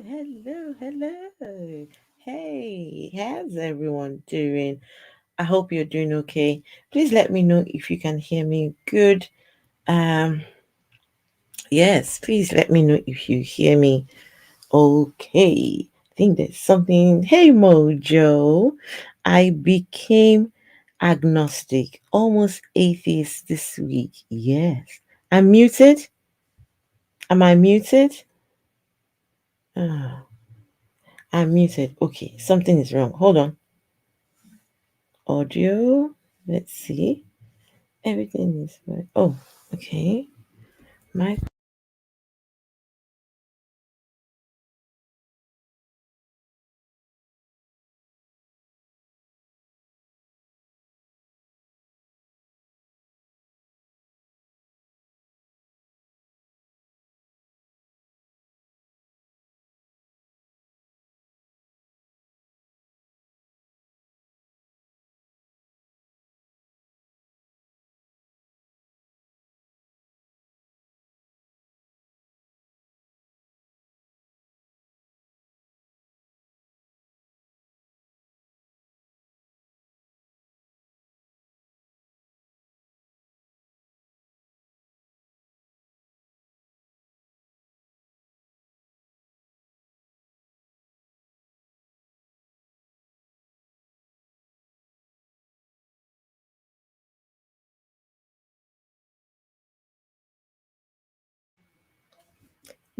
hello. Hey, how's everyone doing? I hope you're doing okay. Please let me know if you can hear me good. Um, yes, please let me know if you hear me okay. I think there's something. Hey, Mojo. I became agnostic, almost atheist this week. Yes. I'm muted. Am I muted? Ah, I'm muted. Okay, something is wrong. Hold on. Audio. Let's see. Everything is right. Oh, okay. My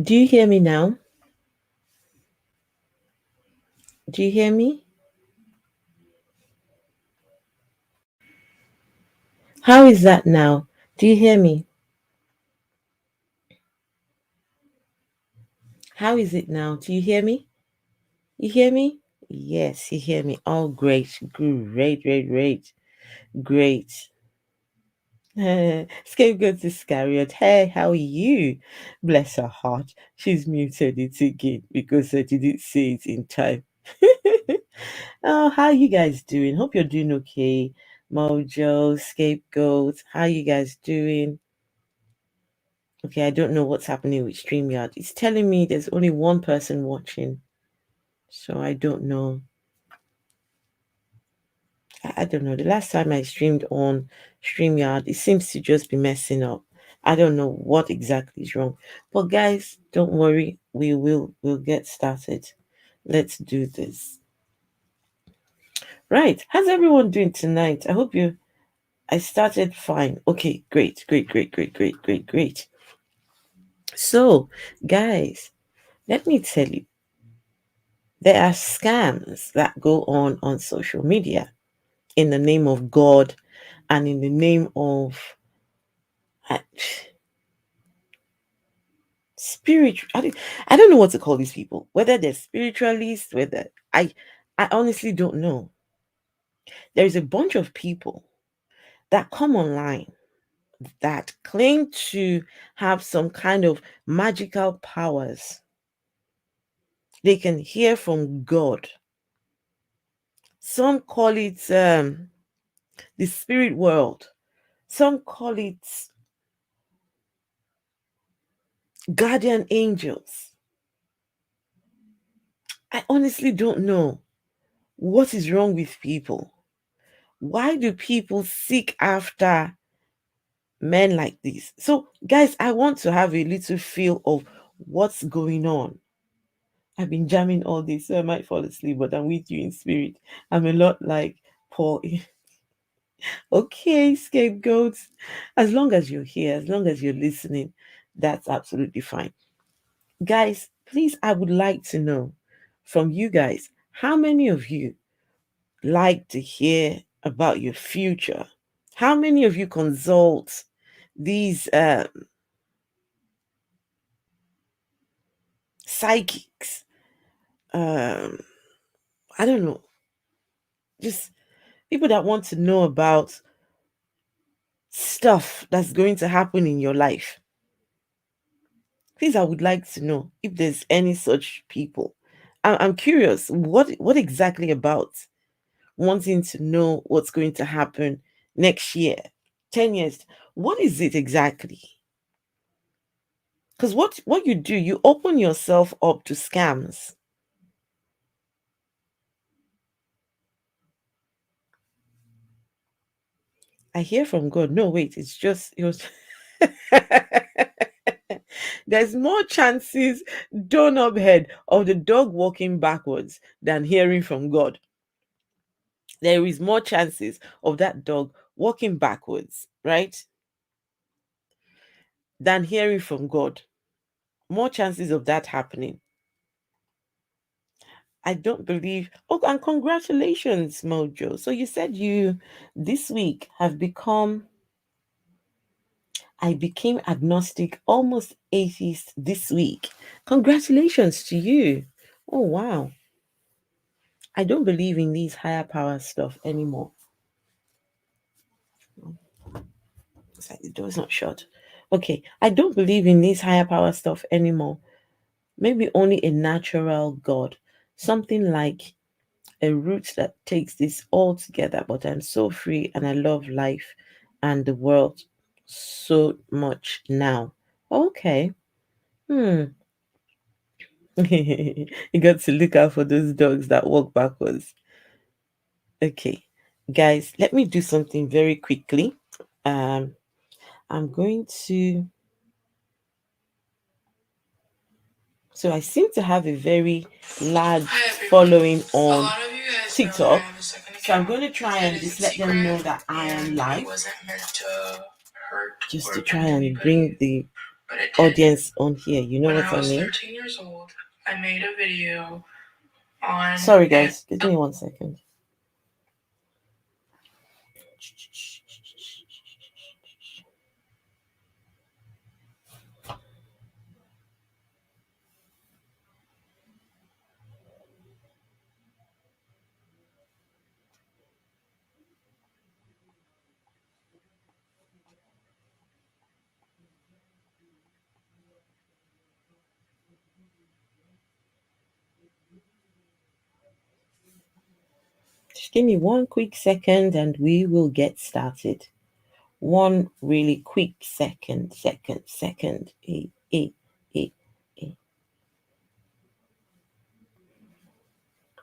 Do you hear me now? Do you hear me? How is that now? Do you hear me? How is it now? Do you hear me? You hear me? Yes, you hear me. Oh, great. Scapegoat Iscariot. Hey, how are you? Bless her heart. She's muted it again because I didn't say it in time. Oh, how you guys doing? Hope you're doing okay. Mojo, Scapegoat, how you guys doing? Okay, I don't know what's happening with StreamYard. It's telling me there's only one person watching, so I don't know. I don't know. The last time I streamed on StreamYard, it seems to just be messing up. I don't know what exactly is wrong. But guys, don't worry. We'll get started. Let's do this. Right. How's everyone doing tonight? I hope you I started fine. Okay, great. So, guys, let me tell you, there are scams that go on social media in the name of God and in the name of uh, spirit. I don't know what to call these people. Whether they're spiritualists, whether I honestly don't know. There is a bunch of people that come online that claim to have some kind of magical powers. They can hear from God. Some call it the spirit world. Some call it guardian angels. I honestly don't know what is wrong with people. Why do people seek after men like this? So, guys, I want to have a little feel of what's going on. I've been jamming all day, so I might fall asleep, but I'm with you in spirit. I'm a lot like Paul. Okay, scapegoats. As long as you're here, as long as you're listening, that's absolutely fine. Guys, please, I would like to know from you guys how many of you like to hear about your future? How many of you consult these psychics? Um, I don't know, just people that want to know about stuff that's going to happen in your life. Please, I would like to know if there's any such people. I'm curious, what exactly about wanting to know what's going to happen next year, 10 years? What is it exactly? Because what you do, you open yourself up to scams. I hear from God. No, wait, it's just it was there's more chances, doorknob head, of the dog walking backwards than hearing from God. There is more chances of that dog walking backwards, right? Than hearing from God. More chances of that happening. I don't believe. Oh, and congratulations, Mojo. So you said you this week have become. I became agnostic, almost atheist this week. Congratulations to you. Oh, wow. I don't believe in these higher power stuff anymore. It's like the door's not shut. Okay, I don't believe in these higher power stuff anymore. Maybe only a natural God. Something like a root that takes this all together, but I'm so free and I love life and the world so much now. Okay. Hmm. You got to look out for those dogs that walk backwards. Okay. Guys, let me do something very quickly. Um, I'm going to so I seem to have a very large following on TikTok. So I'm going to try and just let them know that I am live. Just to try and bring the audience on here. You know what I mean? When I was 13 years old, I made a video on. Sorry, guys. Give me 1 second. Just give me 1 quick second and we will get started. One really quick second. Eh.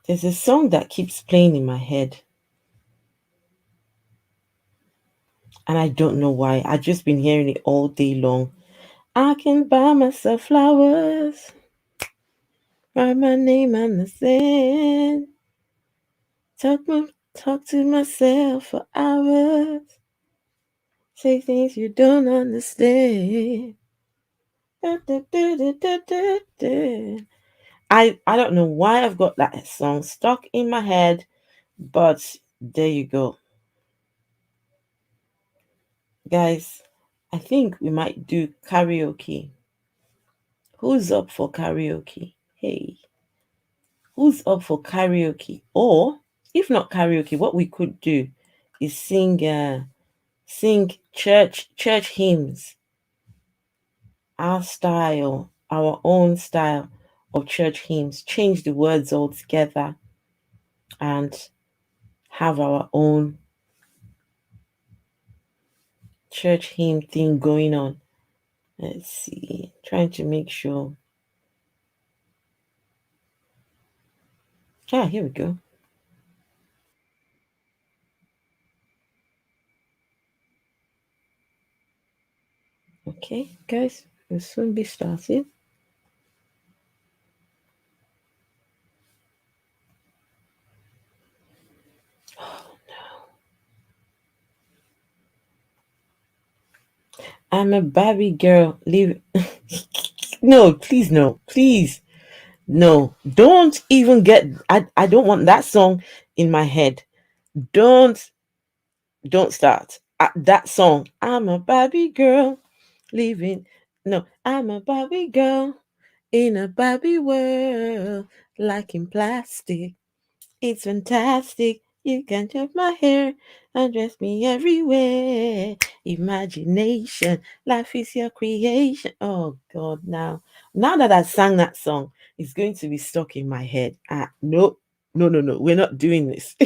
There's a song that keeps playing in my head, and I don't know why. I've just been hearing it all day long. I can buy myself flowers, write my name on the sand, talk to myself for hours, say things you don't understand. I don't know why I've got that song stuck in my head, but there you go. Guys, I think we might do karaoke. Who's up for karaoke? Hey, who's up for karaoke? Or if not karaoke, what we could do is sing church hymns, our own style of church hymns. Change the words altogether and have our own church hymn thing going on. Let's see. Trying to make sure. Ah, here we go. Okay, guys, we'll soon be starting. I'm a Barbie girl. Leave. No, please, no, please, no. Don't even get. I don't want that song in my head. Don't don't start that song. I'm a Barbie girl living. No, I'm a Barbie girl in a Barbie world, like in plastic. It's fantastic. You can touch my hair and dress me everywhere. Imagination, life is your creation. Oh God, now that I sang that song, it's going to be stuck in my head. No, no. We're not doing this.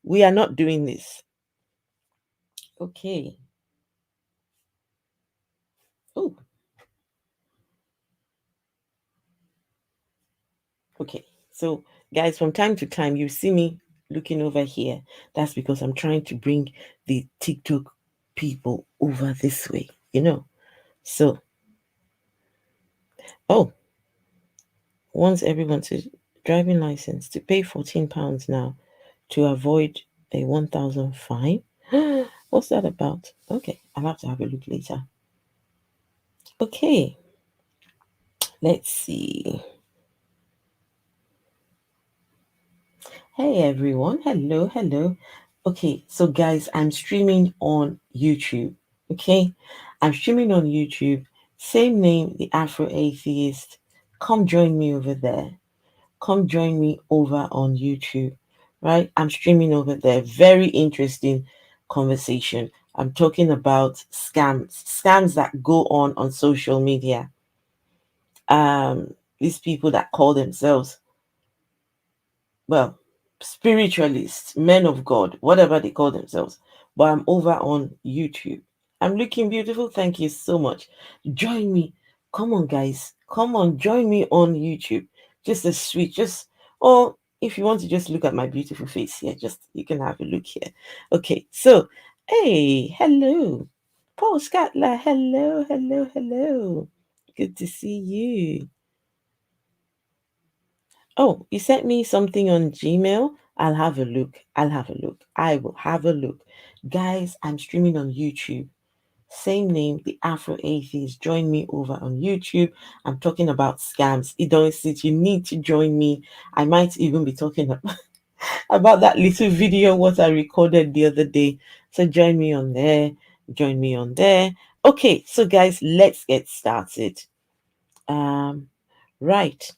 We are not doing this. Okay. Okay, so guys, from time to time, you see me looking over here. That's because I'm trying to bring the TikTok people over this way, you know. So, oh, wants everyone to driving license to pay £14 now to avoid a 1,000 fine. What's that about? Okay, I'll have to have a look later. Okay, let's see. Hey everyone, hello, hello. Okay, so guys, I'm streaming on YouTube. Okay, I'm streaming on YouTube. Same name, the Afro Atheist. Come join me over there. Come join me over on YouTube. Right, I'm streaming over there. Very interesting conversation. I'm talking about scams that go on social media. These people that call themselves, well, spiritualists, men of God, whatever they call themselves. But I'm over on YouTube. I'm looking beautiful. Thank you so much. Join me. Come on, guys. Come on, join me on YouTube. Just a sweet, just, or if you want to just look at my beautiful face here, just you can have a look here. Okay, so hey, hello. Paul Scatler, hello, hello, hello. Good to see you. Oh, you sent me something on Gmail. I'll have a look. I'll have a look. I will have a look. Guys, I'm streaming on YouTube. Same name, the Afro Atheist. Join me over on YouTube. I'm talking about scams. You don't sit. You need to join me. I might even be talking about that little video what I recorded the other day. So join me on there. Join me on there. Okay, so guys, let's get started. Um, right.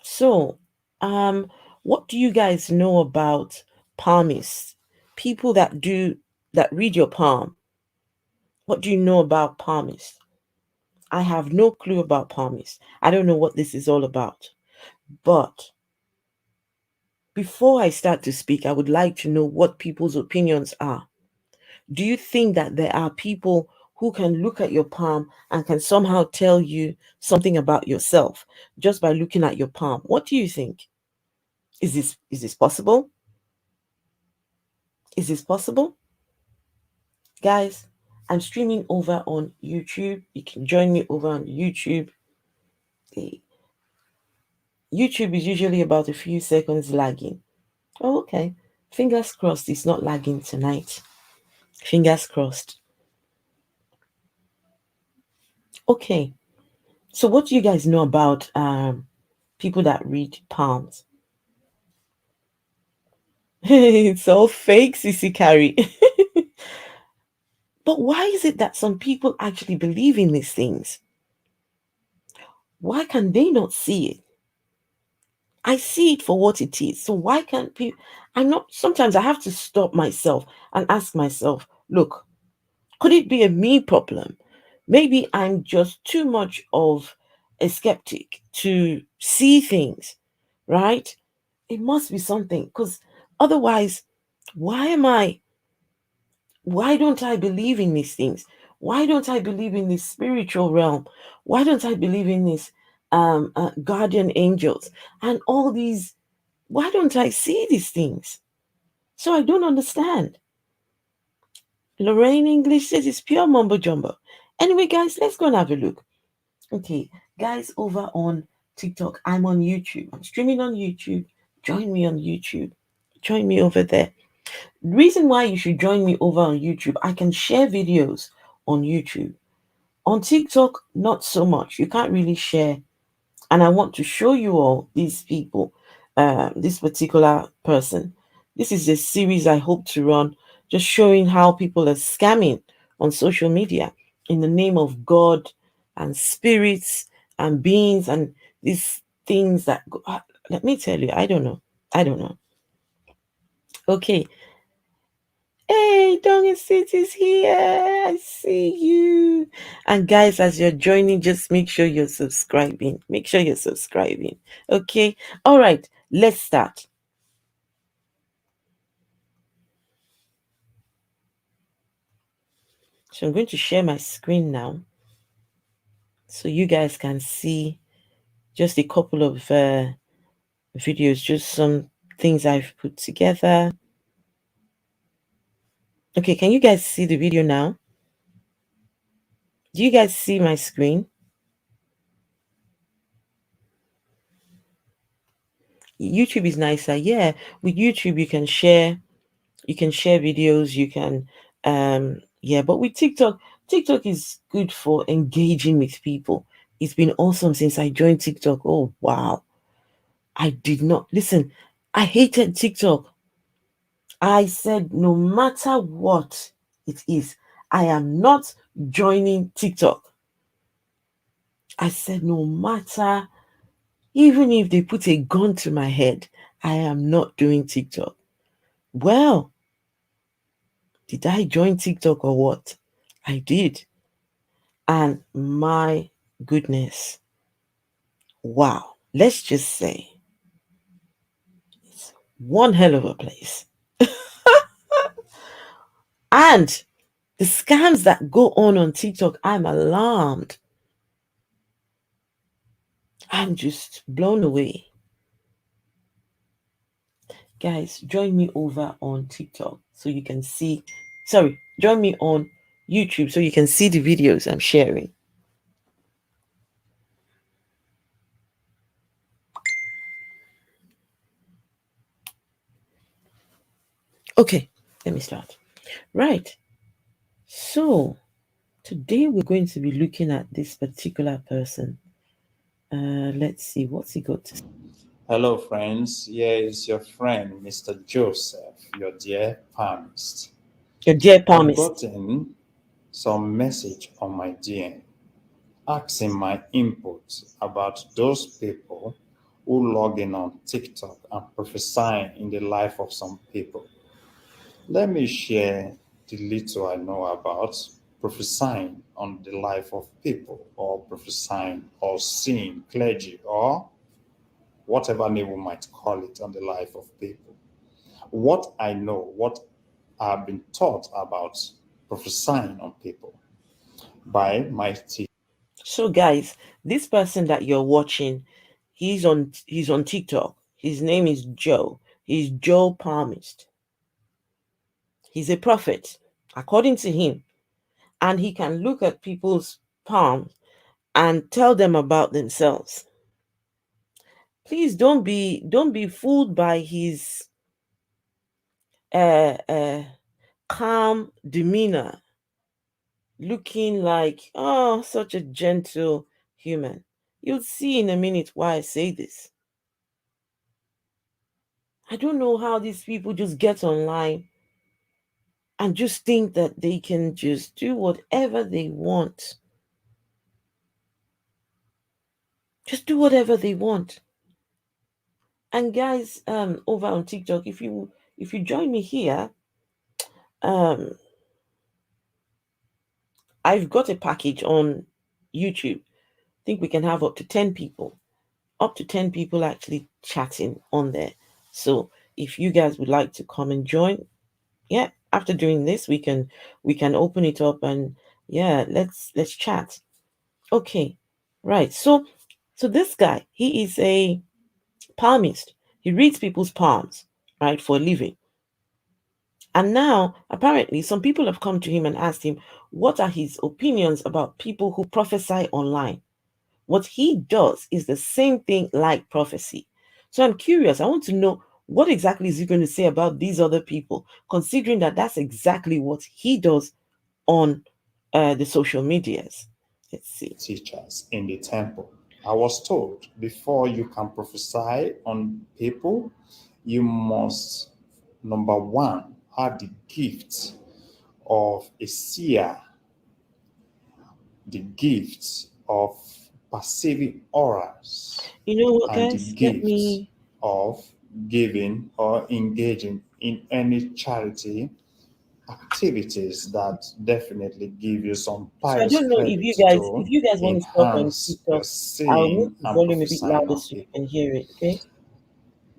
So, what do you guys know about palmists? People that read your palm. What do you know about palmists? I have no clue about palmists. I don't know what this is all about. But before I start to speak, I would like to know what people's opinions are. Do you think that there are people who can look at your palm and can somehow tell you something about yourself just by looking at your palm? What do you think? Is this possible? Is this possible? Guys, I'm streaming over on YouTube. You can join me over on YouTube. The YouTube is usually about a few seconds lagging. Oh, okay. Fingers crossed it's not lagging tonight. Fingers crossed. Okay. So what do you guys know about people that read palms? It's all fake, Sissy Carrie. But why is it that some people actually believe in these things? Why can they not see it? I see it for what it is. So why can't people? I'm not. Sometimes I have to stop myself and ask myself, look, could it be a me problem? Maybe I'm just too much of a skeptic to see things, right? It must be something because otherwise, why am I? Why don't I believe in these things? Why don't I believe in this spiritual realm? Why don't I believe in this guardian angels and all these? Why don't I see these things? So I don't understand. Lorraine English says it's pure mumbo jumbo. Anyway, guys, let's go and have a look. Okay, guys, over on TikTok, I'm on YouTube. I'm streaming on YouTube. Join me on YouTube. Join me over there. Reason why you should join me over on YouTube, I can share videos on YouTube. On TikTok, not so much. You can't really share, and I want to show you all these people, this particular person. This is a series I hope to run, just showing how people are scamming on social media in the name of God and spirits and beings and these things that go. Let me tell you, I don't know. I don't know. Okay. Hey, Dong City is here. I see you. And guys, as you're joining, just make sure you're subscribing. Make sure you're subscribing. Okay. All right. Let's start. So I'm going to share my screen now so you guys can see just a couple of videos, just some things I've put together. Okay, can you guys see the video now? Do you guys see my screen? YouTube is nicer. Yeah, with YouTube you can share videos, you can yeah, but with TikTok is good for engaging with people. It's been awesome since I joined TikTok. Oh wow. I did not listen. I hated TikTok. I said no matter what it is, I am not joining TikTok. I said no matter, even if they put a gun to my head, I am not doing TikTok. Well, did I join TikTok or what? I did. And my goodness, wow. Let's just say it's one hell of a place. And the scams that go on TikTok, I'm alarmed. I'm just blown away. Guys, join me over on TikTok so you can see. Sorry, join me on YouTube so you can see the videos I'm sharing. Okay, let me start. Right. So, today we're going to be looking at this particular person. Let's see what's he got to say. Hello, friends. Here is your friend, Mr. Joseph, your dear palmist. Your dear I've palmist. gotten some message on my DM asking my input about those people who log in on TikTok and prophesying in the life of some people. Let me share the little I know about prophesying on the life of people, or prophesying or seeing clergy, or whatever name we might call it, on the life of people. What I know, what I've been taught about prophesying on people by my teacher. So, guys, this person that you're watching, he's on TikTok. His name is Joe. He's Joe Palmist. He's a prophet, according to him, and he can look at people's palms and tell them about themselves. Please don't be fooled by his uh, uh, calm demeanor, looking like such a gentle human. You'll see in a minute why I say this. I don't know how these people just get online and just think that they can just do whatever they want. Just do whatever they want. And guys, over on TikTok, if you join me here, um, I've got a package on YouTube. I think we can have up to 10 people actually chatting on there. So if you guys would like to come and join, yeah, after doing this, we can open it up and yeah, let's chat. Okay, right. So this guy, he is a palmist. He reads people's palms, right, for a living. And now, apparently, some people have come to him and asked him what are his opinions about people who prophesy online. What he does is the same thing like prophecy. So I'm curious. I want to know what exactly is he going to say about these other people, considering that that's exactly what he does on the social medias. Let's see. Teachers in the temple. I was told before you can prophesy on people, you must, number one, have the gift of a seer, the gift of perceiving auras, You know what, and the guys? Let gift me. of giving or engaging in any charity activities that definitely give you some So I pious don't know if credit you guys, to if you guys want to talk on enhance your TikTok, I'll make seeing the and volume a bit prophesying louder on so you people. can hear it. Okay.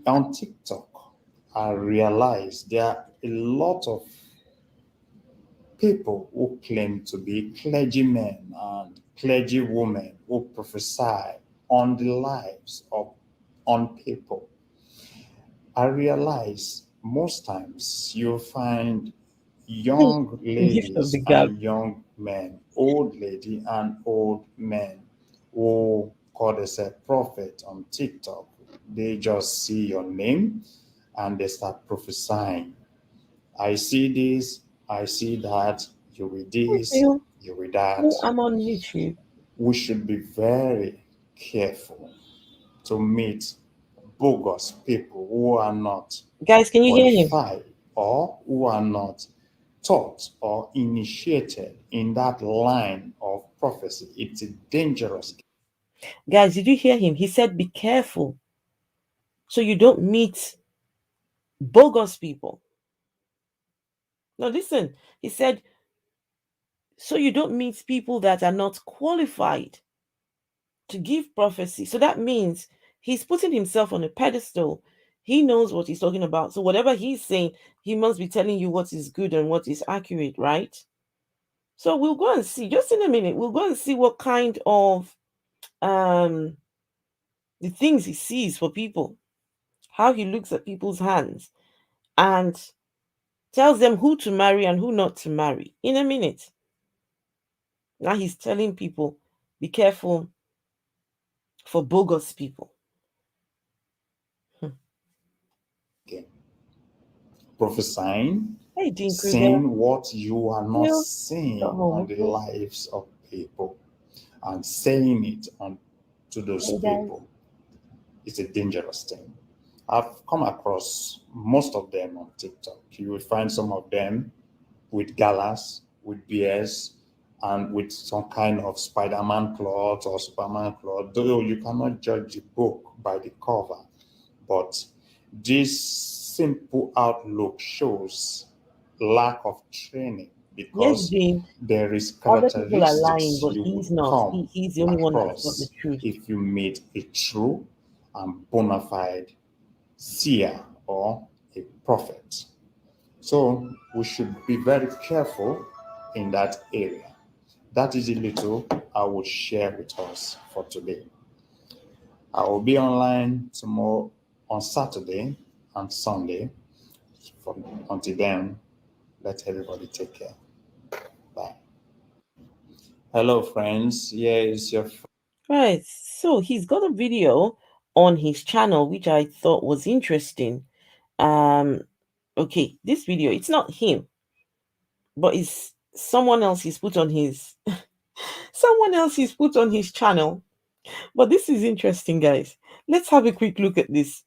On TikTok, I realize there are a lot of people who claim to be clergymen and clergywomen who prophesy on the lives of on people. I realize most times you'll find young Gift of the ladies gab. and young men, old lady and old men who call themselves prophet on TikTok. They just see your name and they start prophesying. I see this, I see that, you with this, You, you with that. I'm on YouTube. We should be very careful to meet bogus people who are not Guys, can you hear him? qualified or who are not taught or initiated in that line of prophecy. It's a dangerous. Guys, did you hear him? He said, be careful so you don't meet bogus people. No, listen. He said, so you don't meet people that are not qualified to give prophecy. So that means he's putting himself on a pedestal. He knows what he's talking about. So whatever he's saying, he must be telling you what is good and what is accurate, right? So we'll go and see. Just in a minute, we'll go and see what kind of um the things he sees for people, how he looks at people's hands and tells them who to marry and who not to marry. In a minute. Now he's telling people, be careful for bogus people. Hmm. Again, prophesying, Hey, Dean Kruger. saying what you are not You got seeing home, on the okay? lives of people and saying it on to those Hey, guys. people is a dangerous thing. I've come across most of them on TikTok. You will find some of them with galas, with beers, and with some kind of Spider-Man cloth or Superman cloth. Though you cannot judge the book by the cover, but this simple outlook shows lack of training Yes, because Dean. there is Other people are lying, characteristics but you would he's not. come He's the only one that's got the across truth. if you meet a true and bona fide seer or a prophet. So we should be very careful in that area. That is a little I would share with us for today. I will be online tomorrow on Saturday and Sunday. Until then, let everybody take care. Bye. Hello, friends. Here is your Right. So he's got a video on his channel which I thought was interesting. Um okay, this video, it's not him, but it's someone else he's put on his someone else he's put on his channel. But this is interesting, guys. Let's have a quick look at this.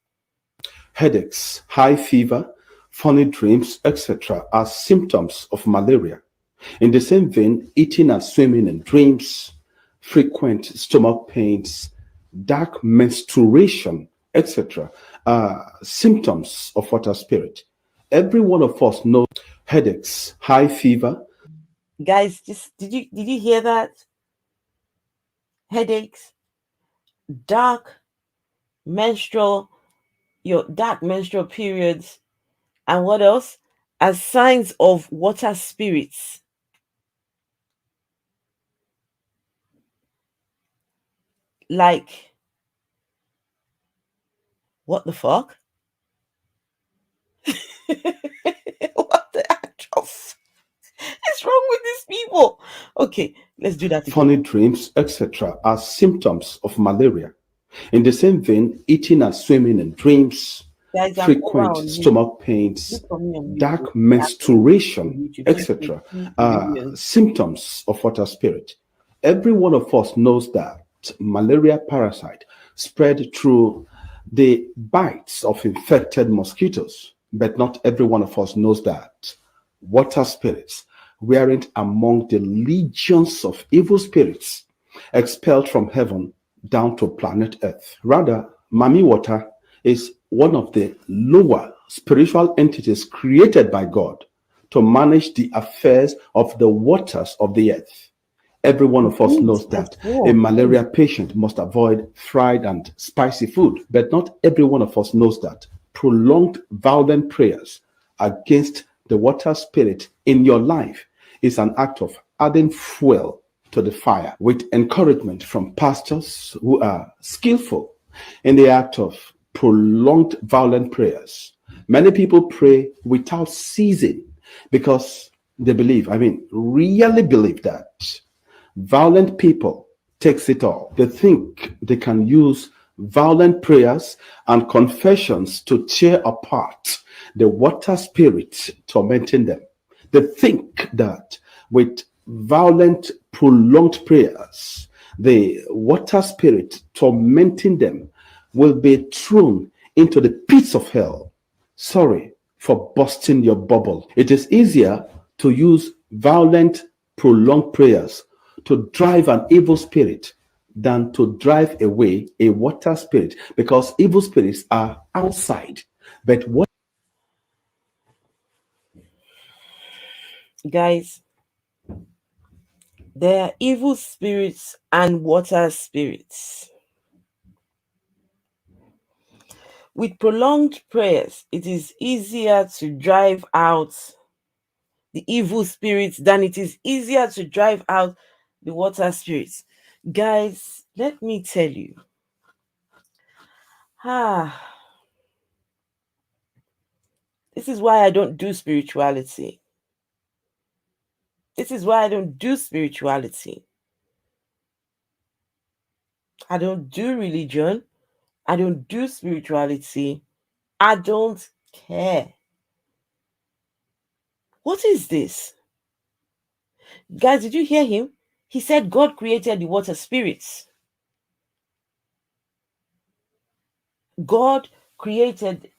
Headaches, high fever, funny dreams, etc. are symptoms of malaria. In the same vein, eating and swimming in dreams, frequent stomach pains, dark menstruation, etc. are symptoms of water spirit. Every one of us knows headaches, high fever. Guys, just did you hear that? Headaches, dark menstrual your dark menstrual periods, and what else? As signs of water spirits. Like, what the fuck? What the actual is wrong with these people? Okay, let's do that again. Funny dreams, etc., are symptoms of malaria. In the same vein, eating and swimming in dreams, Guys, I'm over frequent on YouTube. stomach pains, Look for me on YouTube. dark Actually, on menstruation, YouTube so you can etc., see the are videos. symptoms of water spirit. Every one of us knows that malaria parasite spread through the bites of infected mosquitoes, but not every one of us knows that water spirits weren't among the legions of evil spirits expelled from heaven down to planet Earth. Rather, Mami Water is one of the lower spiritual entities created by God to manage the affairs of the waters of the earth. Every one of us Please, knows let's that go a on, please. malaria patient must avoid fried and spicy food, but not every one of us knows that prolonged violent prayers against the water spirit in your life is an act of adding fuel to the fire with encouragement from pastors who are skillful in the act of prolonged violent prayers. Many people pray without ceasing because they believe, really believe that violent people takes it all. They think they can use violent prayers and confessions to tear apart the water spirit tormenting them. They think that with violent, prolonged prayers, the water spirit tormenting them will be thrown into the pits of hell. Sorry for busting your bubble. It is easier to use violent, prolonged prayers to drive an evil spirit than to drive away a water spirit, because evil spirits are outside. But what Guys, there are evil spirits and water spirits. With prolonged prayers, it is easier to drive out the evil spirits than it is easier to drive out the water spirits. Guys, let me tell you. Ah, this is why I don't do spirituality. This is why I don't do spirituality. I don't do religion. I don't do spirituality. I don't care. What is this? Guys, did you hear him? He said God created the water spirits. God created.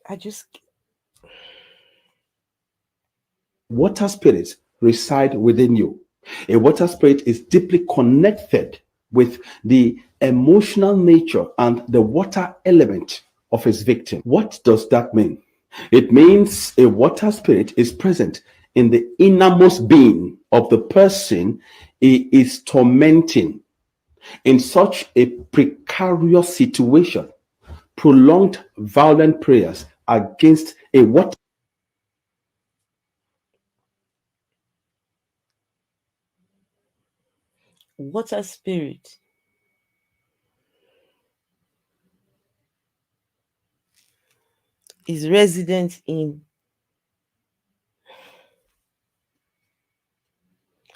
I just. water spirits reside within you. A water spirit is deeply connected with the emotional nature and the water element of his victim. What does that mean? It means a water spirit is present in the innermost being of the person he is tormenting. In such a precarious situation, prolonged violent prayers against a Water spirit is resident in.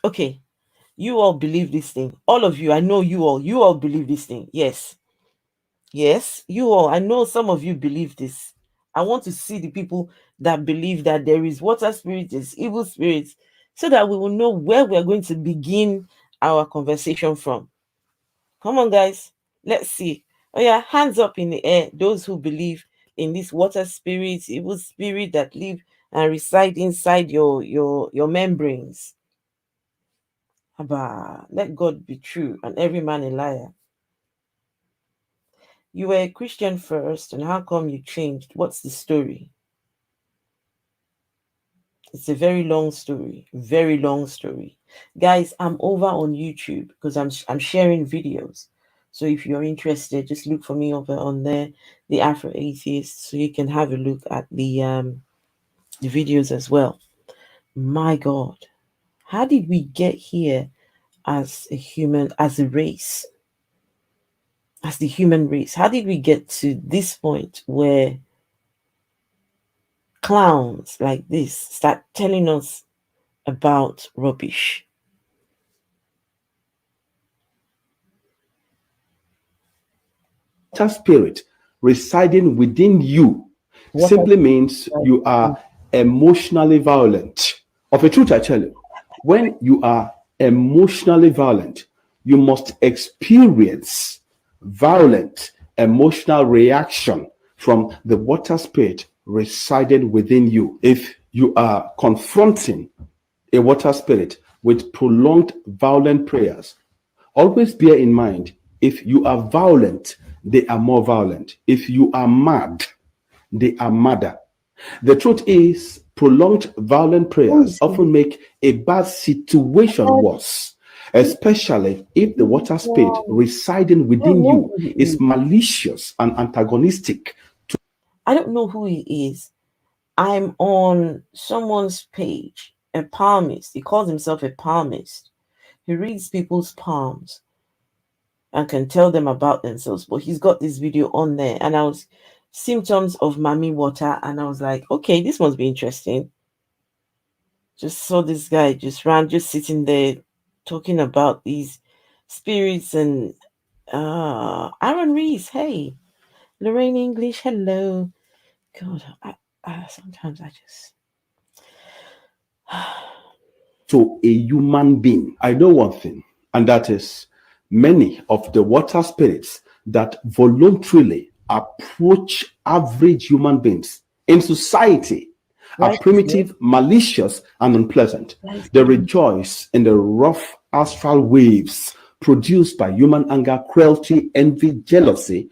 Okay, you all believe this thing. All of you, I know you all believe this thing. Yes. Yes, you all, I know some of you believe this. I want to see the people that believe that there is water spirits, there's evil spirits, so that we will know where we're going to begin our conversation from. Come on, guys, let's see. Oh yeah, hands up in the air, those who believe in this water spirits, evil spirit that live and reside inside your membranes. Abba, let God be true and every man a liar. You were a Christian first, and how come you changed? What's the story? It's a very long story, very long story. Guys, I'm over on YouTube because I'm sharing videos. So if you're interested, just look for me over on there, the Afro Atheist, so you can have a look at the videos as well. My God, how did we get here as a human, as a race, as the human race? How did we get to this point where clowns like this start telling us about rubbish? water spirit residing within you What simply means you are emotionally violent. Of a truth, I tell you, when you are emotionally violent, you must experience violent emotional reaction from the water spirit residing within you. If you are confronting a water spirit with prolonged violent prayers, always bear in mind, if you are violent, they are more violent. If you are mad, they are madder. The truth is, prolonged violent who prayers is often make a bad situation worse, especially if the water spirit residing I don't within know you who he is is. malicious and antagonistic. I don't know who he is. I'm on someone's page a palmist. He calls himself a palmist. He reads people's palms and can tell them about themselves. But he's got this video on there, and I was symptoms of mommy water, and I was like, okay, this must be interesting. Just saw this guy just sitting there talking about these spirits and Aaron Reese, hey, Lorraine English, hello. God, I sometimes I just to a human being. I know one thing, and that is many of the water spirits that voluntarily approach average human beings in society are life is good. primitive, malicious, and unpleasant. Life They is good. rejoice in the rough astral waves produced by human anger, cruelty, envy, jealousy,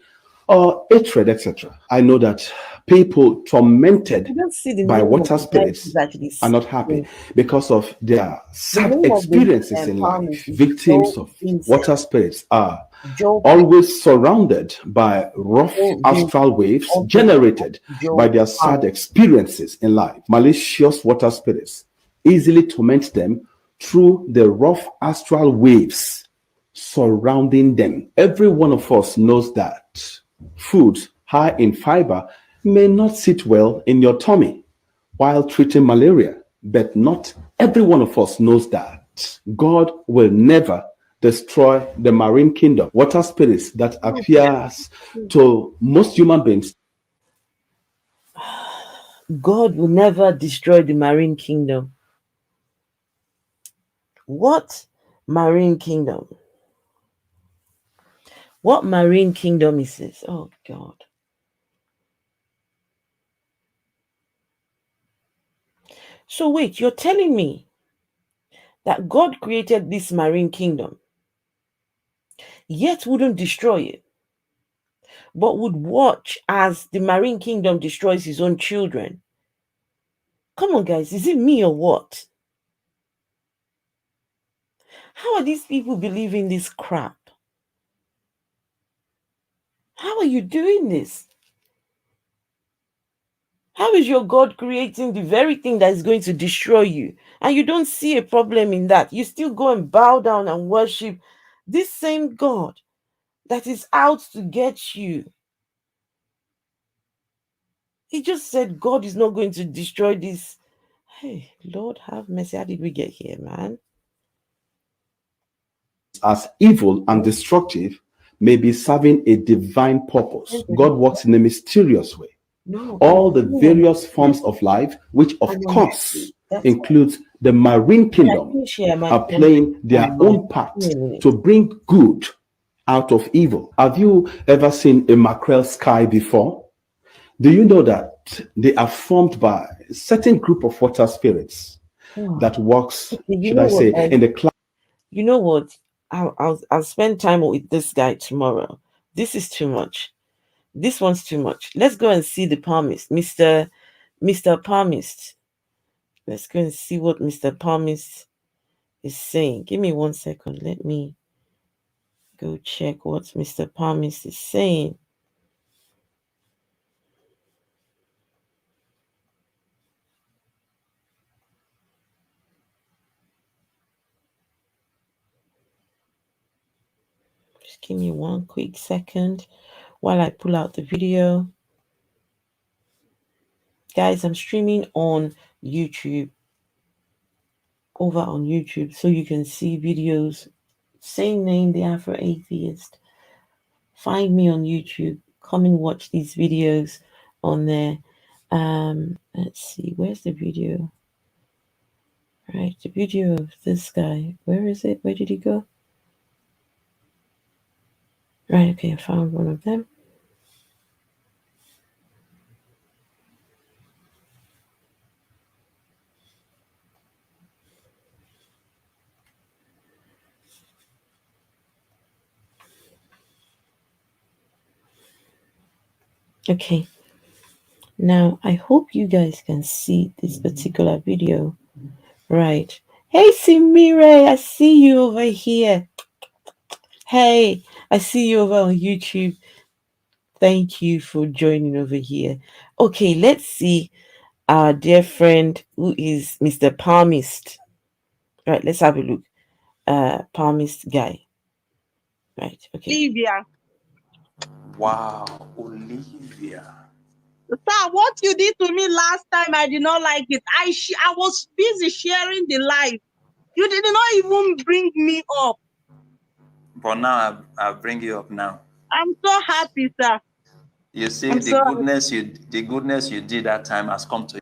or hatred, etc. I know that people tormented You don't see the by name of water the guy who's spirits actually are not happy speaking. because of their The sad name of the experiences in palmist life. is Victims Joe of Vincent. water spirits are Joe always surrounded by rough Joe Vincent, astral waves also known generated as by Joe their sad Palmist. experiences in life. Malicious water spirits easily torment them through the rough astral waves surrounding them. Every one of us knows that foods high in fiber may not sit well in your tummy while treating malaria, but not every one of us knows that God will never destroy the marine kingdom. Water spirits that appears to most human beings God will never destroy the marine kingdom. What marine kingdom? What marine kingdom is this? Oh God. So wait, you're telling me that God created this marine kingdom, yet wouldn't destroy it, but would watch as the marine kingdom destroys his own children? Come on, guys, is it me or what? How are these people believing this crap? How are you doing this? How is your God creating the very thing that is going to destroy you? And you don't see a problem in that. You still go and bow down and worship this same God that is out to get you. He just said God is not going to destroy this. Hey, Lord have mercy. How did we get here, man? as evil and destructive may be serving a divine purpose. God works in a mysterious way. No, I'm All the coming on my various forms of life, which of I'm on YouTube. course That's why. includes the marine Yeah, kingdom, finish here. are I'm playing their my own give me part a minute. to bring good out of evil. Have you ever seen a mackerel sky before? Do you know that they are formed by a certain group of water spirits Oh, that works, okay, you should know I what? say, in the cloud? You know what? I'll spend time with this guy tomorrow. This is too much. This one's too much. Let's go and see the palmist, Mr. Palmist. Let's go and see what Mr. Palmist is saying. Give me 1 second. Let me go check what Mr. Palmist is saying. Just give me 1 quick second while I pull out the video. Guys, I'm streaming on YouTube, over on YouTube, so you can see videos. Same name, the Afro Atheist. Find me on YouTube. Come and watch these videos on there. Let's see, where's the video? Right, the video of this guy. Where is it? Where did he go? Right, okay, I found one of them. Okay, now I hope you guys can see this particular video. Right. Hey, Simire, I see you over here. Hey, I see you over on YouTube. Thank you for joining over here. Okay, let's see our dear friend who is Mr. Palmist. Right, let's have a look. Palmist guy. Right, okay. Olivia. Wow, Olivia. Sir, what you did to me last time, I did not like it. I was busy sharing the life. You did not even bring me up. But now I bring you up now. I'm so happy, sir. You see, I'm so happy. the goodness you did that time has come to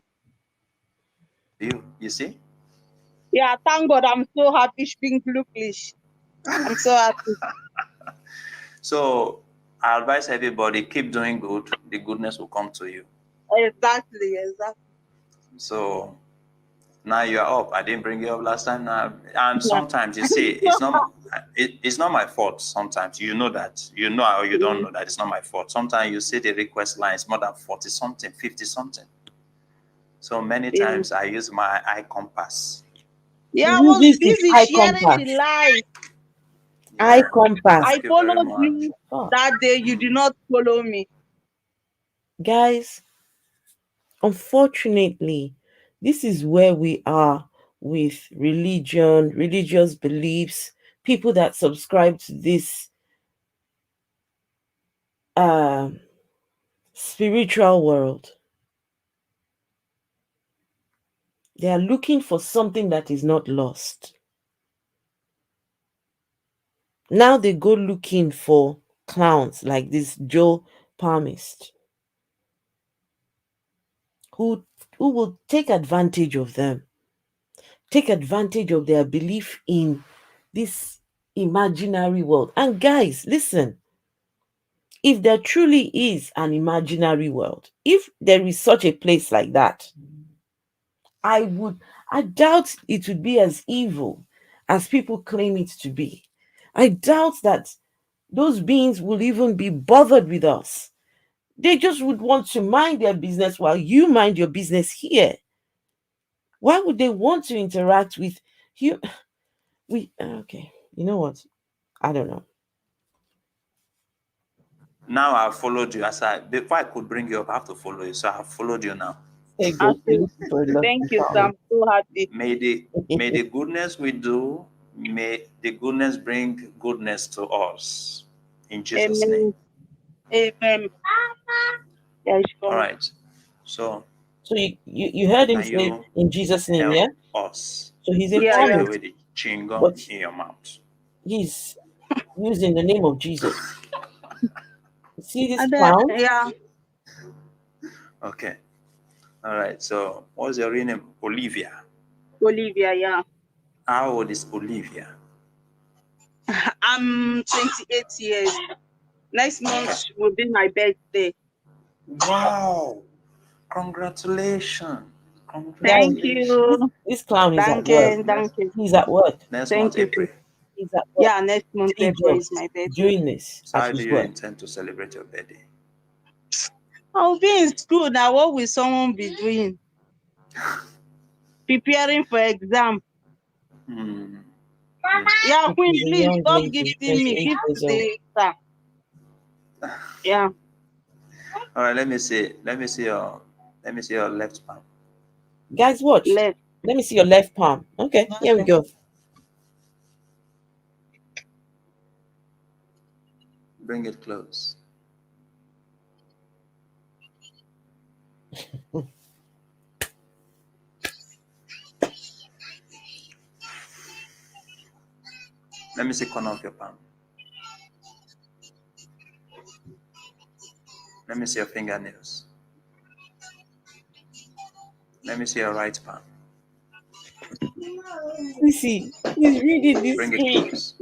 you. You see? Yeah, thank God. I'm so happy. Ich bin glücklich. I'm so happy. So I advise everybody keep doing good. The goodness will come to you. Exactly. So now you are up. I didn't bring you up last time. Now, and Yeah. sometimes you see, it's not my fault. Sometimes you know that or you don't know that it's not my fault. Sometimes you see the request line is more than 40 something, 50 something. So many Yeah. times I use my eye compass. Yeah, He I was uses his busy eye sharing the compass. life. Eye Yeah. compass. I Thank you very followed much. you Oh, that day. You did not follow me. guys, unfortunately, this is where we are with religion, religious beliefs, people that subscribe to this um spiritual world. They are looking for something that is not lost. Now they go looking for clowns like this Joe Palmist who who will take advantage of them, take advantage of their belief in this imaginary world. And guys, listen, if there truly is an imaginary world, if there is such a place like that, I would, I doubt it would be as evil as people claim it to be. I doubt that those beings will even be bothered with us. They just would want to mind their business while you mind your business here. Why would they want to interact with you? We okay. You know what? I don't know. Now I've followed you. Before I could bring you up, I have to follow you. So I have followed you now. Hey, go. You're Happy. looking for a love Thank you, sir. encounter. I'm so happy. May the goodness we do, may the goodness bring goodness to us. In Jesus' name. Amen. Amen. Yeah, it's All coming. right. So So you heard him can say you in Jesus' name, help yeah? us So he's a Yeah, take yeah. promise, away the chewing but gum in your mouth? he's using the name of Jesus. See this And then, clown? yeah, Okay. All right. So what's your real name? Olivia. Olivia, yeah. How old is Olivia? I'm 28 years. Next month Okay. will be my birthday. Wow. Congratulations. Guys, Thank Congratulations. you. this clown is at Thank work. you. Next Thank you. He's at work. next month Thank you, April. sis. He's at work. Yeah, next month Three April is jobs my birthday. doing this So at how do his you work. intend to celebrate your birthday? I'll be in school now. What will someone be doing? Preparing for exam. Hmm. Yeah, Queen, He's a please young stop lady, gifting me. 28 Give to years old. the sir. Yeah. All right, let me see. Let me see your left palm. Guys, watch. Left. Let me see your left palm. Okay, here we go. Bring it close. Let me see corner of your palm. Let me see your fingernails. Let me see your right palm. You see, he's reading this Bring it screen. close.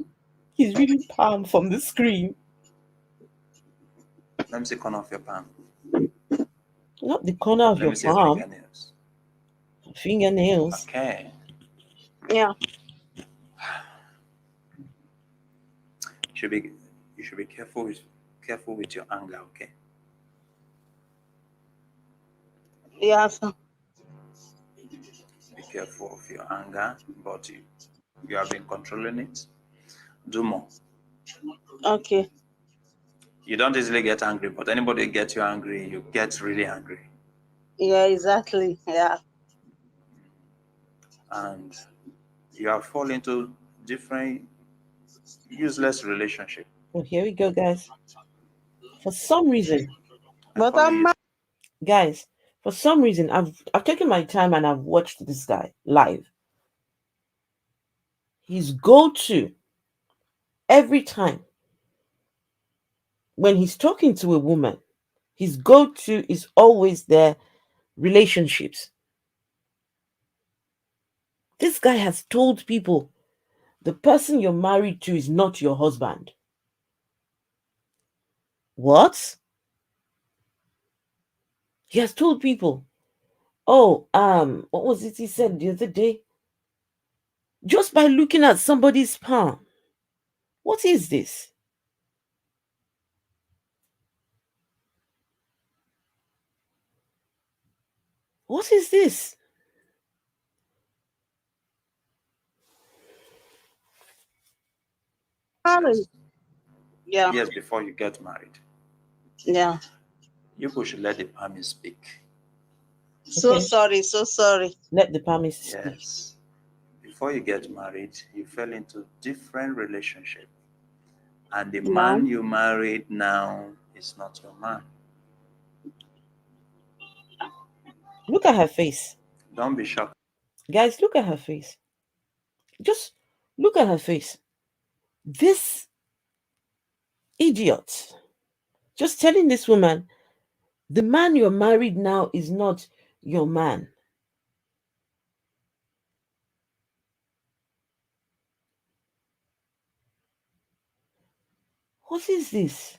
He's reading palm from the screen, Let me see corner of your palm. not the corner of Let your me see your palm. fingernails. Fingernails. Okay. Yeah. You should be you should be careful with your anger, okay? Yeah, sir. Be careful of your anger, but you have been controlling it. Do more. Okay. You don't easily get angry, but anybody gets you angry, you get really angry. Yeah, exactly. Yeah. and you have fallen into different useless relationship. Oh, here we go, guys. For some reason, I But follow I'm you. guys, for some reason, I've taken my time and I've watched this guy live. His go-to every time when he's talking to a woman, his go-to is always their relationships. This guy has told people the person you're married to is not your husband. What? He has told people, oh, what was it he said the other day? Just by looking at somebody's palm. What is this? What is this? sorry. Yes. Yeah. Yes, before you get married, Yeah. you people should let the palmist speak. So Okay, sorry. So sorry. let the palmist speak. Yes. Before you get married, you fell into different relationship. And the Yeah. man you married now is not your man. Look at her face. Don't be shocked. Guys, look at her face. Just look at her face. This idiot. Just telling this woman, the man you're married now is not your man. What is this?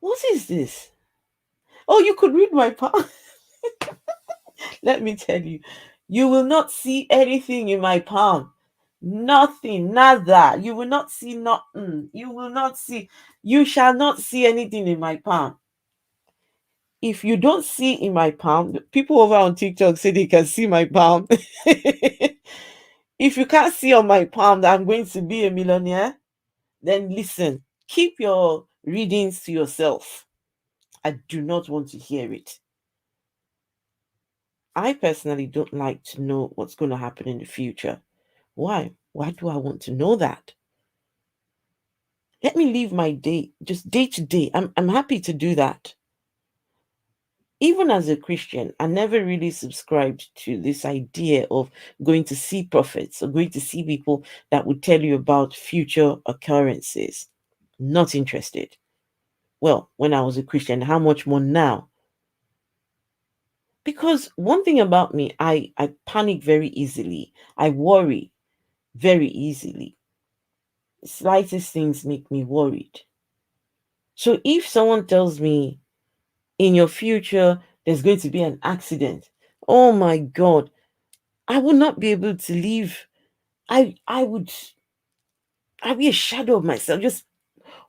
What is this? Oh, you could read my palm. Let me tell you, you will not see anything in my palm. Nothing, nada. You will not see nothing. You will not see, you shall not see anything in my palm. If you don't see in my palm, people over on TikTok say they can see my palm. If you can't see on my palm that I'm going to be a millionaire, then listen, keep your readings to yourself. I do not want to hear it. I personally don't like to know what's going to happen in the future. Why? Why do I want to know that? Let me live my day, just day to day. I'm happy to do that. Even as a Christian, I never really subscribed to this idea of going to see prophets or going to see people that would tell you about future occurrences. Not interested. Well, when I was a Christian, how much more now? Because one thing about me, I panic very easily. I worry very easily. Slightest things make me worried. So if someone tells me in your future there's going to be an accident, oh my God, I would not be able to live. I'd be a shadow of myself, just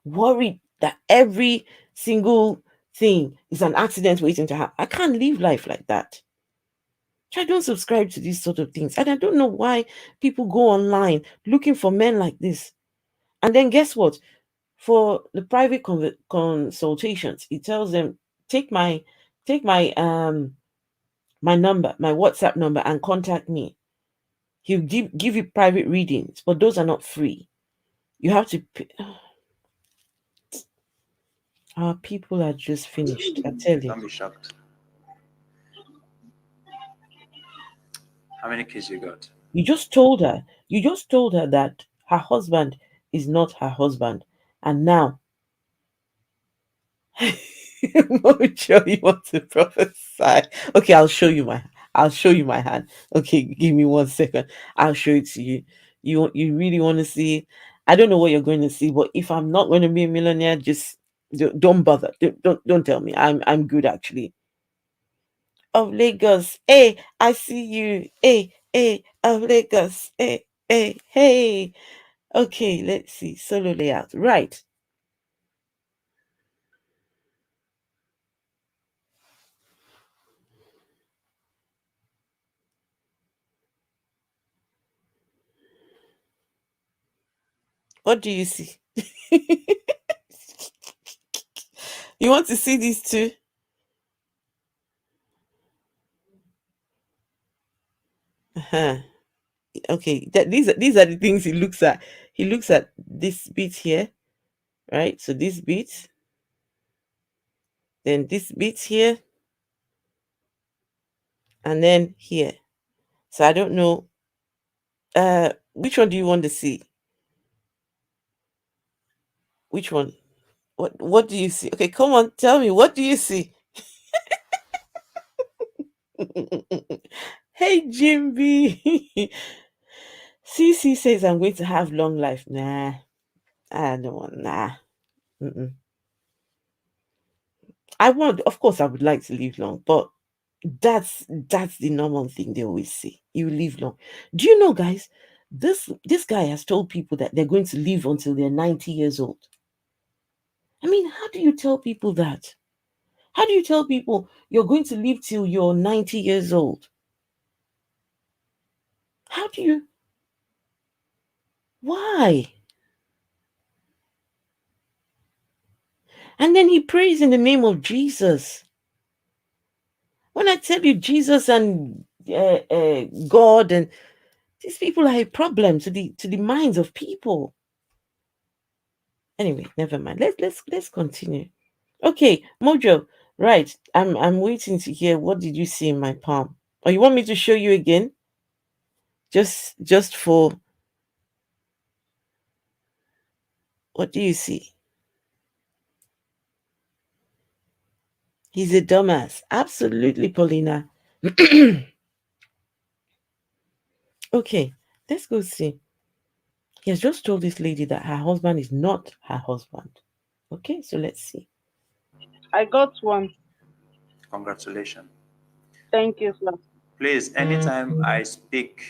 worried that every single thing is an accident waiting to happen. I can't live life like that. So I don't subscribe to these sort of things. And I don't know why people go online looking for men like this. And then guess what? For the private consultations, it tells them take my take my number, my WhatsApp number, and contact me. He'll give you private readings, but those are not free. You have to pay. Our people are just finished. I tell you. Don't be shocked. How many kids you got? You just told her that her husband is not her husband. And now, Mommy Joe, you want to prophesy? Okay, I'll show you my hand. Okay, give me 1 second. I'll show it to you. You really want to see it? I don't know what you're going to see, but if I'm not going to be a millionaire, just don't bother. Don't tell me. I'm good actually. Of Lagos. Hey, I see you. Hey, of Lagos. Hey. Okay, let's see. Solo layout. Right. What do you see? You want to see these two? Uh-huh. Okay, these are the things he looks at. He looks at this bit here, right? So this bit, then this bit here, and then here. So I don't know. Which one do you want to see? Which one? What do you see? Okay, come on, tell me. What do you see? Hey, Jimby. CC says I'm going to have long life. Nah, I don't want. Nah. Mm-mm. I want, of course, I would like to live long, but that's the normal thing they always say. You live long. Do you know, guys? This guy has told people that they're going to live until they're 90 years old. I mean, how do you tell people that? How do you tell people you're going to live till you're 90 years old? How do you? Why? And then he prays in the name of Jesus. When I tell you Jesus and God and these people are a problem to the minds of people. Anyway, never mind. Let's continue. Okay, Mojo. Right. I'm waiting to hear what did you see in my palm. Or you want me to show you again? Just for what do you see? He's a dumbass. Absolutely, Paulina. Okay, let's go see. He has just told this lady that her husband is not her husband. Okay, so let's see. I got one. Congratulations. Thank you, sir. Please, anytime Mhm. I speak,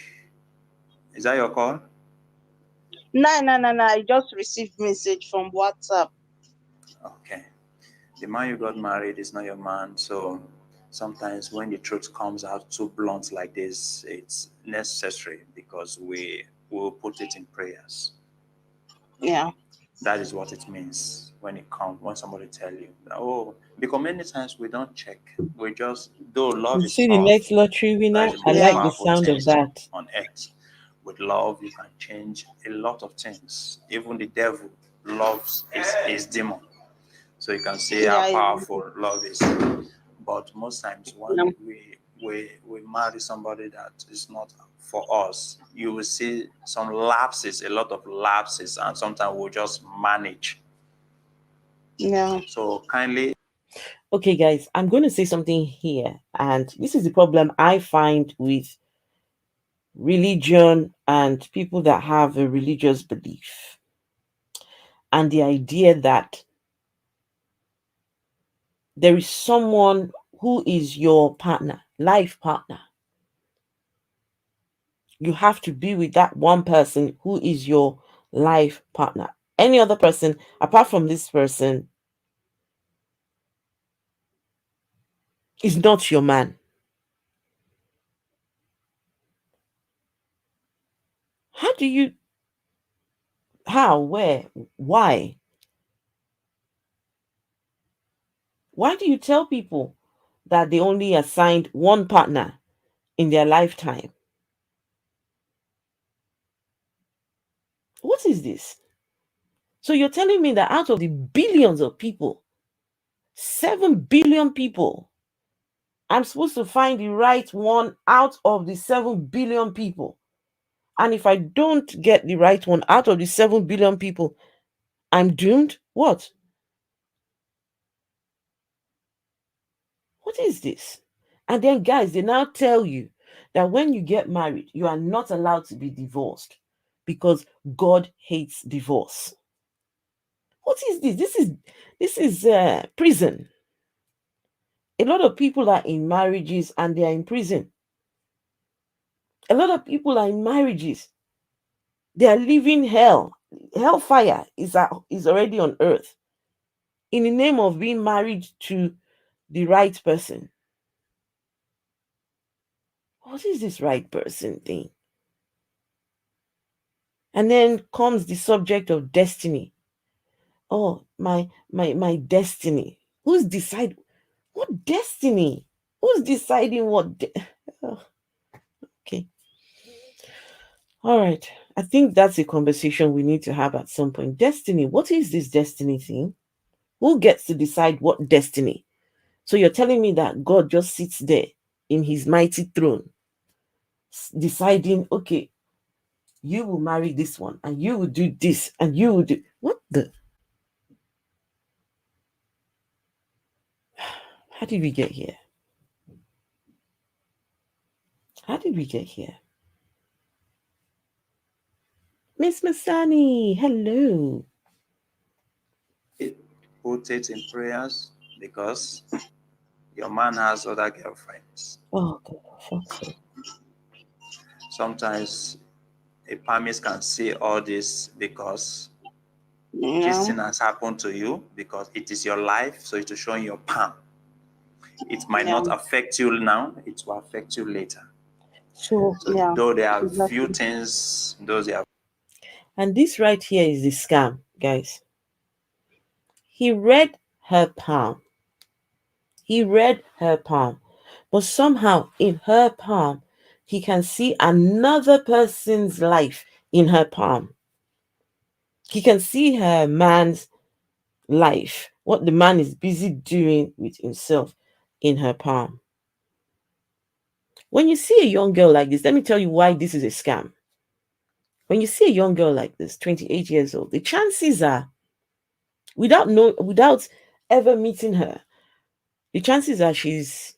is that your call? No, no, no, no. I just received message from WhatsApp. Okay. The man you got married is not your man, so sometimes when the truth comes out too blunt like this, it's necessary because we will put it in prayers. Yeah. That is what it means when it comes when somebody tell you, oh, because many times we don't check. We just though love You is see the powerful. next lottery That winner? is the I most like Yeah. the powerful sound of thing that. on earth. With love, you can change a lot of things. Even the devil loves his demon. So you can see how Yeah. powerful love is. But most times Yeah. when we marry somebody that is not for us, you will see some lapses, a lot of lapses, and sometimes we'll just manage. Yeah. So kindly. Okay, guys, I'm going to say something here, and this is the problem I find with religion and people that have a religious belief, and the idea that there is someone who is your partner, life partner. You have to be with that one person who is your life partner. Any other person apart from this person is not your man. How do you, how, where, why? Why do you tell people that they only assigned one partner in their lifetime? What is this? So you're telling me that out of the billions of people, 7 billion people, I'm supposed to find the right one out of the 7 billion people. And if I don't get the right one out of the 7 billion people, I'm doomed? What? What is this? And then, guys, they now tell you that when you get married, you are not allowed to be divorced because God hates divorce. What is this? This is prison. A lot of people are in marriages and they are in prison. A lot of people are in marriages. They are living hell. Hellfire is already on earth in the name of being married to the right person. What is this right person thing? And then comes the subject of destiny. Oh, my destiny. Who's decide what destiny? Who's deciding what? Oh, okay, all right. I think that's a conversation we need to have at some point. Destiny. What is this destiny thing? Who gets to decide what destiny? So you're telling me that God just sits there in His mighty throne, deciding, okay, you will marry this one, and you will do this, and you will do what the? How did we get here? How did we get here? Miss Masani, hello. Put it in prayers because your man has other girlfriends. Oh, God, for fuck's sake. Sometimes a palmist can say all this because this Yeah. thing has happened to you because it is your life, so it will show in your palm. It might Yeah. not affect you now, it will affect you later. So, So Yeah. though there are few Exactly. things, those there are and this right here is the scam, guys. He read her palm. He read her palm. But somehow in her palm, he can see another person's life in her palm. He can see her man's life, what the man is busy doing with himself in her palm. When you see a young girl like this, let me tell you why this is a scam. When you see a young girl like this, 28 years old, the chances are, without ever meeting her, the chances are she's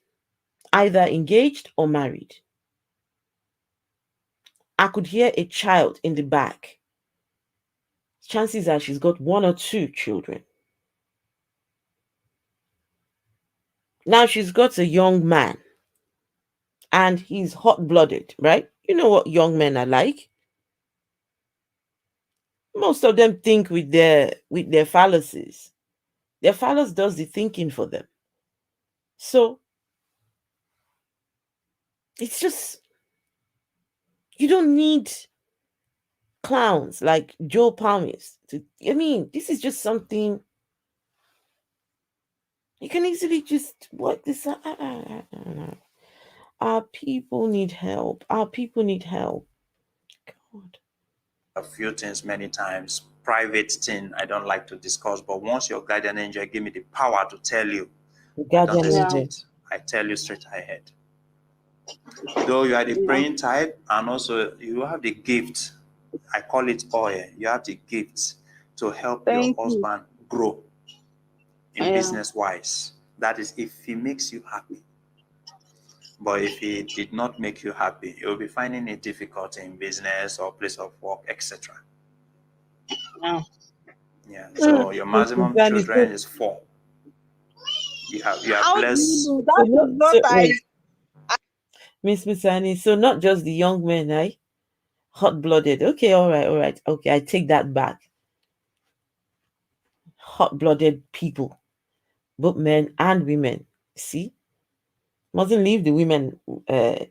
either engaged or married. I could hear a child in the back. Chances are she's got one or two children. Now she's got a young man and he's hot blooded, right? You know what young men are like. Most of them think with their fallacies. Their phallus does the thinking for them. So it's just you don't need clowns like Joe Palmist to. I mean, this is just something you can easily just work this out. Our people need help. Our people need help. God, a few things many times. Private thing I don't like to discuss, but once your guardian angel give me the power to tell you, the I don't guardian Yeah. angel. hesitate. I tell you straight ahead. Though you are the Yeah. praying type and also you have the gift, I call it oil. You have the gift to help your Thank you. husband grow in Yeah. business wise. That is if he makes you happy. But if he did not make you happy, you'll be finding it difficult in business or place of work, etc. Yeah. Yeah. Mm, So your Miss maximum Misani, so, children is 4. You are How do you blessed. know? so That not is what so I. wait, Miss Misani, so not just the young men, eh? Hot blooded. Okay, all right, all right. Okay, I take that back. Hot blooded people, both men and women. See, mustn't leave the women.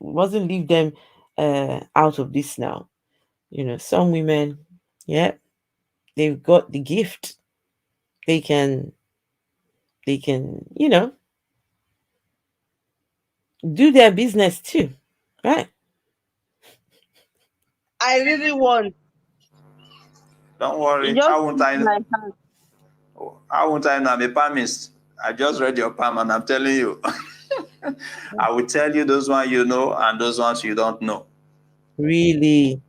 Mustn't leave them out of this now. Some women, yeah, they've got the gift. They can, they can do their business too, right? I really want. Don't It worry. just fits my hand. How won't I know? I'm a palmist. I just read your palm and I'm telling you. I will tell you those ones you know and those ones you don't know. Really.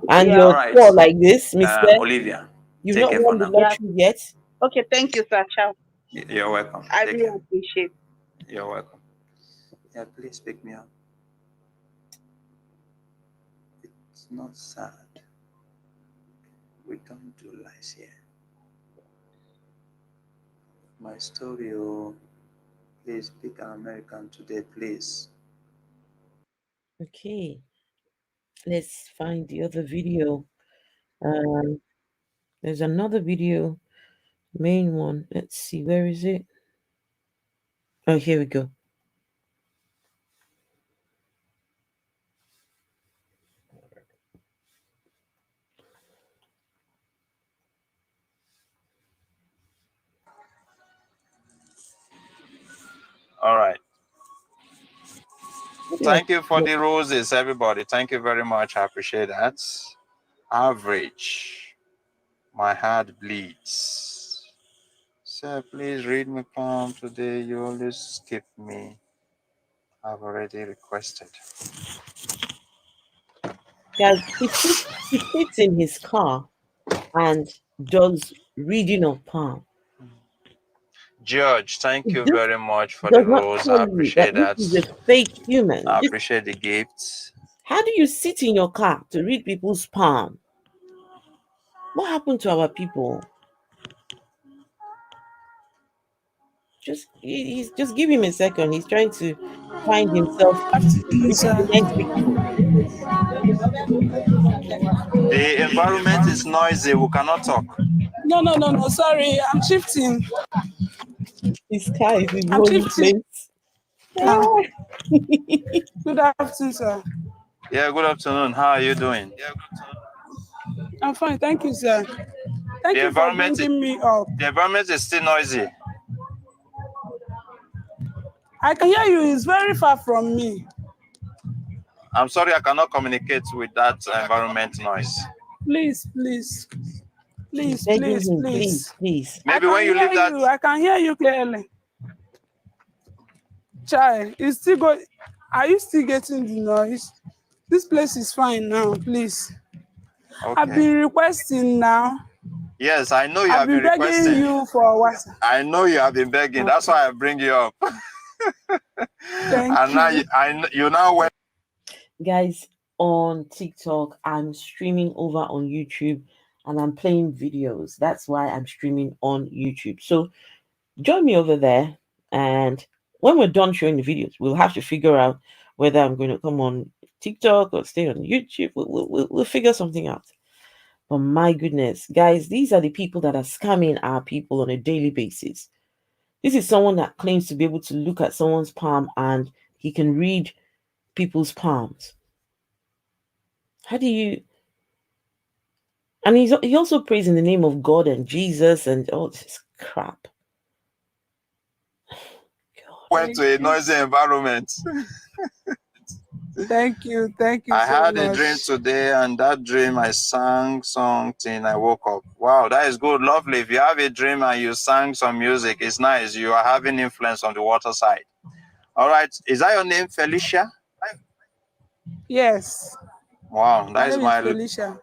And Yeah. All you're right. poor like this, Mister. Olivia, You've take not care for won the now. Yeah. lottery yet. Okay. Thank you, sir. Ciao. You're welcome. I Take really care. appreciate. You're welcome. Yeah, please pick me up. It's not sad. We don't do lies here. My story, oh, please pick an American today, please. Okay, let's find the other video. Um, there's another video, main one. Let's see, where is it? Oh, here we go. All right. What do Thank you for you the roses, everybody. Thank you very much. I appreciate that. Average. My heart bleeds. Sir, please read my palm today. You always skip me. I've already requested. guys? He sits in his car and does reading of palm. George, thank It you just very much for the does not rose. tell I you that appreciate this that. is a fake human. I Just appreciate the gifts. how do you sit in your car to read people's palm? What happened to our people? He's just give him a second. He's trying to find himself Afternoon, before sir. the next victim. The environment is noisy. We cannot talk. No, no, no, no. Sorry, I'm shifting. His car is in the I'm holy shifting place. now. Ah. Good afternoon, sir. Yeah, good afternoon. How are you doing? I'm fine. Thank you, sir. Thank The you for environment, bringing me up. the environment is still noisy. I can hear you. It's very far from me. I'm sorry I cannot communicate with that environment noise. Please, please, She's please, begging please, him, please, please. please. I Maybe when can you hear leave that, you. I can hear you clearly. Chai, it's still going. Are you still getting the noise? This place is fine now, please. I've okay. been requesting now. Yes, I know you I've have been been begging requesting. you for a while. I know you have been begging. That's Okay. why I bring you up. And Thank now you. you now went. Guys, on TikTok, I'm streaming over on YouTube and I'm playing videos. That's why I'm streaming on YouTube. So join me over there. And when we're done showing the videos, we'll have to figure out whether I'm going to come on TikTok or stay on YouTube. We'll figure something out. But my goodness, guys, these are the people that are scamming our people on a daily basis. This is someone that claims to be able to look at someone's palm and he can read people's palms. How do you? And he also prays in the name of God and Jesus and all this crap. God. Went Thank to a you. noisy environment. Thank you. Thank you I so had a dream much. today, and that dream I sang something. I woke up. Wow, that is good, lovely. If you have a dream and you sang some music, it's nice. You are having influence on the water side. All right, is that your name, Felicia? Yes. Wow, My name is Felicia.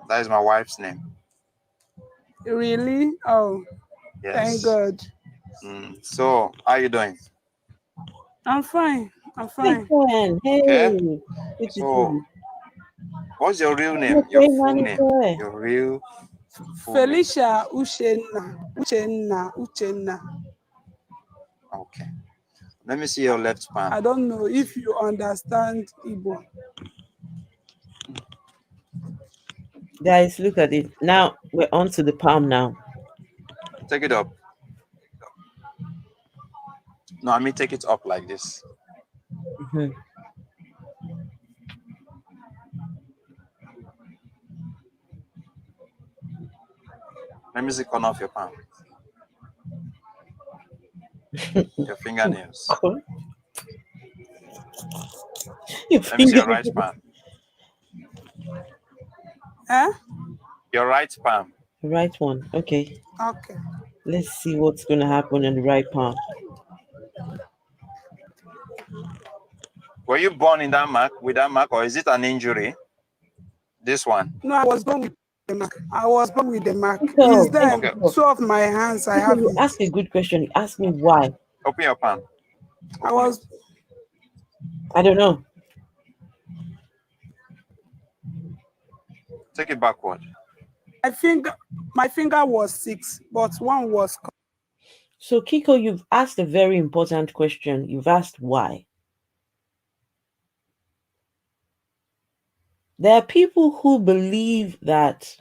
that is my wife's name. Really? Oh, thank Yes. God. So, how are you doing? I'm fine. I'm Big fine. fan. Okay. Hey, good to see So, you. what's your real name? Your Okay, full man, name? okay. Your real full name? Felicia Uchenna. Uchenna. Uchenna. Okay. Let me see your left palm. I don't know if you understand Igbo. Guys, look at it. Now we're on to the palm now. Take it up. No, I mean take it up like this. Mhm. Let me see corner of your palm. Your fingernails. Cool. Your Let me see finger. your right palm. Eh? Your right palm. Right one. Okay. Okay. Let's see what's going to happen on the right palm. Were you born in that mark with that mark, or is it an injury? This one. No, I was born with the mark. I was born with the mark. Is Nico, hey, there Okay. Nico. two of my hands? I Nico, have you it. ask a good question. You ask me why. Open your palm. I Open it. was. I don't know. Take it backward. I think my finger was 6, but one was. So, Kiko, you've asked a very important question. You've asked why. There are people who believe that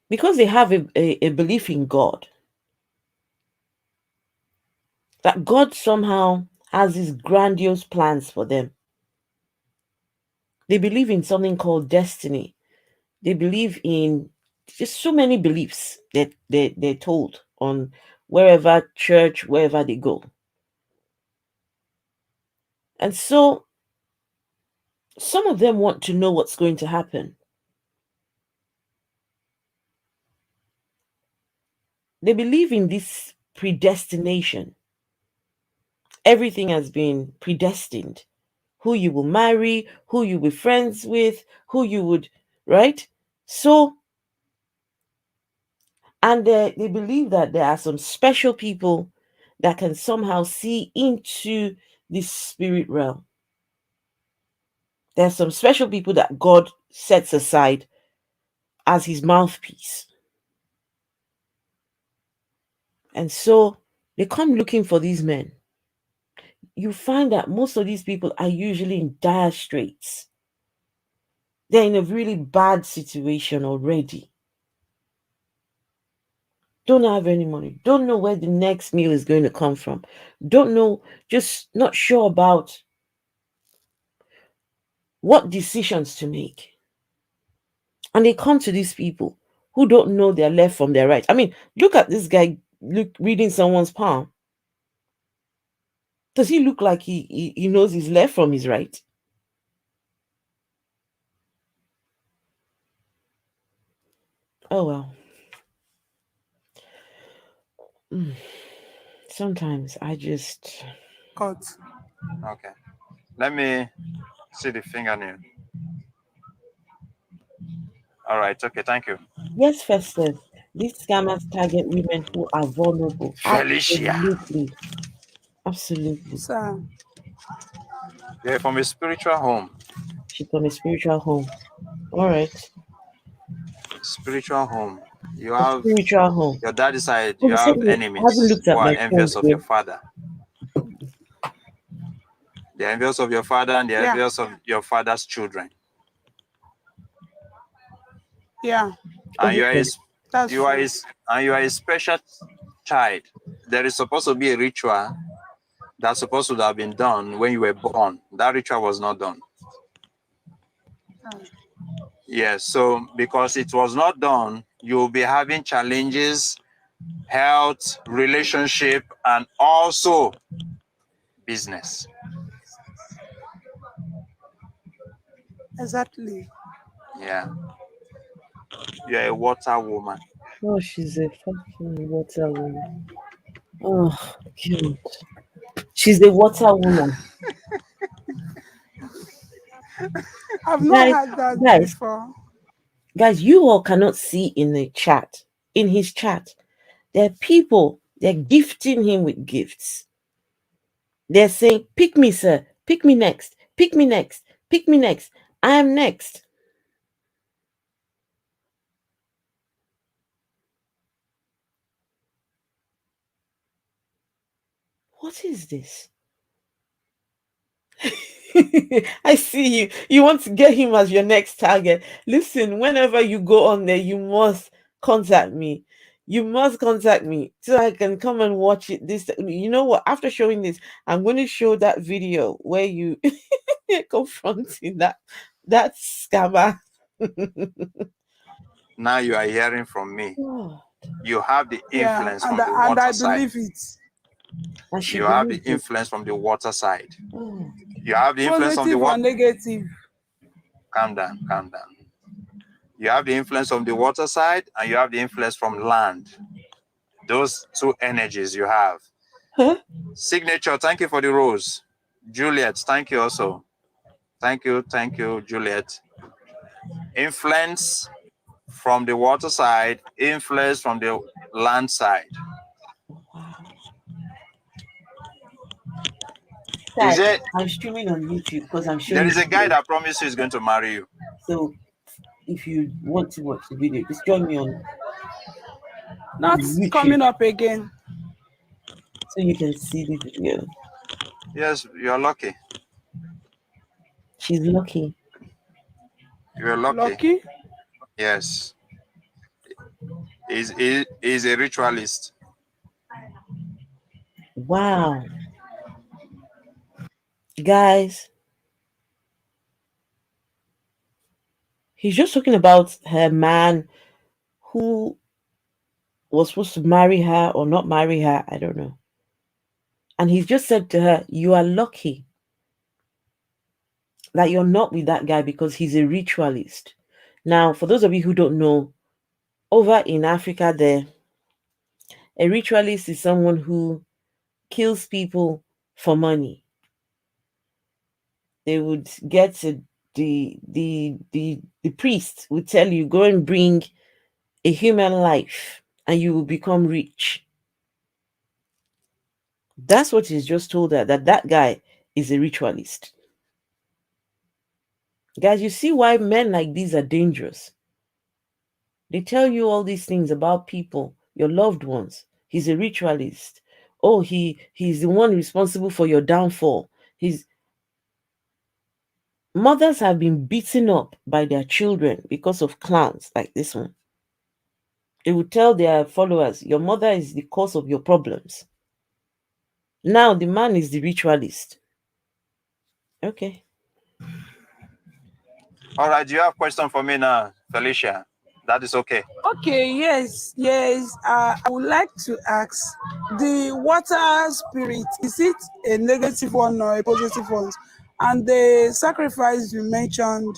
because they have a belief in God, that God somehow has these grandiose plans for them. They believe in something called destiny. They believe in just so many beliefs that they're told on wherever church, wherever they go. And so some of them want to know what's going to happen. They believe in this predestination. Everything has been predestined. Who you will marry, who you will be friends with, who you would, right? So, and they believe that there are some special people that can somehow see into this spirit realm. There are some special people that God sets aside as his mouthpiece. And so they come looking for these men. You find that most of these people are usually in dire straits. They're in a really bad situation already. Don't have any money. Don't know where the next meal is going to come from. Don't know, just not sure about what decisions to make. And they come to these people who don't know their left from their right. I mean, look at this guy reading someone's palm. Does he look like he knows his left from his right? Oh well. Mm. Sometimes I just. Cut. Okay. Let me see the fingernail. All right. Okay. Thank you. Yes, Festus. These scammers target women who are vulnerable. Felicia. Absolutely. Absolutely. Sir. You're from a spiritual home. She's from a spiritual home. All right. Spiritual home. You A have spiritual home. your daddy's side, Oh, you you said have I haven't enemies looked who at are my phone envious of here. your father. They're envious of your father and they're Yeah. envious of your father's children. Yeah. And you are Okay. a, That's you are true. a, and you are a special child. There is supposed to be a ritual that's supposed to have been done when you were born. That ritual was not done. Yes, so because it was not done, you'll be having challenges, health, relationship, and also business. Exactly. Yeah, you're a water woman. Oh, she's a fucking water woman. Oh, God. She's a water woman. I've not Guys, had that guys, before. guys, you all cannot see in the chat, in his chat, there are people, they're gifting him with gifts. They're saying, pick me, sir. Pick me next. Pick me next. Pick me next. I am next. What is this? I see you. You want to get him as your next target. Listen, whenever you go on there, you must contact me. You must contact me so I can come and watch it. This, you know what? After showing this, I'm going to show that video where you confronting that scammer. Now you are hearing from me. Oh, You have the Yeah, influence and from the I, and water I side. believe it. and she You have the believes it. influence from the water side. Oh, You have the influence from the Positive or water. negative. Calm down, calm down. You have the influence from the water side and you have the influence from land. Those two energies you have. huh? Signature, thank you for the rose. Juliet, thank you also. Thank you, Juliet. Influence from the water side, influence from the land side. Wow. Is Guys, it? I'm streaming on YouTube because I'm There showing is a guy video. that promised you is going to marry you. So if you want to watch the video, just join me on Not YouTube coming up again. so you can see the video. Yes, you're lucky. She's lucky. You're lucky. Lucky. Yes. He's a ritualist. Wow. Guys, he's just talking about her man who was supposed to marry her or not marry her, I don't know. And he just said to her, "You are lucky that you're not with that guy because he's a ritualist." Now, for those of you who don't know, over in Africa, there, a ritualist is someone who kills people for money. They would get to the priest would tell you, go and bring a human life and you will become rich. That's what he's just told her, that that guy is a ritualist. Guys, you see why men like these are dangerous. They tell you all these things about people, your loved ones. He's a ritualist. Oh, he's the one responsible for your downfall. His mothers have been beaten up by their children because of clowns like this one. They would tell their followers, your mother is the cause of your problems. Now the man is the ritualist. Okay. All right, do you have a question for me now, Felicia? That is okay. Okay, yes, yes. I would like to ask, the water spirit, is it a negative one or a positive one? And the sacrifice you mentioned,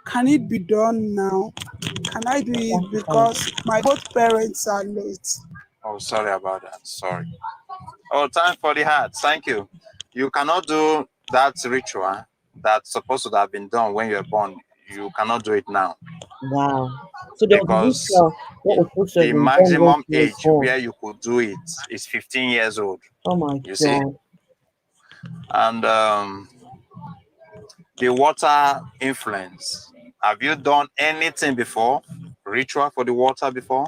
can it be done now? Can I do it Sacrifice. because my both parents are late? Oh, sorry about that. Sorry. Oh, thank for the heart. Thank you. You cannot do that ritual that's supposed to have been done when you're born. You cannot do it now Wow. So there was a because ritual that was supposed to have the been done when maximum she was age born. where you could do it is 15 years old. Oh my You see? god. And the water influence. Have you done anything before? Ritual for the water before?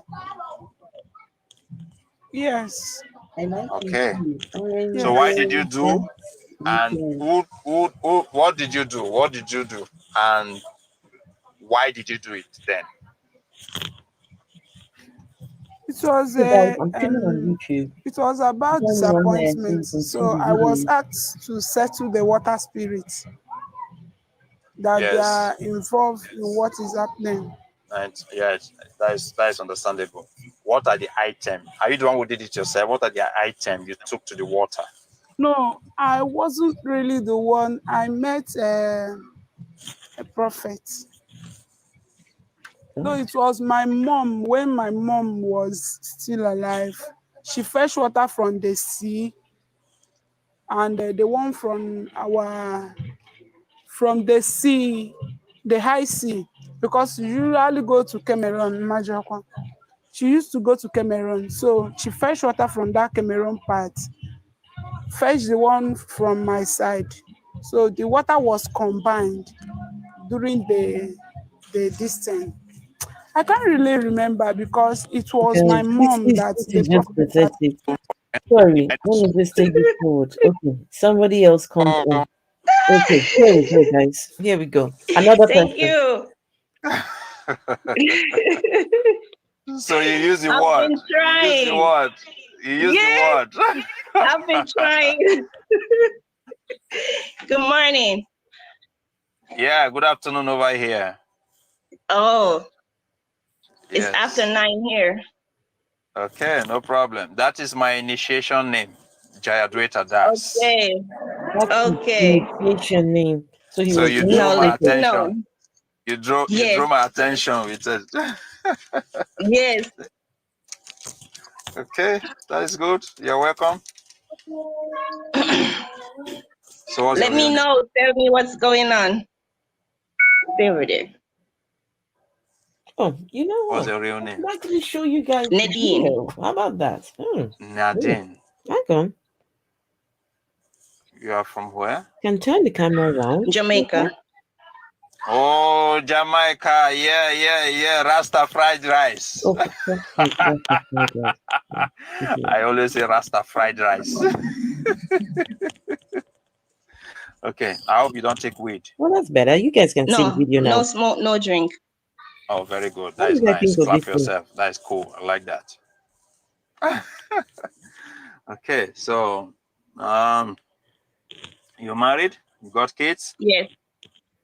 Yes, I like you Okay. too. So why yes. did you Orange. do? That's And weekend. what did you do? What did you do? And why did you do it then? It was Hey guys, a I'm filming on YouTube. it was about Join me on there so disappointment. you can see So the I was video. asked to settle the water spirits that they Yes, are involved in what is happening. and yes, that is understandable. What are the items? Are you the one who did it yourself? What are the items you took to the water? No, I wasn't really the one. I met a prophet. No, God. it was my mom when my mom was still alive. She fetched water from the sea, and the one from the sea, the high sea, because you usually go to Cameroon, Majokwa. She used to go to Cameroon, so she fetched water from that Cameroon part, fetched the one from my side. So the water was combined during the distance. I can't really remember because it was my Guys, mom that this the is just prophet had. pathetic. Sorry, let me just take this forward. Okay, somebody else comes Oh, in. Okay, here we go, guys. Here we go. Another Thank person. you. so you use the I've word. been You use the trying. word. You use the Yes, word. I've been trying. Good morning. Yeah. Good afternoon over here. Oh, it's after Yes. 9 here. Okay, no problem. That is my initiation name, Jayadweta Das. Okay. That's his Okay. initiation name. So he So was you drew my Knowledge initiated. attention. known. You Yes. drew my attention with it. Yes. Okay, that is good. You're welcome. So what's your Let real me name? know. Tell me what's going on. There it is. Oh, you know What's what? your real I name? can actually show you guys the Nadine. video. How about that? Yeah. Nadine. Hang on. You are from where? Can turn the camera around. Okay. Jamaica. Oh, Jamaica. Yeah. Rasta fried rice. Oh, for fuck's sake, that's the fried rice. Yeah, idiot. I always say Rasta fried rice. Okay, I hope you don't take weed. Well, that's better. You guys can see the No, video no now. smoke, no drink. Oh, very good. What That do is you guys nice. think of Clap this thing? yourself. That is cool. I like that. Okay, so you married? You got kids? Yes.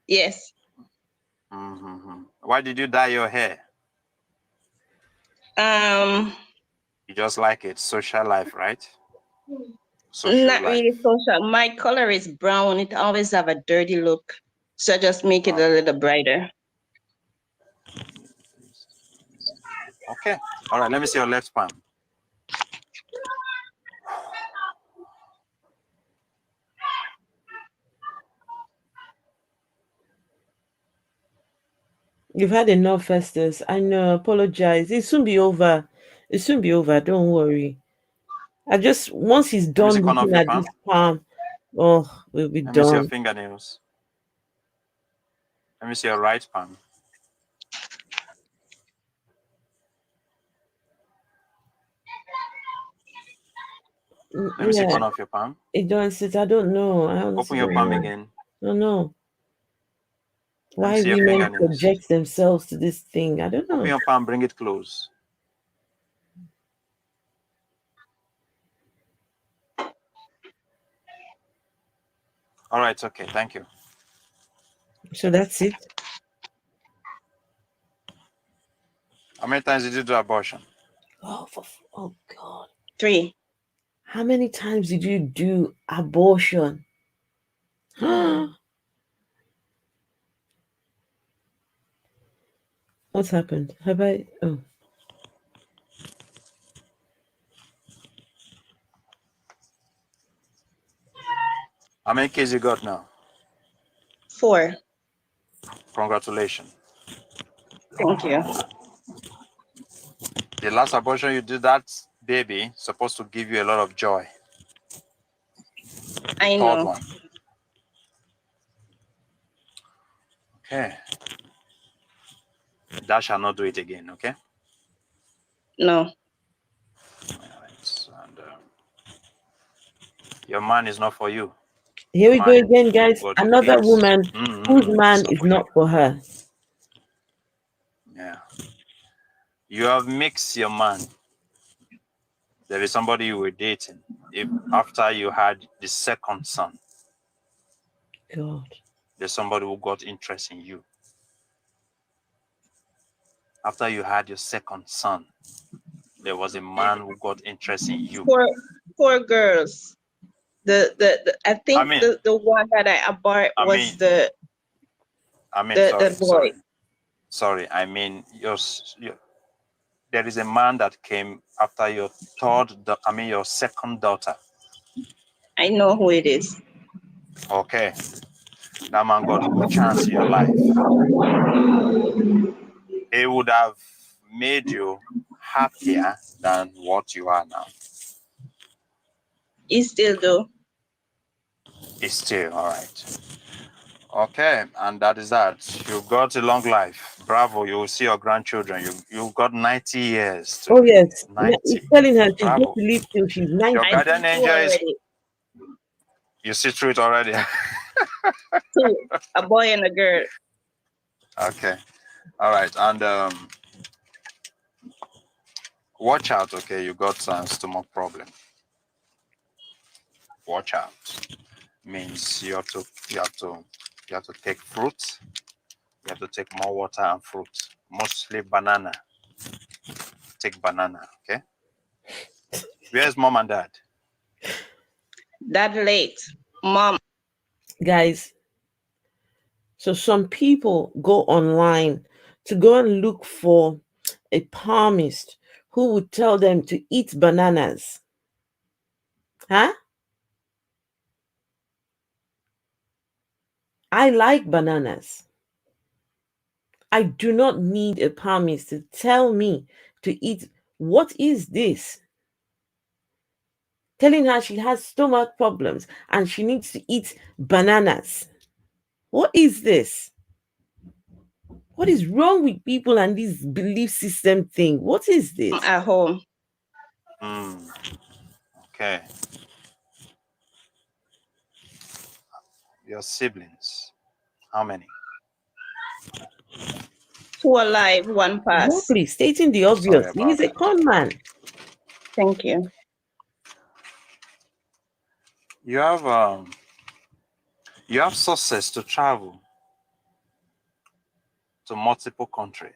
Yes. Why did you dye your hair? You just like it. Social life, right? Social Not life. really social. My color is brown. It always have a dirty look. So I just make it a little brighter. Okay. All right. Let me see your left palm. You've had enough, Festus. I know. Apologize. It soon be over. It soon be over. Don't worry. I just once he's Let me see done corner of looking your at palm. this palm, oh, we'll be Let me see your done. fingernails. Let me see your right palm. Let me see Yeah, corner of your palm. it don't sit. I don't know. I Open honestly your don't palm know. again. I don't know Let me why see your women fingernails. subject themselves to this thing. I don't Open know. your palm. Bring it close. All right. Okay. Thank you. So that's it. How many times did you do abortion? Oh God. 3. How many times did you do abortion? What's happened? Have I? Oh, How many kids you got now? 4. Congratulations. Thank you. The last abortion you did, that baby supposed to give you a lot of joy. The I third know. one. Okay. That shall not do it again. Okay. No. All right. And your man is not for you. here we go Man again, who guys. got you Another kids. woman whose It's man not is for you. not for her. Yeah. You have mixed your man. There is somebody you were dating. If after you had the second son, God. there's somebody who got interest in you. After you had your second son, there was a man who got interest in you. 4 girls. The I I think mean, the one that I abort I mean, was the sorry, boy. sorry. I mean, there is a man that came after your your second daughter. I know who it is. Okay, that man got good chance in your life. He would have made you happier than what you are now. He still do. It's still all right. Okay, and that is that. You got a long life. Bravo! You will see your grandchildren. You got 90 years to Oh live. yes. 90. He's telling her she's going Bravo! to live till she's Your 90. I guardian see 2 angel is. already. You see through it already. 2. A boy and a girl. Okay. All right. And watch out. Okay, you got some stomach problem. Watch out. Means you have to take fruit. You have to take more water and fruit. Mostly banana. Take banana. Okay. Where's mom and dad? That late. Mom. Guys, so some people go online to go and look for a palmist who would tell them to eat bananas. Huh? I like bananas. I do not need a palmist to tell me to eat. What is this? Telling her she has stomach problems and she needs to eat bananas. What is this? What is wrong with people and this belief system thing? What is this? At home. Hmm. Okay. Your siblings. How many? 2 alive, 1 pass. Exactly, stating the Sorry obvious. about He's a that. con man. Thank you. You have success to travel to multiple countries.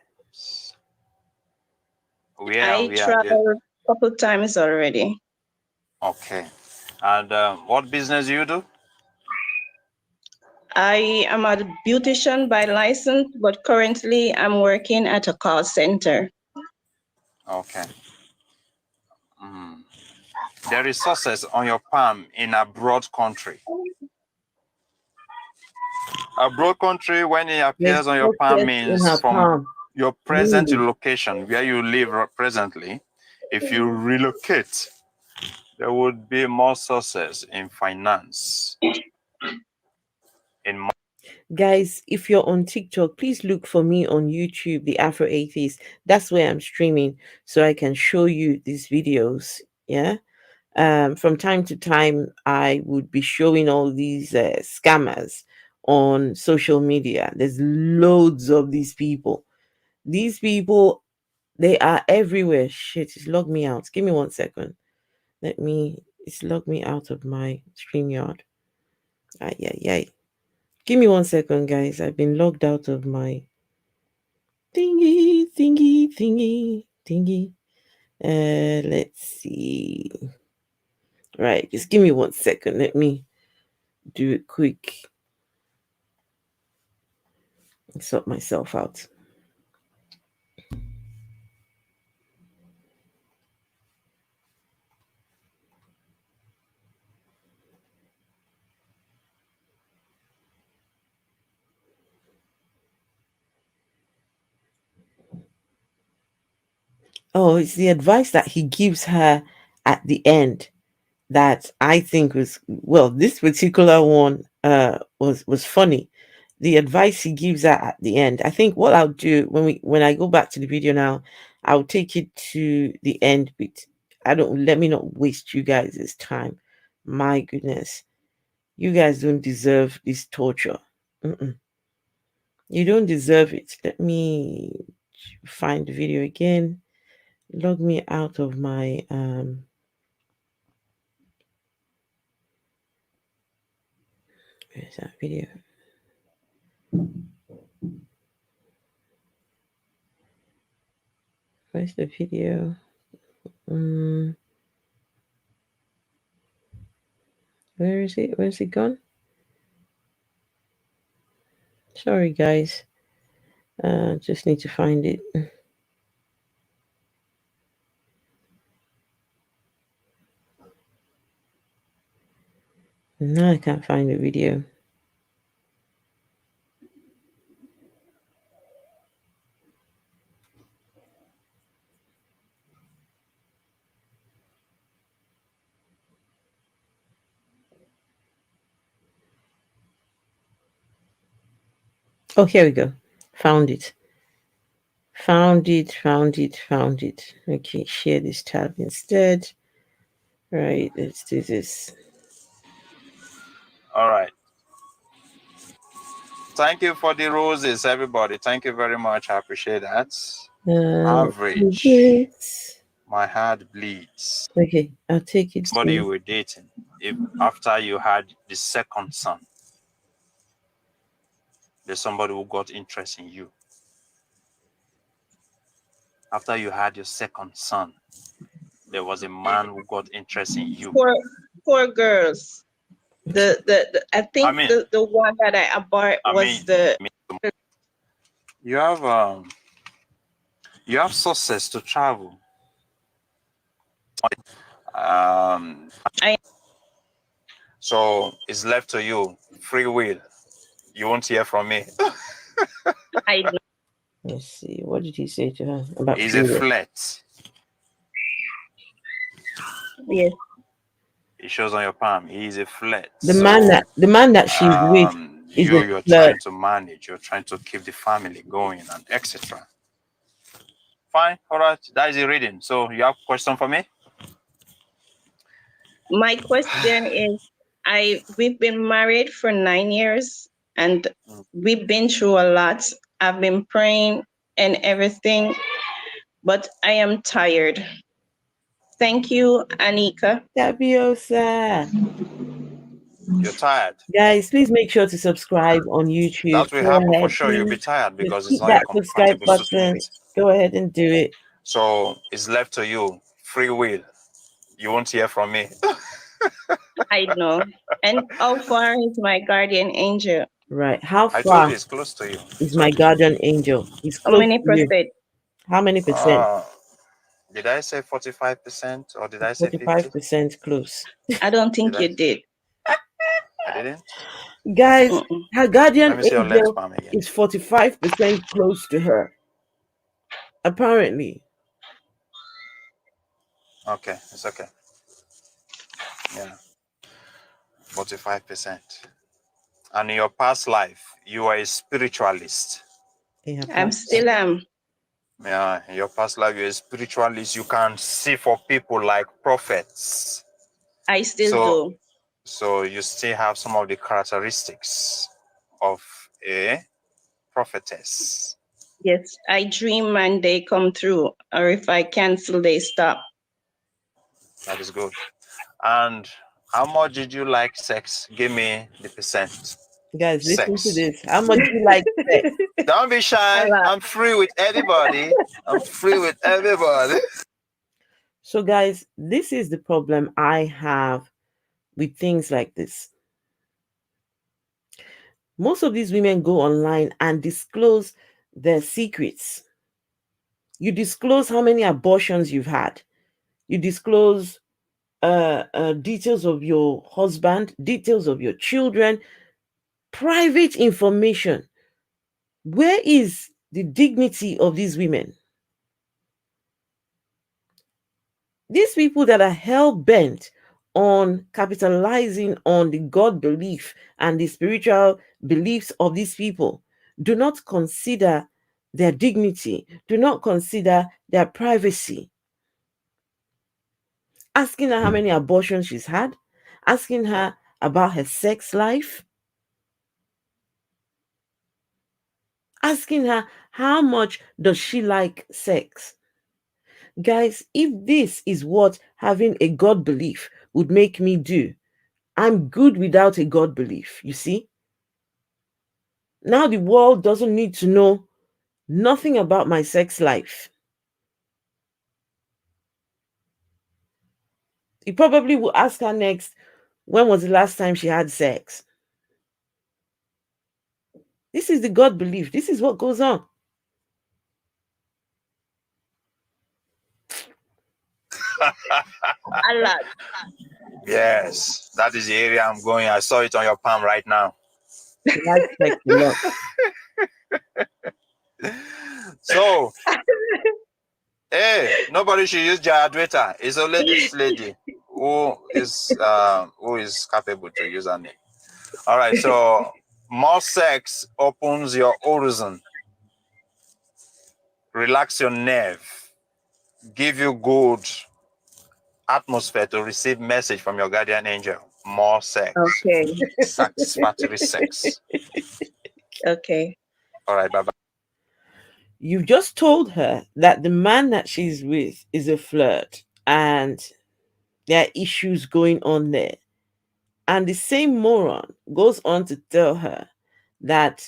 I Where have you? traveled a couple times already. Okay. And what business do you do? I am a beautician by license, but currently I'm working at a call center. Okay. Mm. There is success on your palm in a broad country. A broad country, when it There's appears on your palm, success in means her from palm. your present Really. location where you live presently. If you relocate, there would be more success in finance. In Guys, if you're on TikTok, please look for me on YouTube, the Afro Atheist. That's where I'm streaming, so I can show you these videos. Yeah. From time to time, I would be showing all these scammers on social media. There's loads of these people. These people, they are everywhere. Shit, it's logged me out. Give me 1 second. It's logged me out of my StreamYard. Ay, ay, ay. Give me 1 second, guys. I've been logged out of my thingy. Let's see. Right, just give me 1 second. Let me do it quick. Sort myself out. Oh, it's the advice that he gives her at the end that I think was, well, this particular one was funny. The advice he gives her at the end. I think what I'll do when I go back to the video now, I'll take it to the end bit. I don't Let me not waste you guys' time. My goodness. You guys don't deserve this torture. Mm-mm. You don't deserve it. Let me find the video again. Log me out of my where's that video? Where's the video? Um, where is it? Where's it gone? Sorry, guys. Just need to find it. No, I can't find the video. Oh, here we go. Found it. Found it. Okay, share this tab instead. Right, let's do this. all right. Thank you for the roses, everybody. Thank you very much. I appreciate that. Let's do Average. this. My heart bleeds. Okay, I'll take it Somebody to. you were dating, if after you had the second son, there's somebody who got interest in you. After you had your second son, there was a man who got interest in you. Four girls. I I think mean, the one that I abort I was mean, the you have success to travel. Um, I so it's left to you, free will. You won't hear from me. I Let's see. What did he say to her about He's a freedom? flirt. yes. It shows on your palm. He's a flirt. The man that she's with is a You're flirt. trying to manage. You're trying to keep the family going and etc. Fine. All right. That is a reading. So you have a question for me? My question is we've been married for 9 years and we've been through a lot. I've been praying and everything, but I am tired. Thank you, Anika. Tabiosa. You're tired. Guys, please make sure to subscribe on YouTube. That will Go happen for ahead, sure. You'll be please. tired Just because it's hit not a that subscribe compatible button. spirit. Go ahead and do it. So it's left to you, free will. You won't hear from me. I know. And how far is my guardian angel? Right. How I told far you it's close to you. I is my told you. guardian angel? He's How close many to you. percent? How many percent? Uh, did I say 45% or did I say 50? 45% close. I don't Did think I? you did. I didn't. Guys, Mm-mm. her Let guardian me see your left angel palm again. is 45% close to her, apparently. Okay, it's okay. Yeah, 45%. And in your past life, you are a spiritualist. In her I'm past life. still Yeah, in your past life, you're a spiritualist. You can see for people like prophets. I still So, do. so you still have some of the characteristics of a prophetess. Yes, I dream and they come through, or if I cancel, they stop. That is good. And how much did you like sex? Give me the percent. Guys, listen to Sex. this. How much do you like sex? Don't be A shy. lot. I'm free with anybody. I'm free with everybody. So, guys, this is the problem I have with things like this. Most of these women go online and disclose their secrets. You disclose how many abortions you've had. You disclose details of your husband, details of your children, private information. Where is the dignity of these women? These people that are hell bent on capitalizing on the God belief and the spiritual beliefs of these people do not consider their dignity, do not consider their privacy. Asking her how many abortions she's had, asking her about her sex life, asking her how much does she like sex. Guys, if this is what having a God belief would make me do, I'm good without a God belief, you see? Now the world doesn't need to know nothing about my sex life. You probably will ask her next, when was the last time she had sex? This is the God belief. This is what goes on. A lot. Yes, that is the area I'm going. I saw it on your palm right now. She likes sex a lot. So, hey, nobody should use Twitter. It's only this lady who is capable to use her name. All right. So, more sex opens your horizon, relax your nerve, give you good atmosphere to receive message from your guardian angel. More sex, Okay. satisfactory sex. Okay. All right. Bye bye. You've just told her that the man that she's with is a flirt and there are issues going on there. And the same moron goes on to tell her that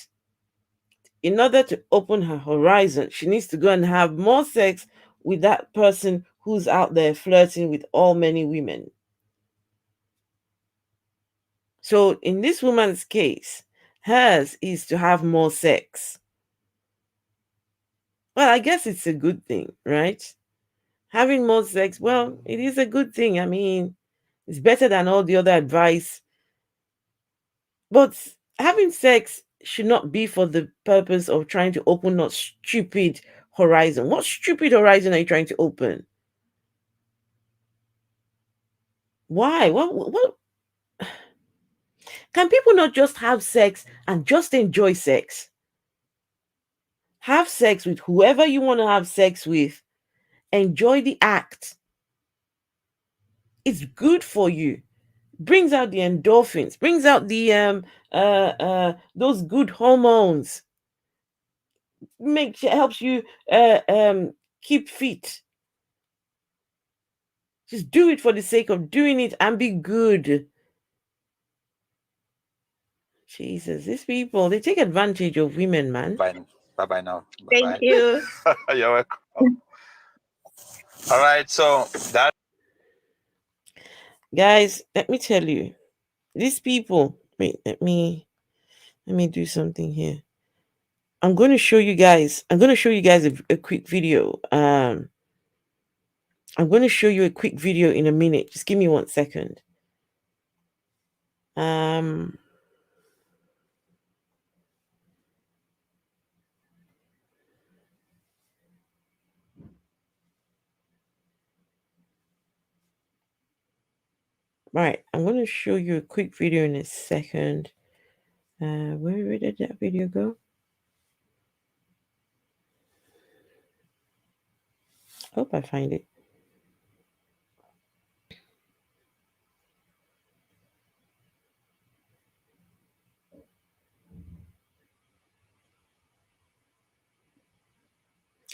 in order to open her horizon, she needs to go and have more sex with that person who's out there flirting with all many women. So, in this woman's case, hers is to have more sex. Well, I guess it's a good thing, right? Having more sex, well, it is a good thing. I mean, it's better than all the other advice. But having sex should not be for the purpose of trying to open a stupid horizon. What stupid horizon are you trying to open? Why? What can people not just have sex and just enjoy sex? Have sex with whoever you want to have sex with. Enjoy the act. It's good for you. Brings out the endorphins, brings out the those good hormones, makes helps you keep fit. Just do it for the sake of doing it and be good. Jesus, these people, they take advantage of women, man. Bye. Bye bye now. Bye Thank bye. you. You're welcome. All right, so that Guys, let me tell you, these people. Wait, let me do something here. I'm going to show you guys. I'm going to show you guys a quick video. I'm going to show you a quick video in a minute. Just give me 1 second. Right, I'm going to show you a quick video in a second. Where did that video go? Hope I find it.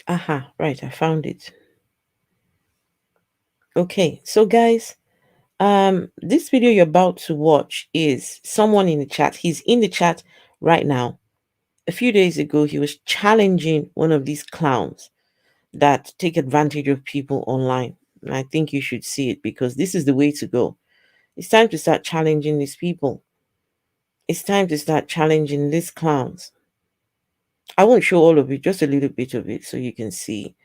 Aha, right, I found it. Okay, so guys, this video you're about to watch is someone in the chat. He's in the chat right now. A few days ago, he was challenging one of these clowns that take advantage of people online. And I think you should see it because this is the way to go. It's time to start challenging these people. It's time to start challenging these clowns. I won't show all of it, just a little bit of it so you can see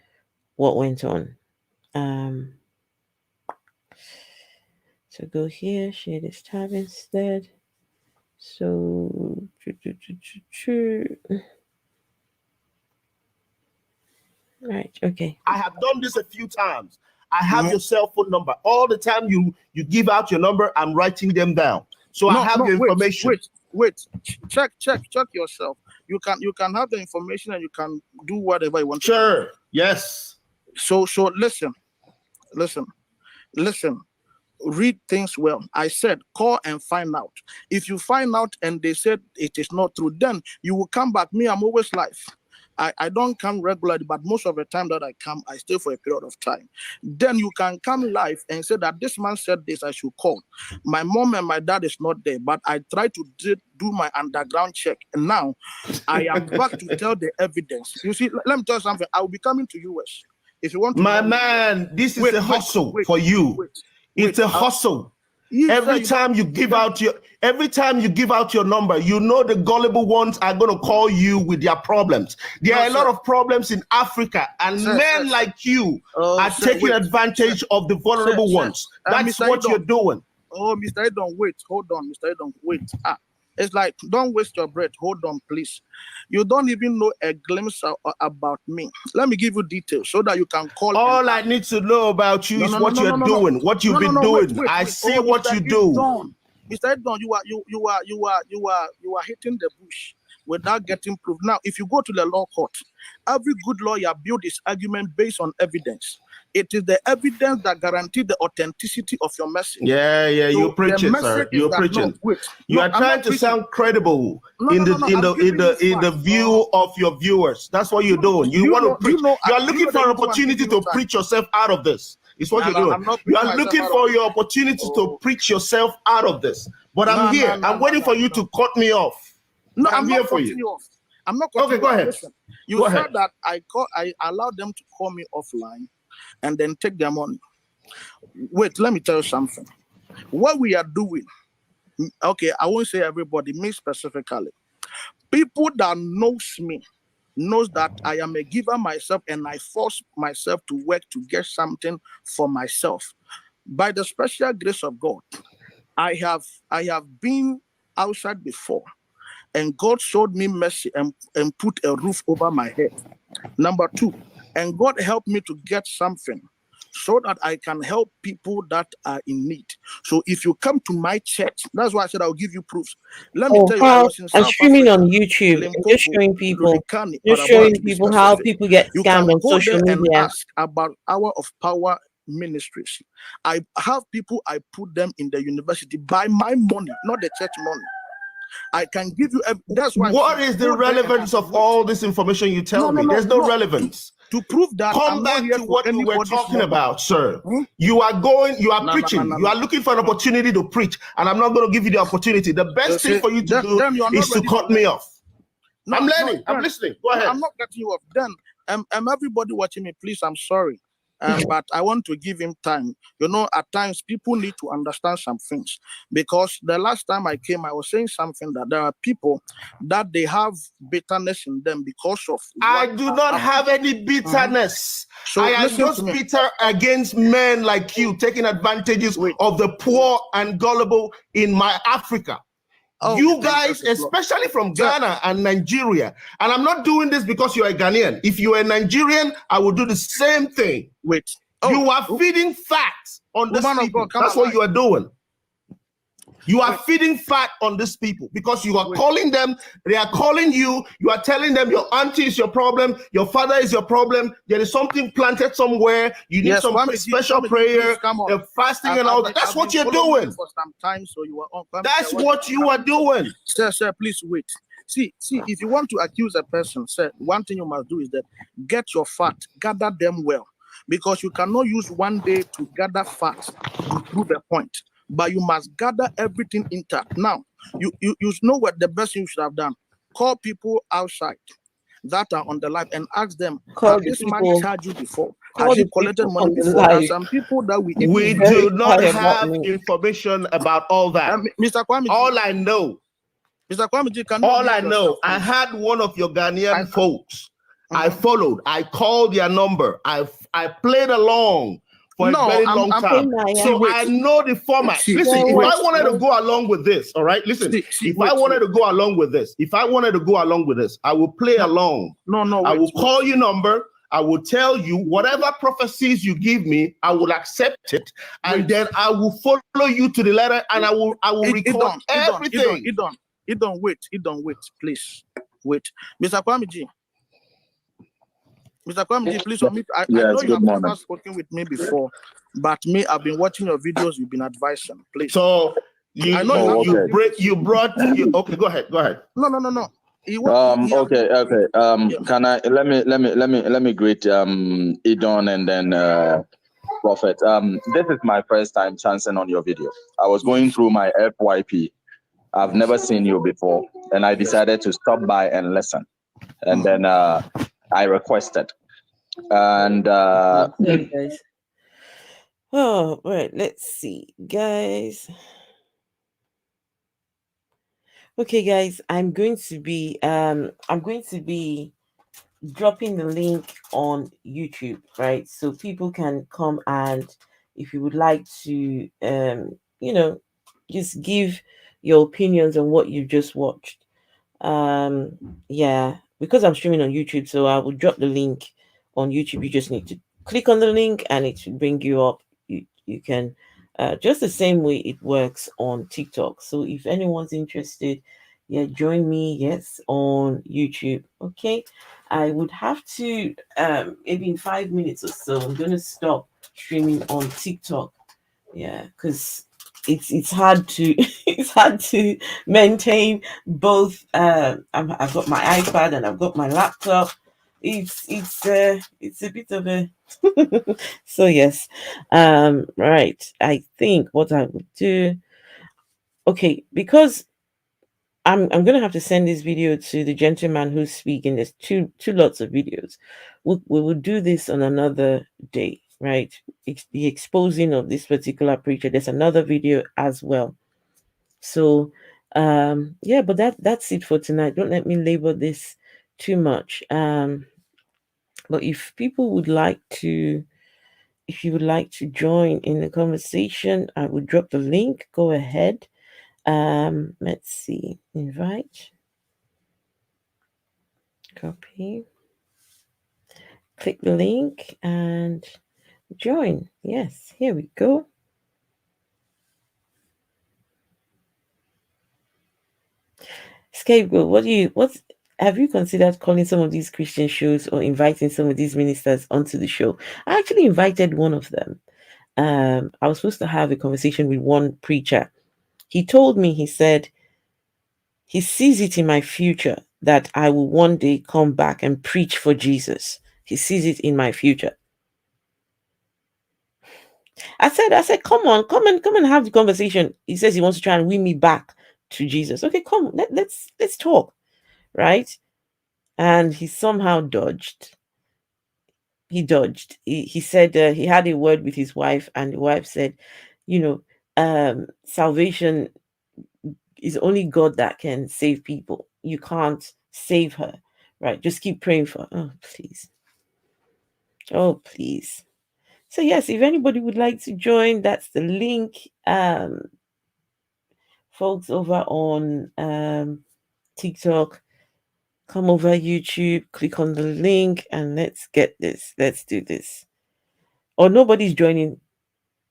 what went on. So go here, share this tab instead. So right, okay. I have done this a few times. I have your cell phone number. All the time you give out your number, I'm writing them down. So I have your information. Wait. Check yourself. You can have the information and you can do whatever you want. Sure. Yes. So listen. Read things well. I said call and find out. If you find out and they said it is not true, then you will come back. Me, I'm always live. I don't come regularly, but most of the time that I come, I stay for a period of time. Then you can come live and say that this man said this, I should call. My mom and my dad is not there, but I try to do my underground check. And now I am back to tell the evidence. You see, let me tell you something. I will be coming to US. If you want to, my man, this is a hustle for you. It's a hustle. Every time you give out your number, you know the gullible ones are going to call you with their problems. There are a lot of problems in Africa, and men like you are taking advantage of the vulnerable ones. That's what you're doing. Oh, Mr. Edon, wait. Hold on, Mr. Edon, wait. It's like, don't waste your breath. Hold on, please. You don't even know a glimpse about me. Let me give you details so that you can call. All I need to know about you is what you're doing, what you've been doing. I see what you do. Mr. Edon, you are hitting the bush without getting proof. Now, if you go to the law court, every good lawyer builds his argument based on evidence. It is the evidence that guarantees the authenticity of your message. Yeah, so you're preaching, sir. You're preaching. You are trying to sound credible in the view of your viewers. That's what you're doing. You want to preach. You are looking for an opportunity to preach yourself out of this. It's what you're doing. You are looking for your opportunity to preach yourself out of this. But I'm here. I'm waiting for you to cut me off. No, I'm here for you. I'm not cutting you off. Go ahead. Listen, you said that I allowed them to call me offline and then take their money. Wait, let me tell you something. What we are doing, okay, I won't say everybody, me specifically. People that knows me knows that I am a giver myself and I force myself to work to get something for myself. By the special grace of God, I have been outside before and God showed me mercy and put a roof over my head. Number two, and God helped me to get something so that I can help people that are in need. So if you come to my church, that's why I said I'll give you proofs. Let me tell you, I was in I'm South streaming Africa, on YouTube, Limpopo, just showing people, Lurikani, just Paraboa, showing to be people how specific. people get You can scammed on go social there and media. ask about Hour of Power Ministries. I have people, I put them in the university by my money, not the church money. I can give you. That's why. What is the relevance of all this information you tell me? There's no relevance. To prove that, come back to what we were talking about, sir. You are preaching. You are looking for an opportunity to preach, and I'm not going to give you the opportunity. The best thing for you to do is to cut me off. I'm learning. I'm listening. Go ahead. I'm not cutting you off. Then, everybody watching me, please, I'm sorry. But I want to give him time. At times people need to understand some things, because the last time I came, I was saying something that there are people that they have bitterness in them because of. I do not have any bitterness. So I am just bitter against men like you taking advantages of the poor and gullible in my Africa. You guys, especially from Ghana and Nigeria, and I'm not doing this because you're a Ghanaian. If you're a Nigerian, I will do the same thing. You are feeding fat on these people. That's what you are doing. You are feeding fat on these people because you are calling them, they are calling you, you are telling them your auntie is your problem, your father is your problem, there is something planted somewhere, you need some special prayer, fasting and all that. That's what you're doing. For some time, so you are on. That's what you are doing. Sir, please wait. See, if you want to accuse a person, sir, one thing you must do is that get your fat, gather them well, because you cannot use one day to gather fat to prove a point. But you must gather everything intact. Now, you know what the best you should have done. Call people outside that are on the live and ask them, has this man charged you before? Has he collected money before? There are some people that we do not have information about all that. Mr. Kwame, all I know, Mr. Kwame, all I know, I had one of your Ghanaian folks. I followed. I called their number. I played along for a very long time. So I know the format. Listen, if I wanted to go along with this, all right? Listen, if I wanted to go along with this, I will play along. I will call your number. I will tell you whatever prophecies you give me, I will accept it. And then I will follow you to the letter, and I will record everything. It don't wait, please. Wait. Mr. Kwame, please. I know you have never spoken with me before, but me, I've been watching your videos. You've been advising, please. So okay, go ahead. No. Okay. Can I let me greet Idon and then Prophet. This is my first time chancing on your video. I was going through my FYP. I've never seen you before, and I decided to stop by and listen. And then I requested. And oh, right, let's see, guys. Okay, guys, I'm going to be dropping the link on YouTube, right? So people can come, and if you would like to just give your opinions on what you just watched. Yeah, because I'm streaming on YouTube, so I will drop the link on YouTube. You just need to click on the link and it should bring you up. You can just the same way it works on TikTok. So if anyone's interested, yeah, join me, yes, on YouTube. Okay, I would have to maybe in 5 minutes or so I'm gonna stop streaming on TikTok. Yeah, because it's hard to it's hard to maintain both. I've got my iPad and I've got my laptop. It's a bit of a so yes. Right, I think what I would do, okay, because I'm gonna have to send this video to the gentleman who's speaking. There's two lots of videos. We will do this on another day, right? It's the exposing of this particular preacher. There's another video as well. So yeah, but that's it for tonight. Don't let me labor this too much. But if people would like to, if you would like to join in the conversation, I will drop the link. Go ahead. Let's see, invite, copy, click the link and join. Yes, here we go. Scapegoat, what have you considered calling some of these Christian shows or inviting some of these ministers onto the show? I actually invited one of them. I was supposed to have a conversation with one preacher. He told me, he said, he sees it in my future that I will one day come back and preach for Jesus. He sees it in my future. I said, come and have the conversation. He says he wants to try and win me back to Jesus. Okay, come, let's talk, right? And he somehow dodged. he dodged. He said he had a word with his wife, and the wife said, you know, salvation is only God that can save people. You can't save her, right? Just keep praying for her. Oh, please. Oh, please. So yes, if anybody would like to join, that's the link. Folks over on TikTok, come over YouTube, click on the link, and let's get this. Let's do this. Or nobody's joining.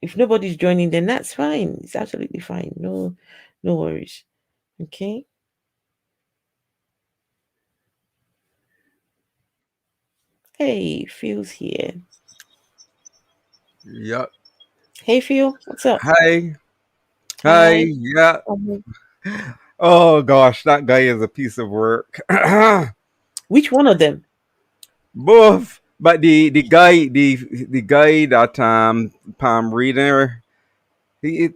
If nobody's joining, then that's fine. It's absolutely fine. No, no worries. Okay. Hey, Phil's here. Yep. Hey, Phil, what's up? Hi. Hi. Hi. Yeah. Oh gosh, that guy is a piece of work. Which one of them? Both. But the guy that palm reader he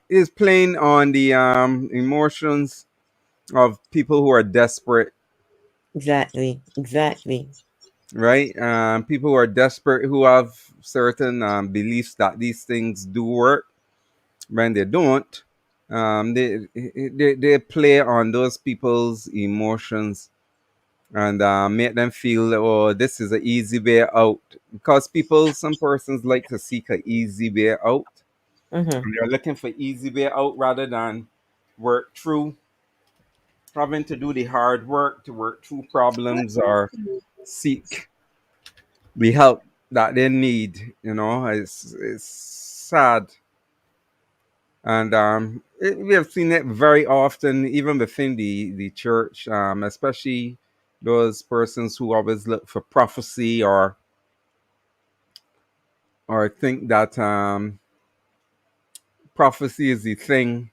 is playing on the emotions of people who are desperate, Exactly. Exactly. right? People who are desperate who have certain beliefs that these things do work. When they don't, they play on those people's emotions and make them feel, oh, this is an easy way out, because some persons like to seek an easy way out. Mm-hmm. They're looking for easy way out rather than work through, having to do the hard work to work through problems or seek the help that they need. It's sad. And we have seen it very often, even within the church, especially those persons who always look for prophecy or think that prophecy is the thing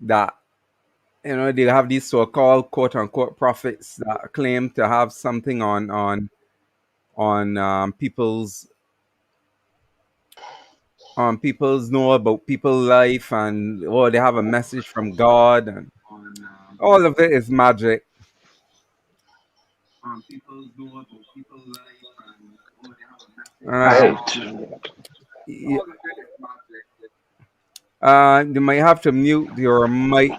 that they have these so-called quote unquote prophets that claim to have something on people's know about people's life, and they have a message from God, and all of it is magic. Uh, Right. y- you might have to mute your mic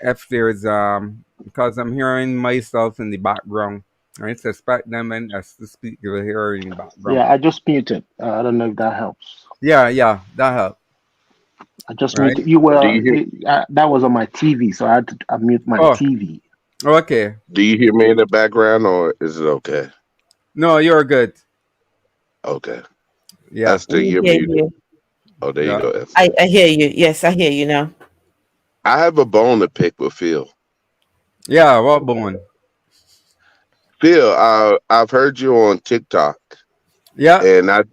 if there's because I'm hearing myself in the background. I suspect them and as the speaker here in the background. Yeah, I just muted. I don't know if that helps. Yeah, that helped, I just right? muted. You Do were you hear? that was on my TV, so I had to mute my Oh, TV. okay. Do you hear me in the background, or is it okay? No, you're good. Okay, Yeah, Esther, We you're hear muted. you. Oh, there you yeah, go, Esther. I hear you. Yes, I hear you now. I have a bone to pick with Phil. yeah. What bone? Phil, I've heard you on TikTok, Yeah. and I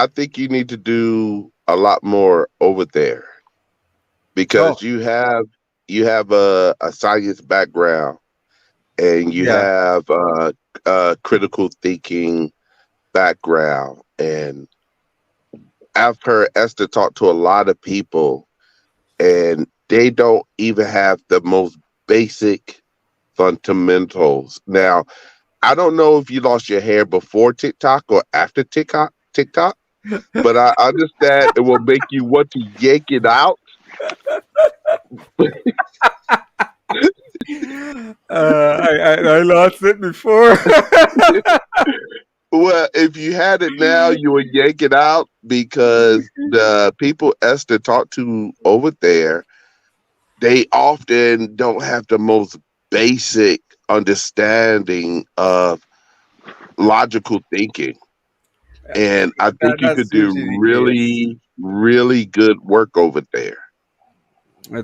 think you need to do a lot more over there Oh, because you have a science background and you yeah. have a critical thinking background, and I've heard Esther talk to a lot of people, and they don't even have the most basic fundamentals. Now, I don't know if you lost your hair before TikTok or after TikTok, but I understand it will make you want to yank it out. I lost it before. Well, if you had it now, you would yank it out because the people Esther talked to over there, they often don't have the most basic understanding of logical thinking. And I think you could That's do usually the case. really, really good work over there.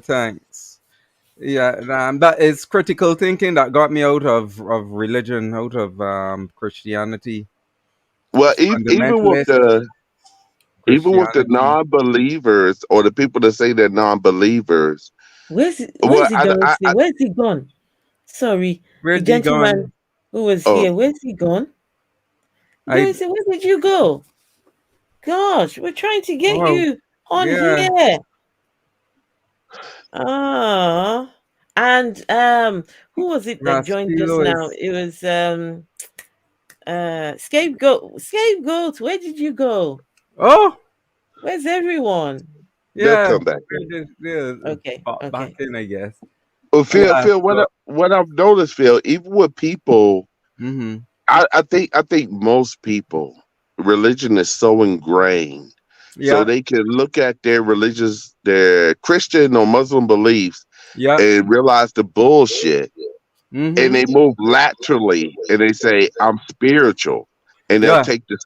Thanks. Yeah, that is critical thinking that got me out of religion, out of Christianity. Well, even with Fundamentalist the Christianity. non-believers or the people that say they're non-believers, well, Where's he done? Where's he gone? Sorry, the Where'd he gone? gentleman who was oh, here, where's he gone? I Where did you go? Gosh, we're trying to get oh you on yeah, here. Ah, and who was it that joined us Raspilo now? is It was Scapegoat, where did you go? Oh, Where's everyone? They'll yeah. come back. They're Okay, back okay. in, I guess. Well, Phil, Yeah. Phil, So, what I've noticed, Phil, even with people, mm-hmm. I think most people, religion is so ingrained, so Yeah. they can look at their Christian or Muslim beliefs Yeah. and realize the bullshit, and Mm-hmm. they move laterally and they say, "I'm spiritual," and they'll Yeah. take The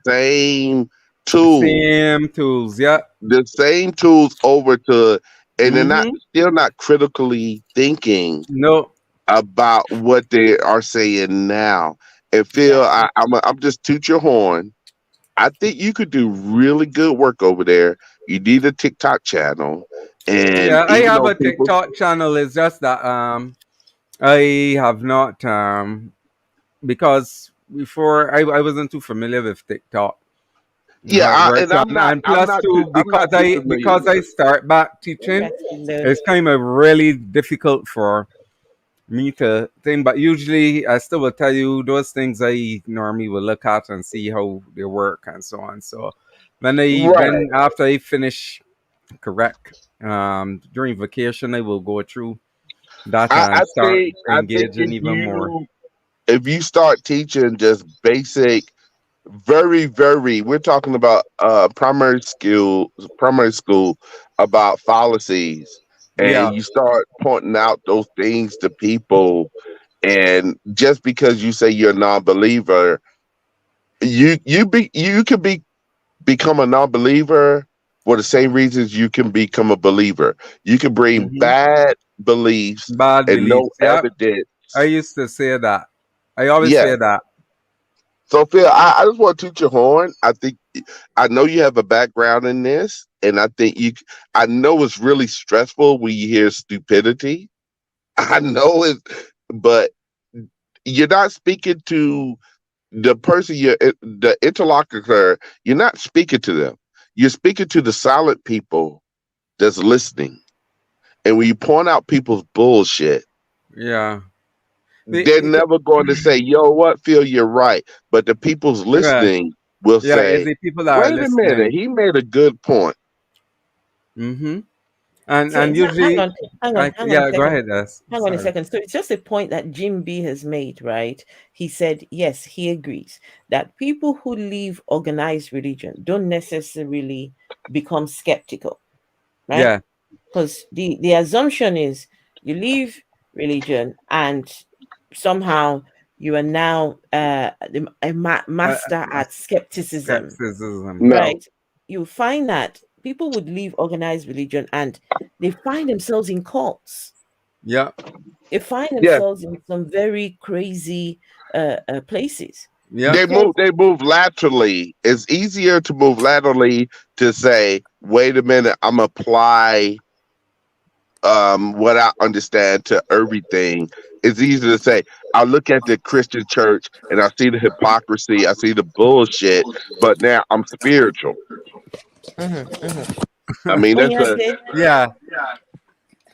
tool, same tools. Yeah. the same tools over to, and they're not Mm-hmm. still not critically thinking No. about what they are saying now. And Phil, Yeah. I'm just toot your horn. I think you could do really good work over there. You need a TikTok channel, and Yeah, I even have though a people, TikTok channel. It's just that I have not because before I wasn't too familiar with TikTok and yeah, how it works, and I'm plus not too, too I'm not too familiar because with I it. start back Hey, teaching, Rascal. it's kind of really difficult for me to think. But usually, I still will tell you those things I normally will look at and see how they work and so on. So Right. when after I finish correct during vacation, I will go through that and start I think engaging even more. if you start teaching just basic, very, we're talking about primary school, about fallacies, Yeah. and you start pointing out those things to people, and just because you say you're a non-believer, you could become a non-believer for the same reasons you can become a believer. You can bring Hmm. bad beliefs Bad and no beliefs. Yeah. evidence. I used to say that. I always Yeah. say that. So Phil, I just want to toot your horn. I know you have a background in this, and I think I know it's really stressful when you hear stupidity. I know it, but you're not speaking to the person, the interlocutor. You're not speaking to them. You're speaking to the silent people that's listening. And when you point out people's bullshit, Yeah. they're never going to say, "Yo, what, Phil, you're right." But the people's Yeah. listening will Yeah. It's say, the people that are "Wait a minute, listening. he made a good point." Mm-hmm. So And hang usually, on, hang on a yeah. Go second. ahead, us. Hang on a Sorry. second. So it's just a point that Jim B has made, right? He said, yes, he agrees that people who leave organized religion don't necessarily become skeptical, right? Yeah. Because the assumption is you leave religion and somehow you are now Uh, master at skepticism, skepticism. No. right? You find that people would leave organized religion and they find themselves in cults. Yeah. They find Yeah, themselves in some very crazy places Yeah. because they move laterally. It's easier to move laterally to say, "Wait a minute, I'm apply what I understand to everything." It's easy to say, I look at the Christian church and I see the hypocrisy, I see the bullshit, but now I'm spiritual. mhm, mhm. I mean, that's a Onyade, Yeah.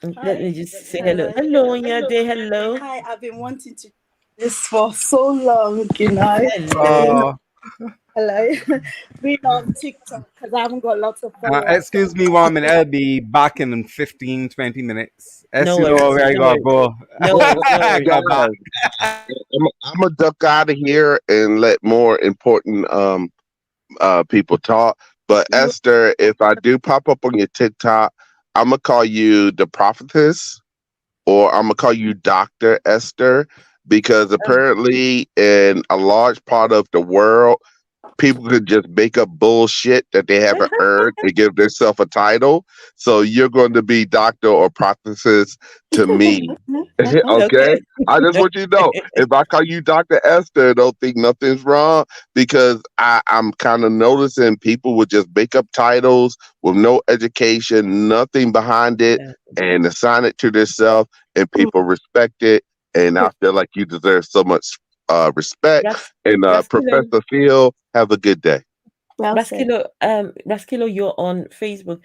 let Hi. me just say hello. Hello. Hello, Onyade, hello. Hi. I've been wanting to do this for so long, you know. Been, Hello. Uh, hello. Been on TikTok because I haven't got lots of followers. So excuse me one minute. I'll be back in 15, 20 minutes. No You know worries, where I no gotta worries, go. no worries, no I worries. got back. guys. I'm gonna duck out of here and let more important people talk. But you Esther, if I do pop up on your TikTok, I'm gonna call you the prophetess, or I'm gonna call you Dr. Esther, because Oh, apparently in a large part of the world, people could just make up bullshit that they haven't heard and give themselves a title. So you're going to be doctor or prophetess to me. Okay? okay. I just want you to know, if I call you Dr. Esther, don't think nothing's wrong, because I'm kind of noticing people would just make up titles with no education, nothing behind it, Yeah. and assign it to themselves, and people respect it. And I feel like you deserve so much respect. Ras- And Raskilo, Professor Phil, have a good day. well said. Raskilo, you're on Facebook,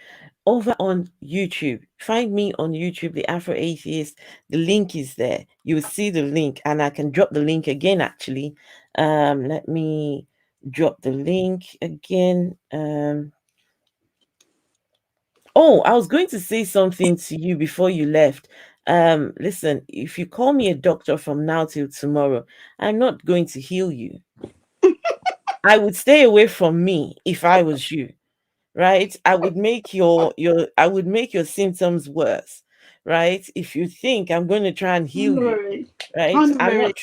over on YouTube. Find me on YouTube, the Afro Atheist. The link is there. You will see the link, and I can drop the link again actually. Let me drop the link again. Oh, I was going to say something to you before you left. Listen, if you call me a doctor from now till tomorrow, I'm not going to heal you. I would stay away from me if I was you, right? I would make your symptoms worse, right? If you think I'm going to try and heal you, Honorary. right? Honorary.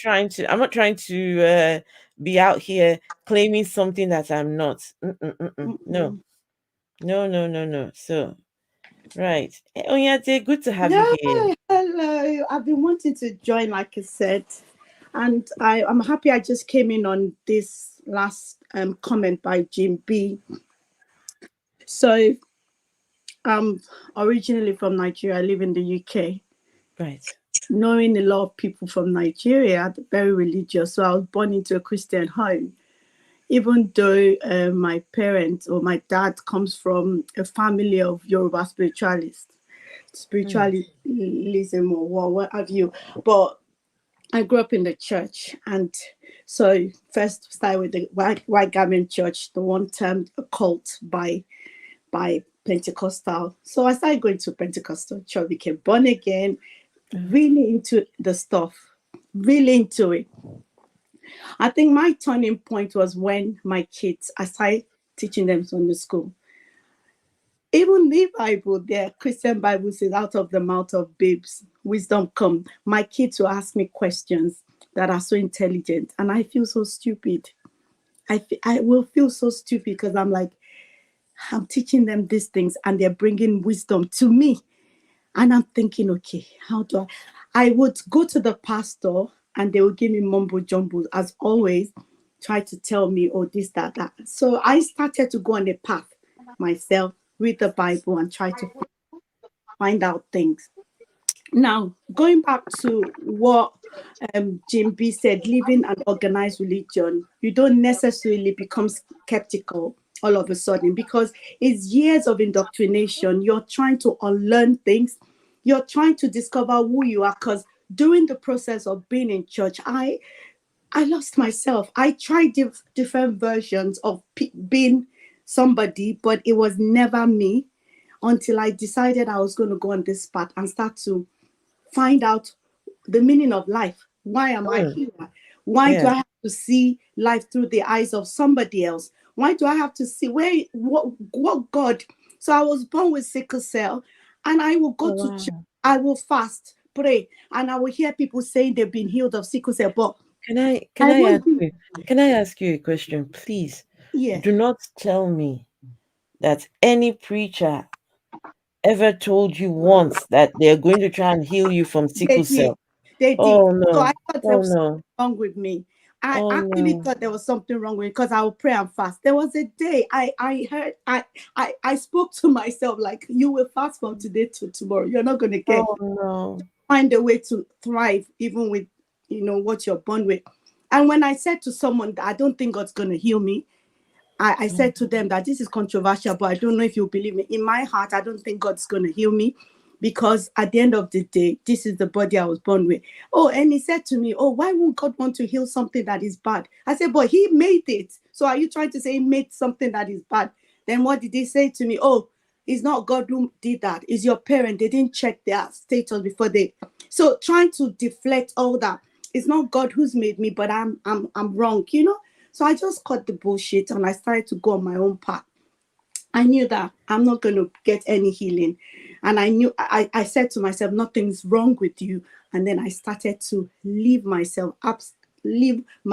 I'm not trying to be out here claiming something that I'm not. No. No, no, no, no. So, right. Onyate, good to have you Yeah, here. hello. I've been wanting to join, like I said, and I'm happy I just came in on this last comment by Jim B. So, I'm originally from Nigeria. I live in the UK. Right. Knowing a lot of people from Nigeria, very religious. So I was born into a Christian home. Even though my parents or my dad comes from a family of Yoruba spiritualism or what have you, but I grew up in the church, and so first started with the white garment church, the one termed a cult by Pentecostal. So I started going to Pentecostal church, became born again, really into the stuff, really into it. I think my turning point was when my kids, I started teaching them Sunday school. Even the Bible, the Christian Bible says, out of the mouth of babes, wisdom come. My kids will ask me questions that are so intelligent, and I feel so stupid. I will feel so stupid because I'm like, I'm teaching them these things and they're bringing wisdom to me. And I'm thinking, okay, how do I would go to the pastor and they would give me mumbo jumbo, as always, try to tell me, oh, this, that, that. So I started to go on a path myself, read the Bible and try to find out things. Now, going back to what Jim B said, living an organized religion, you don't necessarily become skeptical all of a sudden because it's years of indoctrination. You're trying to unlearn things. You're trying to discover who you are, because during the process of being in church, I lost myself. I tried different versions of being somebody, but it was never me until I decided I was going to go on this path and start to find out the meaning of life. Why am I here? Why do I have to see life through the eyes of somebody else? Why do I have to see what God? So I was born with sickle cell, and I will go to church, I will fast, pray, and I will hear people saying they've been healed of sickle cell. But Can I ask you a question, please? Yeah. Do not tell me that any preacher ever told you once that they're going to try and heal you from sickle cell. They did. Oh So no. I thought there was something wrong with me. I actually thought there was something wrong with me because I would pray and fast. There was a day I spoke to myself like, you will fast from today to tomorrow. You're not going to find a way to thrive even with what you're born with. And when I said to someone that I don't think God's going to heal me, I said to them that this is controversial, but I don't know if you believe me. In my heart, I don't think God's going to heal me because at the end of the day, this is the body I was born with. Oh, and he said to me, oh, why won't God want to heal something that is bad? I said, but he made it. So are you trying to say he made something that is bad? Then what did he say to me? Oh, it's not God who did that. It's your parent. They didn't check their status before they. So trying to deflect all that. It's not God who's made me, but I'm wrong, So I just cut the bullshit and I started to go on my own path. I knew that I'm not going to get any healing. And I knew, I said to myself, nothing's wrong with you. And then I started to live my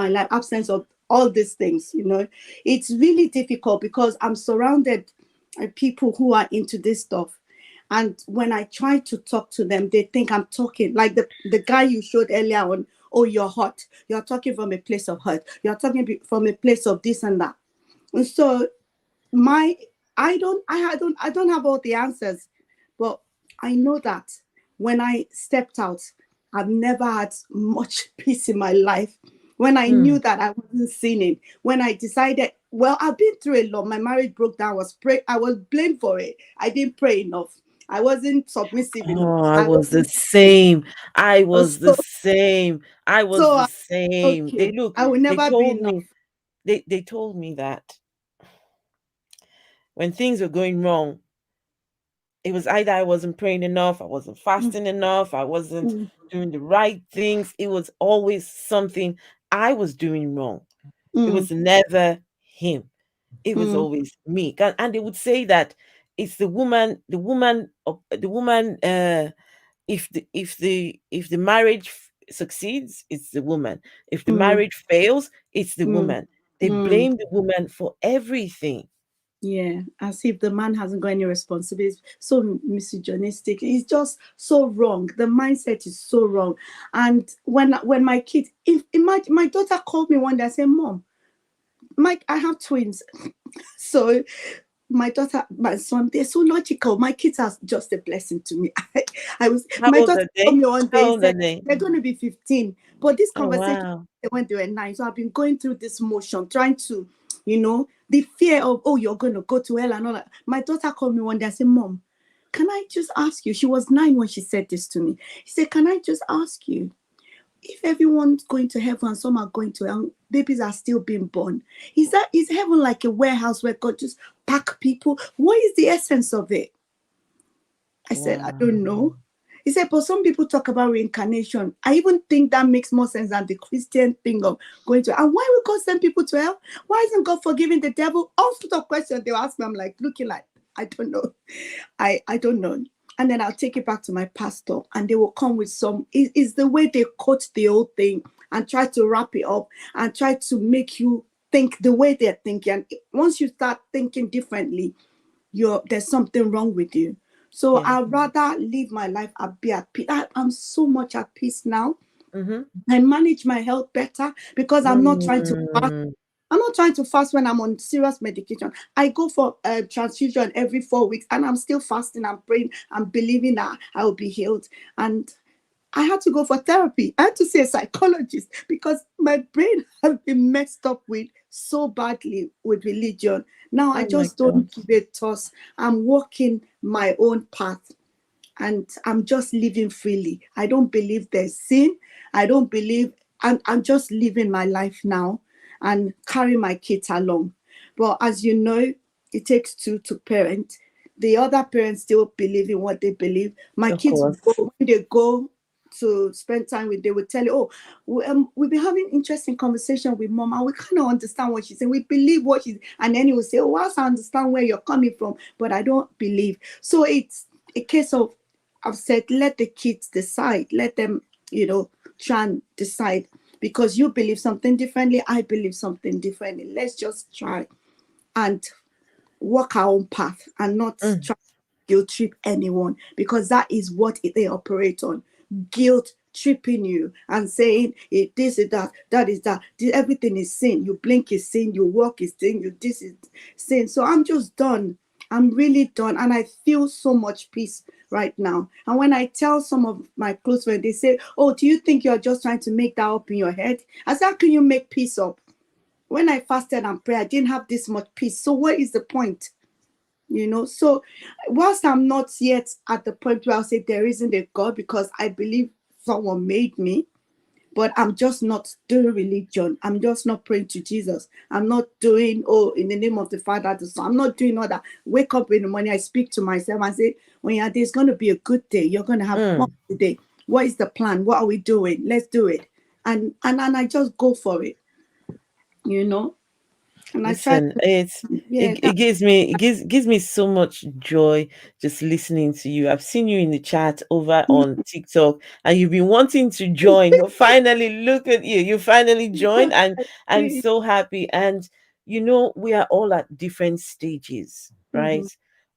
life absence of all these things, It's really difficult because I'm surrounded by people who are into this stuff. And when I try to talk to them, they think I'm talking like the guy you showed earlier on. Oh, you're hot. You're talking from a place of hurt. You're talking from a place of this and that. And so I don't have all the answers, but I know that when I stepped out, I've never had much peace in my life. When I knew that I wasn't sinning, when I decided, well, I've been through a lot. My marriage broke down. I was blamed for it. I didn't pray enough. I wasn't submissive enough. Oh, I I was the wasn't. same. I was the So, same. I was so the same. They okay, look, I will they never be told enough. me, they told me that when things were going wrong, it was either I wasn't praying enough, I wasn't Mm, fasting enough, I wasn't mm, doing the right things. It was always something I was doing wrong. It mm, was never him. It was mm, always me. And they would say that it's the woman if the marriage succeeds, it's the woman. If the mm, marriage fails, it's the mm, woman. They mm. blame the woman for everything. Yeah, as if the man hasn't got any responsibility. So misogynistic. It's just so wrong. The mindset is so wrong. And when my kids, if imagine my daughter called me one day and said, "Mom, Mike, I have twins." So my daughter, my son, they're so logical. My kids are just a blessing to me. I was How my old daughter are told they? me one How day, old are said they? they're going to be 15. But this Oh conversation wow. when they were 9. So I've been going through this motion, trying to, the fear of, oh, you're going to go to hell and all that. My daughter called me one day and said, "Mom, can I just ask you?" She was 9 when she said this to me. She said, "Can I just ask you, if everyone's going to heaven and some are going to hell, babies are still being born, is heaven like a warehouse where God just pack people? What is the essence of it?" I said, "I Wow. don't know." He said, "But some people talk about reincarnation. I even think that makes more sense than the Christian thing of going to. And why would God send people to hell? Why isn't God forgiving the devil?" All sorts of questions they will ask me. I'm like, looking like, I don't know. I don't know. And then I'll take it back to my pastor, and they will come with some. It's the way they quote the whole thing and try to wrap it up and try to make you think the way they're thinking. And once you start thinking differently, there's something wrong with you. So Yeah. I'd rather live my life and be at peace. I'm so much at peace now. Mm-hmm. I manage my health better because I'm not trying to fast. Mm. I'm not trying to fast when I'm on serious medication. I go for a transfusion every 4 weeks and I'm still fasting and praying and believing that I will be healed. And I had to go for therapy. I had to see a psychologist because my brain has been messed up with so badly with religion. Now I Oh my just don't God. give a toss. I'm walking my own path and I'm just living freely. I don't believe there's sin. I don't believe, I'm just living my life now and carry my kids along. But as you know, it takes two to parent. The other parents still believe in what they believe. My Of kids, course. when they go to spend time with, they will tell you, "Oh, we've been having interesting conversation with mom and we kind of understand what she's saying. We believe what she's," and then he will say, "Oh, whilst I understand where you're coming from, but I don't believe." So it's a case of, I've said, let the kids decide. Let them, try and decide. Because you believe something differently, I believe something differently. Let's just try and walk our own path and not Mm. try to guilt trip anyone, because that is what they operate on. Guilt tripping you and saying this is that, that is that. Everything is sin. You blink is sin. You walk is sin. You this is sin. So I'm just done. I'm really done, and I feel so much peace right now. And when I tell some of my close friends, they say, "Oh, do you think you're just trying to make that up in your head?" I said, "How can you make peace up? When I fasted and prayed, I didn't have this much peace. So what is the point?" So whilst I'm not yet at the point where I'll say there isn't a God, because I believe someone made me, but I'm just not doing religion. I'm just not praying to Jesus. I'm not doing, "Oh, in the name of the Father, the Son." I'm not doing all that. Wake up in the morning, I speak to myself and say, "When you're there, it's going to be a good day. You're going to have fun Mm. today. What is the plan? What are we doing? Let's do it." And I just go for it, you know. And I try Listen, to, yeah, it gives me so much joy just listening to you. I've seen you in the chat over on TikTok, and you've been wanting to join. But finally, look at you! You finally joined, and I'm so happy. And we are all at different stages, right? Mhm,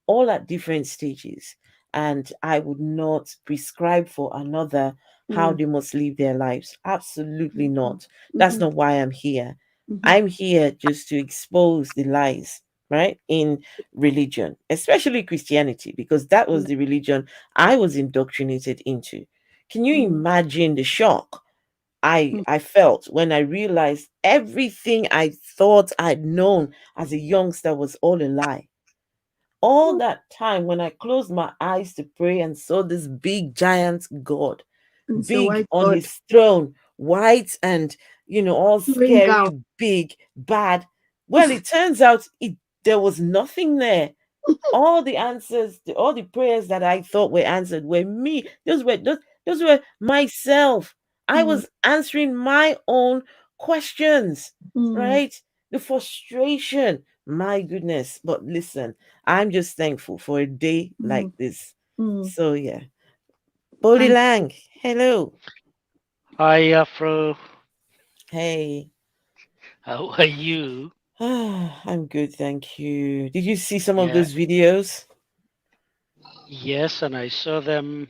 All at different stages, and I would not prescribe for another how mm, they must live their lives. Absolutely mhm, not. That's mhm, not why I'm here. mhm, I'm here just to expose the lies, right, in religion, especially Christianity, because that was the religion I was indoctrinated into. Can you mm, imagine the shock I mm, I felt when I realized everything I thought I'd known as a youngster was all a lie? All that time when I closed my eyes to pray and saw this big giant God, So big why on God his throne, white and all bring out? scary, big, bad. Well, it turns out there was nothing there. All the answers, all the prayers that I thought were answered were me. Those were myself. I Mm, was answering my own questions, mm, right? The frustration. My goodness. But listen, I'm just thankful for a day like mm, this. mm. So yeah. Bodie Thank Lang, hello. Hi, Afro. Hey. How are you? I'm good, thank you. Did you see some of Yeah, those videos? yes, and I saw them.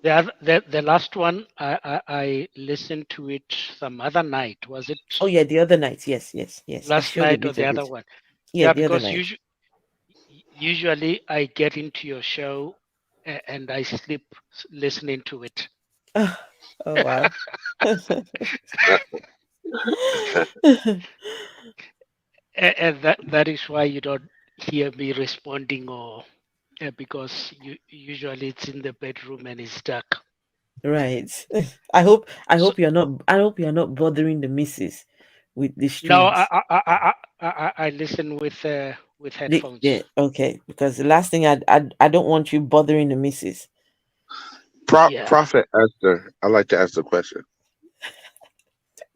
The last one, I listened to it some other night. Was it Oh yeah, the other night. Yes, yes, yes. I last showed a night or the little other bit. one? Yeah, Yeah, the other because night. usually I get into your show and I sleep listening to it. Oh, oh wow. And that is why you don't hear me responding, or because usually it's in the bedroom and it's dark. Right. I hope So you're not bothering the missus with the no, streams. I listen with Yeah, headphones. okay. Because the last thing I don't want you bothering the missus. Yeah. Prophet Esther, I'd like to ask a question.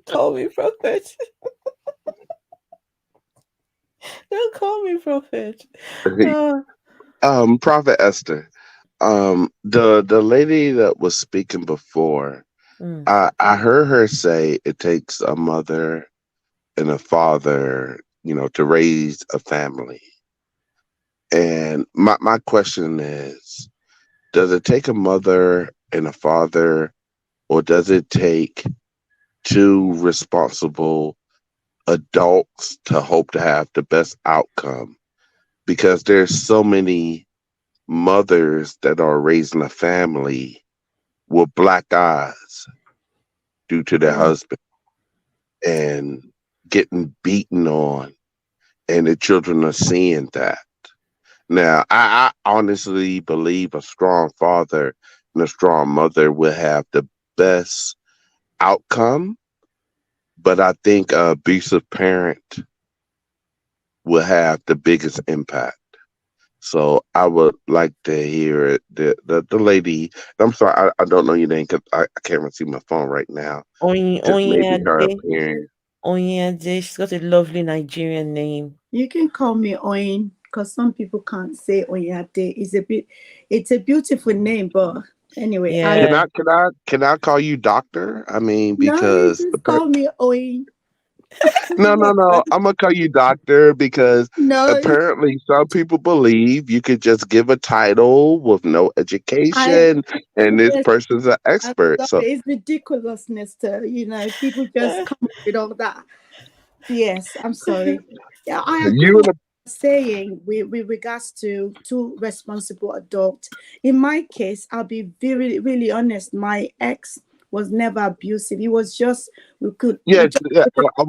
Call me prophet. Don't call me prophet. Oh, Prophet Esther, the lady that was speaking before, mm, I heard her say it takes a mother and a father, to raise a family. And my question is, does it take a mother and a father, or does it take two responsible adults to hope to have the best outcome? Because there's so many mothers that are raising a family with black eyes due to their you. husband and getting beaten on, and the children are seeing that. Now, I honestly believe a strong father and a strong mother will have the best outcome, but I think a abusive parent will have the biggest impact. So I would like to hear it. The lady, I'm sorry, I don't know your name because I can't even see my phone right now. Oyin Just maybe her Oyinade. appearing. Oyinade. She's got a lovely Nigerian name. You can call me Oyin because some people can't say Oyate. It's a beautiful name, but anyway, Can Yeah. I can I can I call you doctor? I mean, no, you because just call me Oyin. no, I'm gonna call you doctor because No, apparently some people believe you could just give a title with no I education, and this yes, person's an I'm expert. sorry. So It's ridiculousness to people just come up with all that. Yes, I'm sorry. Yeah, I agree you with and what you're saying with regards to two responsible adults. In my case, I'll be very, really honest. My ex was never abusive. He was just we yeah, just yeah. I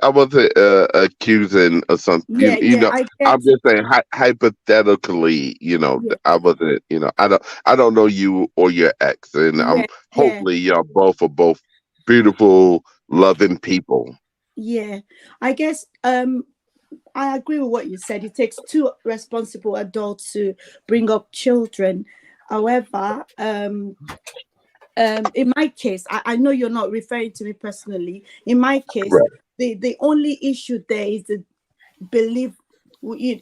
wasn't accusing of some. yeah, yeah. I I'm get it. just saying hypothetically. Yeah, I wasn't. I don't know you or your ex, and I'm yeah, yeah, hopefully y'all both are both beautiful, loving people. yeah. I guess I agree with what you said. It takes two responsible adults to bring up children. However, in my case, I know you're not referring to me personally. In my case, Right. the only issue there is the belief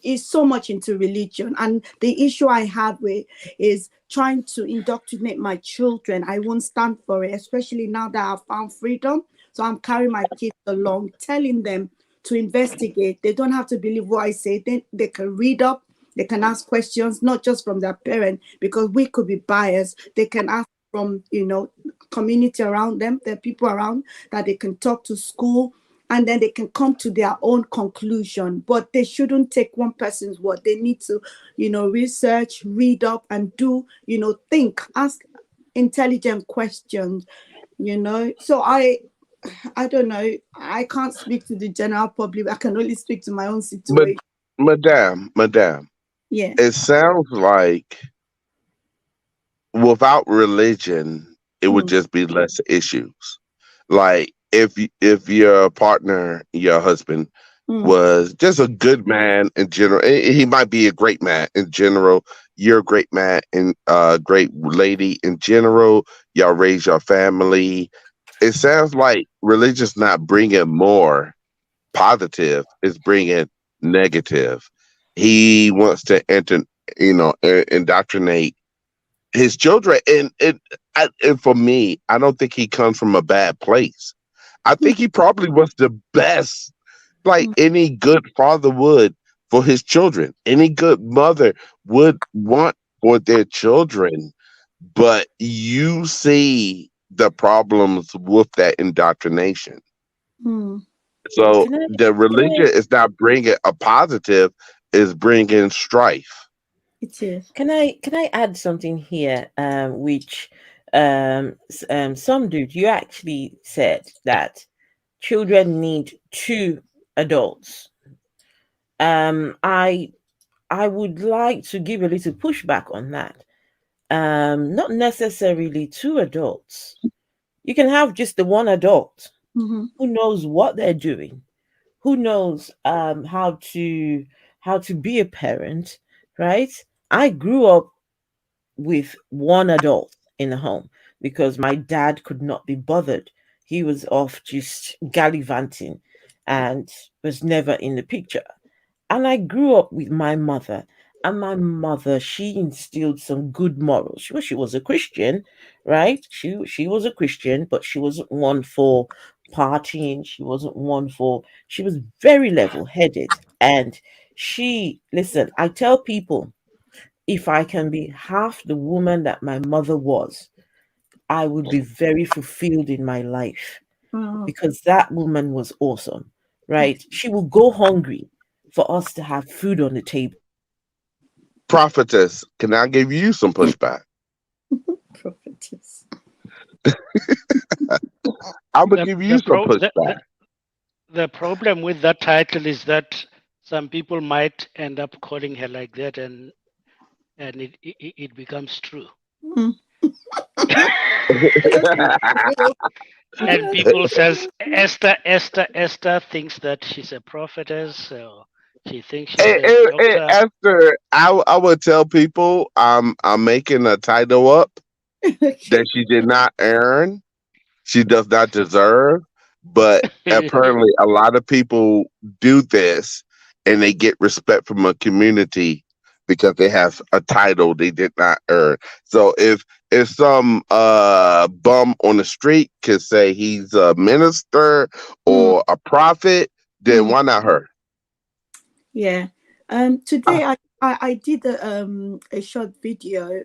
is so much into religion, and the issue I have with is trying to indoctrinate my children. I won't stand for it, especially now that I've found freedom. So I'm carrying my kids along, telling them to investigate. They don't have to believe what I say. They can read up, they can ask questions, not just from their parent, because we could be biased. They can ask from community around them, the people around that they can talk to, school, and then they can come to their own conclusion. But they shouldn't take one person's word. They need to research, read up, and do think, ask intelligent questions. So I don't know, I can't speak to the general public. I can only speak to my own But situation. Madame, Yeah. it sounds like without religion, it would Mm, just be less issues. Like if your partner, your husband, mm, was just a good man in general. He might be a great man in general. You're a great man and great lady in general. Y'all raise your family. It sounds like religion's not bringing more positive; it's bringing negative. He wants to indoctrinate his children, and for me, I don't think he comes from a bad place. I mm, think he probably was the best, like mm, any good father would for his children. Any good mother would want for their children. But you see the problems with that indoctrination. mm. So Can I the can religion I is not bringing a positive; is bringing strife. It is. can I add something here, which some dude you actually said that children need two adults. I would like to give a little pushback on that. Not necessarily two adults. You can have just the one adult Mm-hmm. who knows what they're doing, who knows how to be a parent, right? I grew up with one adult in the home because my dad could not be bothered. He was off just gallivanting and was never in the picture. And I grew up with my mother, and my mother, she instilled some good morals. She was a Christian, right? She was a Christian, but she wasn't one for partying. She wasn't one for. She was very level headed, and she listen. I tell people, if I can be half the woman that my mother was, I would be very fulfilled in my life Oh, because that woman was awesome, right? She will go hungry for us to have food on the table. Prophetess, can I give you some pushback? prophetess. I'm gonna The give you the some pro pushback. the problem with that title is that some people might end up calling her like that, and it becomes true. Mm. And people says Esther thinks that she's a prophetess, so she thinks she's a And doctor. after I would tell people I'm making a title up that she did not earn, she does not deserve, but apparently a lot of people do this and they get respect from a community because they have a title they did not earn. So if some bum on the street can say he's a minister Mm, or a prophet, then mm. why not her? Yeah. Today I did a short video.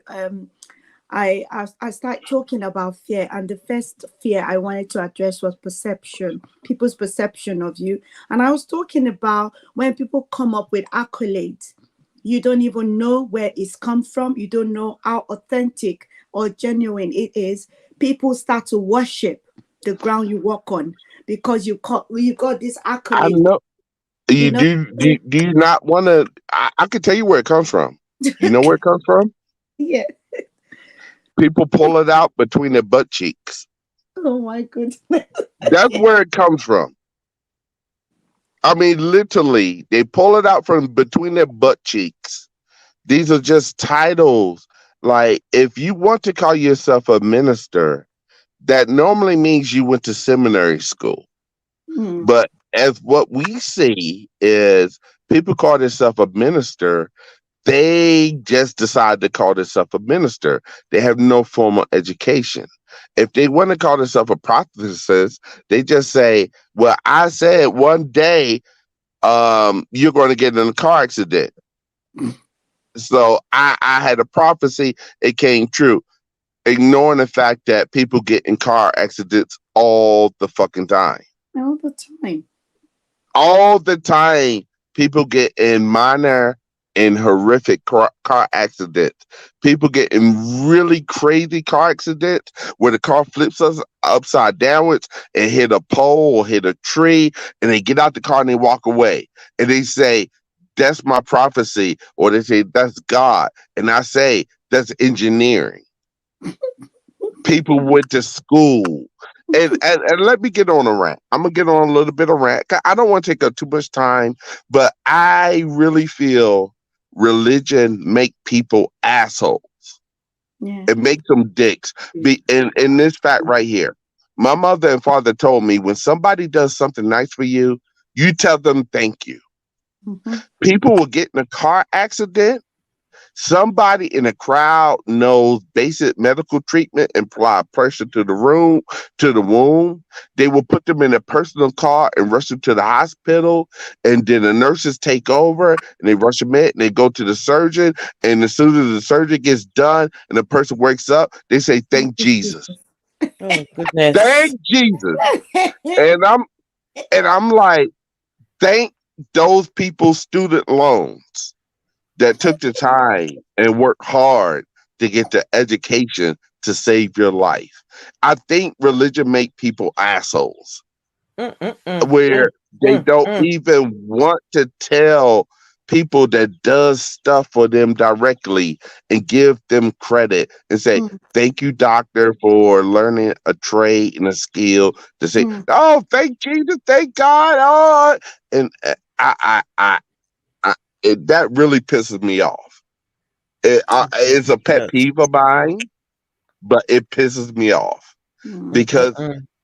I started talking about fear, and the first fear I wanted to address was perception, people's perception of you. And I was talking about when people come up with accolades, you don't even know where it's come from. You don't know how authentic or genuine it is. People start to worship the ground you walk on because you got this I accolade. know You you know. do you not want to I can tell you where it comes from. You know where it comes from? Yeah. People pull it out between their butt cheeks. Oh my goodness. That's where it comes from. I mean, literally, they pull it out from between their butt cheeks. These are just titles. Like, if you want to call yourself a minister, that normally means you went to seminary school. Mm, But as what we see is people call themselves a minister, they just decide to call themselves a minister. They have no formal education. If they want to call themselves a prophetess, they just say, well, I said one day you're going to get in a car accident. So I had a prophecy, it came true. Ignoring the fact that people get in car accidents all the fucking time. all the time. All the time, people get in minor and horrific car accidents. People get in really crazy car accidents where the car flips us upside downwards and hit a pole or hit a tree, and they get out the car and they walk away. And they say, that's my prophecy, or they say that's God, and I say that's engineering. People went to school. And let me get on a rant. I'm gonna get on a little bit of rant. I don't want to take up too much time, but I really feel religion make people assholes. Yeah. It makes them dicks. In this fact right here, my mother and father told me when somebody does something nice for you, you tell them thank you. Mm-hmm. People will get in a car accident. Somebody in a crowd knows basic medical treatment and apply pressure to the wound. They will put them in a personal car and rush them to the hospital. And then the nurses take over and they rush them in and they go to the surgeon. And as soon as the surgery gets done and the person wakes up, they say, "Thank Jesus. Oh goodness. Thank Jesus." And I'm like, thank those people's student loans that took the time and worked hard to get the education to save your life. I think religion make people assholes where they don't even want to tell people that does stuff for them directly and give them credit and say, "Thank you, doctor, for learning a trade and a skill," to say, "Oh, thank Jesus, thank God." Oh, and that really pisses me off. It's a pet peeve of mine, but it pisses me off because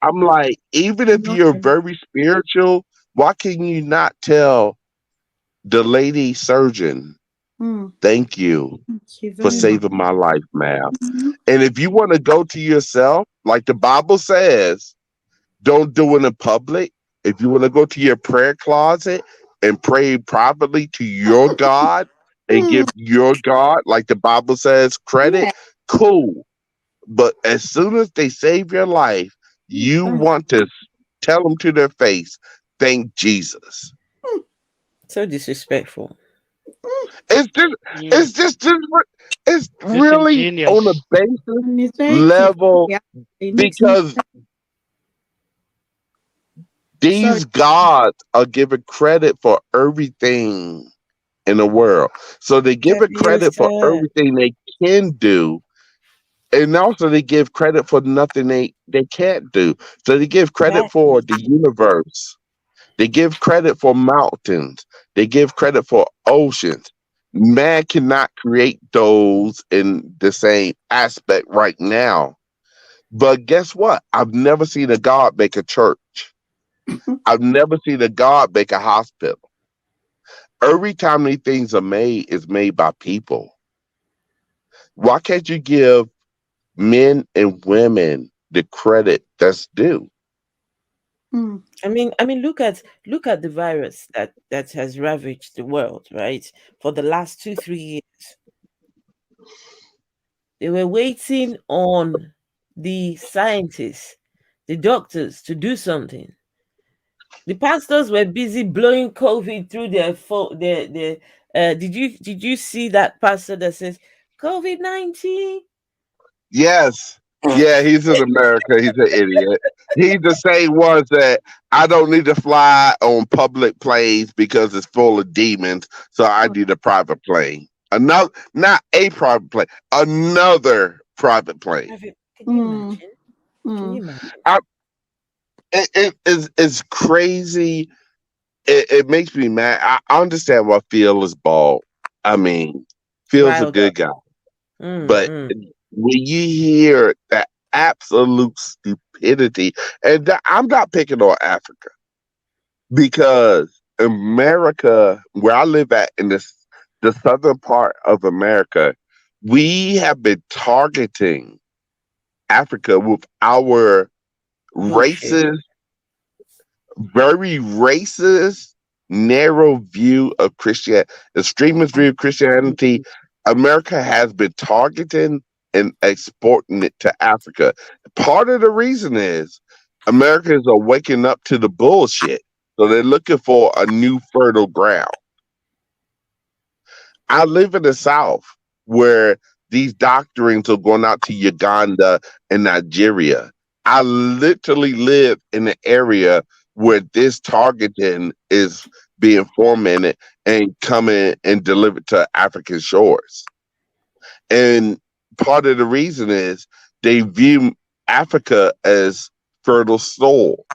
I'm like, even if you're very spiritual, why can you not tell the lady surgeon, "Thank you Thank you for very much. saving my life, ma'am"? And if you want to go to yourself, like the Bible says, don't do it in public. If you want to go to your prayer closet and pray privately to your God and give your God, like the Bible says, credit, Yeah. cool. But as soon as they save your life, you want to tell them to their face, "Thank Jesus." So disrespectful. It's just, Mm. it's just, it's really on a Disingenuous. basic And it's very cliche. level Yeah. It makes no because sense. Sorry. these gods are given credit for everything in the world. So they give it Yes, credit for sir. everything they can do. And also they give credit for nothing they can't do. So they give credit for Exactly. the universe. They give credit for mountains. They give credit for oceans. Man cannot create those in the same aspect right now. But guess what? I've never seen a God make a church. I've never seen a God make a hospital. Every time these things are made, it's made by people. Why can't you give men and women the credit that's due? I mean, look at the virus that has ravaged the world, right? For the last 2, 3 years, they were waiting on the scientists, the doctors to do something. The pastors were busy blowing COVID through their phone. Their did you see that pastor that says COVID-19? Yes. Yeah, he's in America. He's an idiot. He's the same ones that I don't need to fly on public planes because it's full of demons. So I need a private plane. Another, not a private plane, another private plane. Can you imagine? Can you imagine? I, it's crazy. It makes me mad. I understand why Phil is bald. I mean, Phil's a Riled good up. guy. But when you hear that absolute stupidity, and I'm not picking on Africa because America, where I live at in the southern part of America, we have been targeting Africa with our Bullshit. racist, very racist, narrow view of Christianity, extremist view of Christianity. America has been targeting and exporting it to Africa. Part of the reason is Americans are waking up to the bullshit. So they're looking for a new fertile ground. I live in the South where these doctrines are going out to Uganda and Nigeria. I literally live in an area where this targeting is being fermented and coming and delivered to African shores. And part of the reason is they view Africa as fertile soil.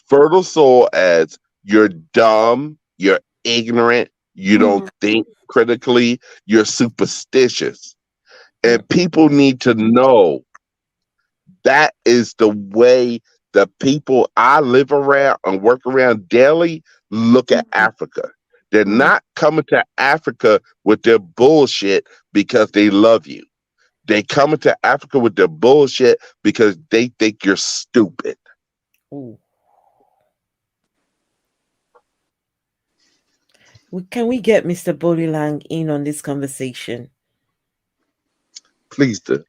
Fertile soil as you're dumb, you're ignorant, you don't think critically, you're superstitious. And people need to know that is the way the people I live around and work around daily look at Africa. They're not coming to Africa with their bullshit because they love you. They coming to Africa with their bullshit because they think you're stupid. Ooh. Can we get Mr. Bolilang in on this conversation? Please do.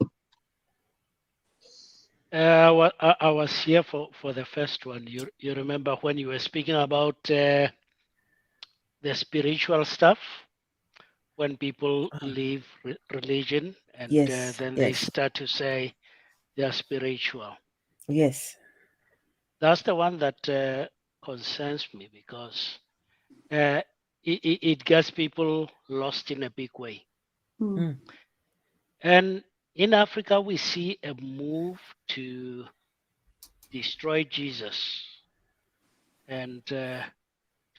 Well, I was here for the first one. You remember when you were speaking about the spiritual stuff, when people leave religion and Yes, then they yes, start to say they're spiritual. yes. That's the one that concerns me because it gets people lost in a big way. Mm. And in Africa, we see a move to destroy Jesus. And to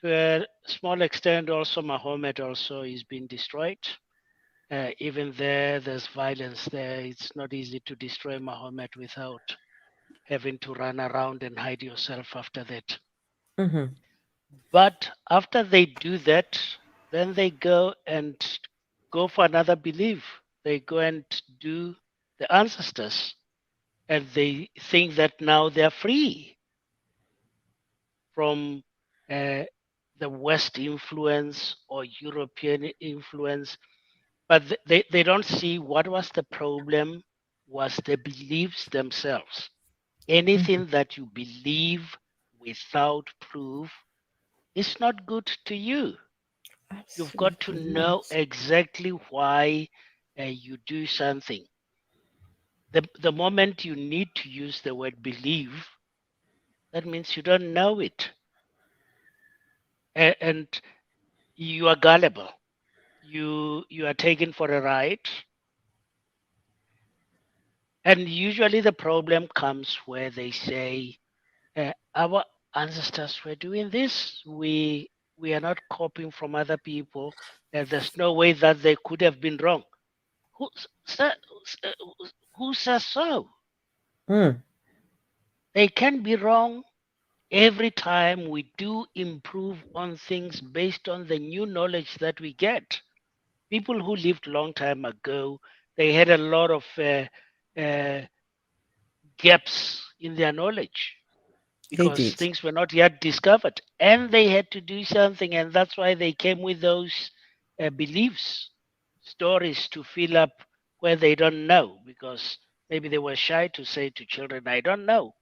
a small extent, also Muhammad also is being destroyed. Even there's violence there. It's not easy to destroy Muhammad without having to run around and hide yourself after that. Mm-hmm. But after they do that, then they go for another belief. They go and do the ancestors, and they think that now they're free from uh, the West influence or European influence, but they don't see what was the problem was the beliefs themselves. Mm-hmm. Anything that you believe without proof is not good to you. You've got to Absolutely know not. exactly why you do something. The moment you need to use the word believe, that means you don't know it. And you are gullible. You are taken for a ride. And usually the problem comes where they say, our ancestors were doing this. We are not copying from other people. There's no way that they could have been wrong. Who, sa- uh, who says so? Mm. They can be wrong every time we do improve on things based on the new knowledge that we get. People who lived long time ago, they had a lot of uh, gaps in their knowledge They because did. things were not yet discovered and they had to do something, and that's why they came with those beliefs, stories to fill up where they don't know, because maybe they were shy to say to children, I don't know.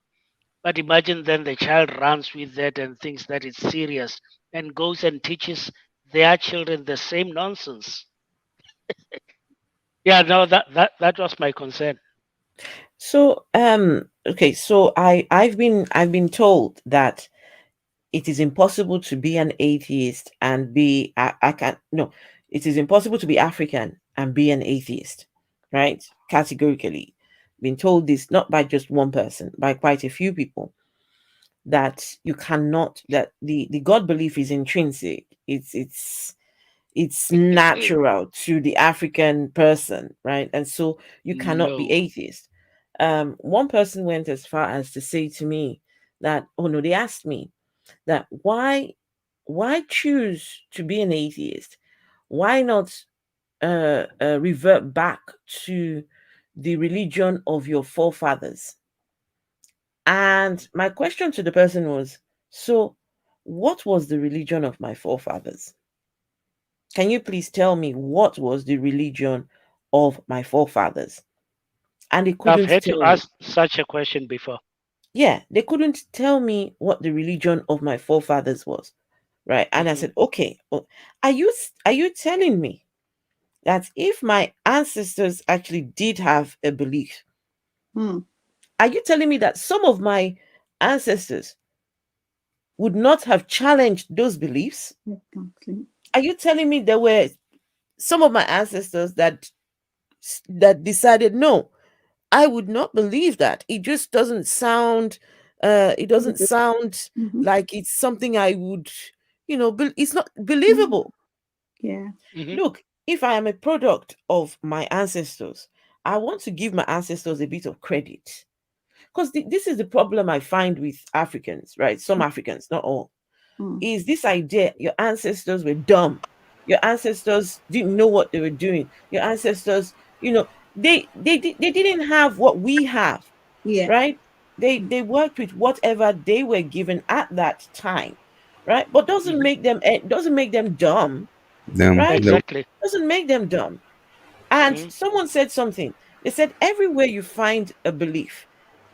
But imagine then the child runs with that and thinks that it's serious and goes and teaches their children the same nonsense. Yeah, no, that was my concern. So okay, so I've been told that it is impossible to be an atheist and be I can't no, it is impossible to be African and be an atheist, right? Categorically. Been told this not by just one person, by quite a few people, that you cannot, that the God belief is intrinsic. It's natural to the African person, right? And so you cannot be No, atheist. One person went as far as to say to me that, oh no, they asked me that why choose to be an atheist? Why not revert back to the religion of your forefathers? And my question to the person was, so what was the religion of my forefathers? Can you please tell me what was the religion of my forefathers? And they I've couldn't had to tell me. ask such a question before. Yeah, they couldn't tell me what the religion of my forefathers was. Right. And I Hmm. said, okay, are you telling me that if my ancestors actually did have a belief, are you telling me that some of my ancestors would not have challenged those beliefs? Exactly. Are you telling me there were some of my ancestors that decided no, I would not believe that. It just doesn't sound it doesn't sound Mm-hmm. like it's something I would, it's not Mm-hmm. believable. Yeah. Mhm. Look, if I am a product of my ancestors, I want to give my ancestors a bit of credit. Because this is the problem I find with Africans, right? Some Africans, not all, Mm. is this idea your ancestors were dumb. Your ancestors didn't know what they were doing. Your ancestors, they didn't have what we have, Yeah. right? They worked with whatever they were given at that time, right? But Mhm. doesn't make them dumb, right? No. Exactly. Doesn't make them dumb. And Mhm. someone said something. They said everywhere you find a belief,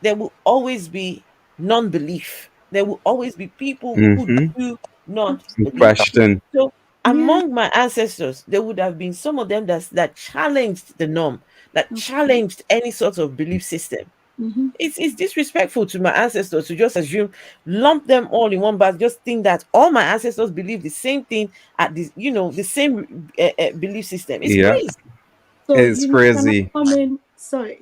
there will always be non-belief. There will always be people who Mm-hmm. do not believe. Question. So Yeah. among my ancestors, there would have been some of them that challenged the norm, that Okay. challenged any sort of belief system. Mm-hmm. It's disrespectful to my ancestors to just assume, lump them all in one bag, just think that all my ancestors believe the same thing at the same belief system. It's Yeah, crazy. So, it's can I crazy. come in? Sorry.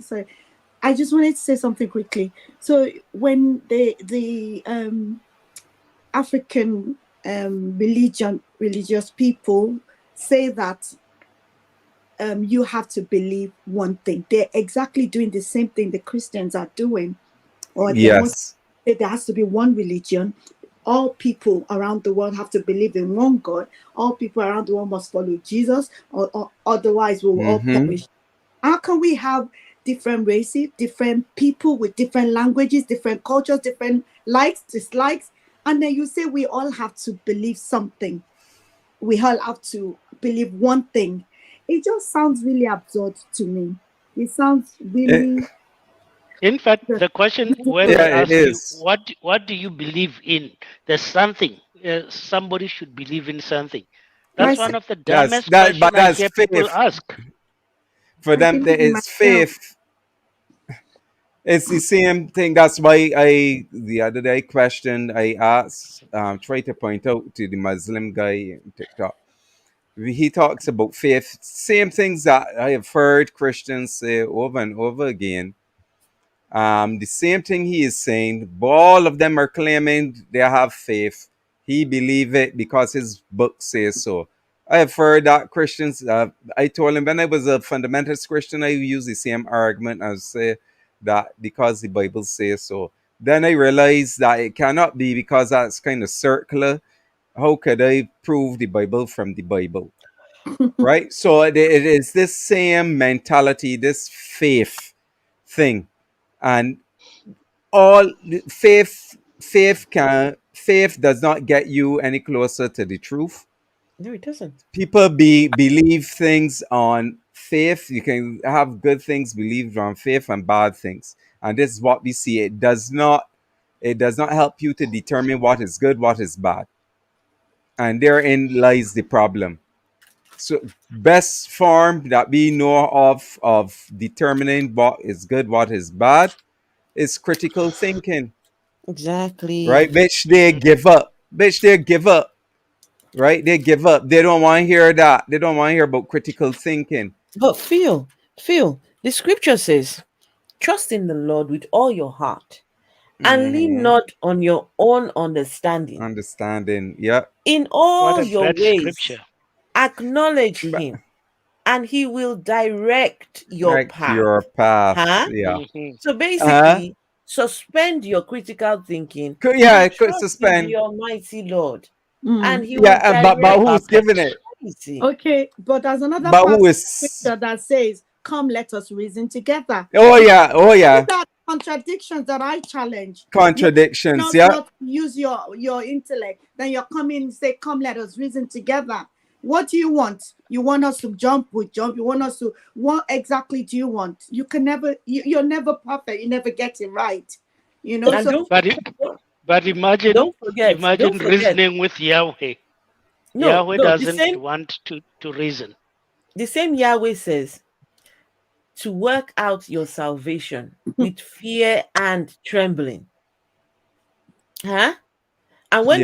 I just wanted to say something quickly. So when the African religious people say that you have to believe one thing, they're exactly doing the same thing the Christians are doing, or they want Yes. there has to be one religion. All people around the world have to believe in one God. All people around the world must follow Jesus, or otherwise we will all Mm-hmm. perish. How can we have different races, different people with different languages, different cultures, different likes, dislikes, and then you say we all have to believe something? We all have to believe one thing. It just sounds really absurd to me. It sounds It, really In fact, the question when yeah, they ridiculous. it ask you is. what do you believe in, there's something. Somebody should believe in something. I That's said one of the That's dumbest that, but question I that's hear people faith. ask. For I them, there believe in is myself. faith. It's the same thing. That's why the other day questioned, I asked, try to point out to the Muslim guy on TikTok. He talks about faith, same things that I have heard Christians say over and over again. The same thing he is saying, but all of them are claiming they have faith. He believe it because his book says so. I have heard that Christians. I told him when I was a fundamentalist Christian, I use the same argument as say that because the Bible says so. Then I realized that it cannot be because that's kind of circular. How could I prove the Bible from the Bible? Right? So it is this same mentality, this faith thing, and all faith does not get you any closer to the truth. No, it doesn't. People believe things on faith. You can have good things believed on faith and bad things, and this is what we see. It does not help you to determine what is good, what is bad, and therein lies the problem. So best form that we know of determining what is good, what is bad, is critical thinking, Exactly. right? Which they give up. Which they give up, right? They give up. They don't want to hear that. They don't want to hear about critical thinking. But feel, the scripture says, trust in the Lord with all your heart and lean Mhm. not on your own understanding. Understanding. Yeah. In What all a your great ways, scripture. acknowledge But him, and he will direct your like path. your path. Huh? Yeah. Hmm. So Uh-huh. basically, suspend your critical thinking Yeah, and it could trust in suspend. the Almighty Lord, Mm. and he will Yeah, but direct who's your giving Perfect. it? policy. Okay, but there's another But part who of is? scripture that says, "Come, let us reason together." Oh These yeah, oh these yeah. are contradictions that I challenge. You're Contradictions. just Yeah. not use your intellect. Then you're coming and say, "Come, let us reason together." What do you want? You want us to jump? We jump. You want us to? What exactly do you want? You can never. You're never perfect. You never get it right. And So But but imagine don't forget. reasoning with Yahweh. No, Yahweh no, doesn't want to reason. the same Yahweh says to work out your salvation with fear and trembling. Huh? And Yeah. when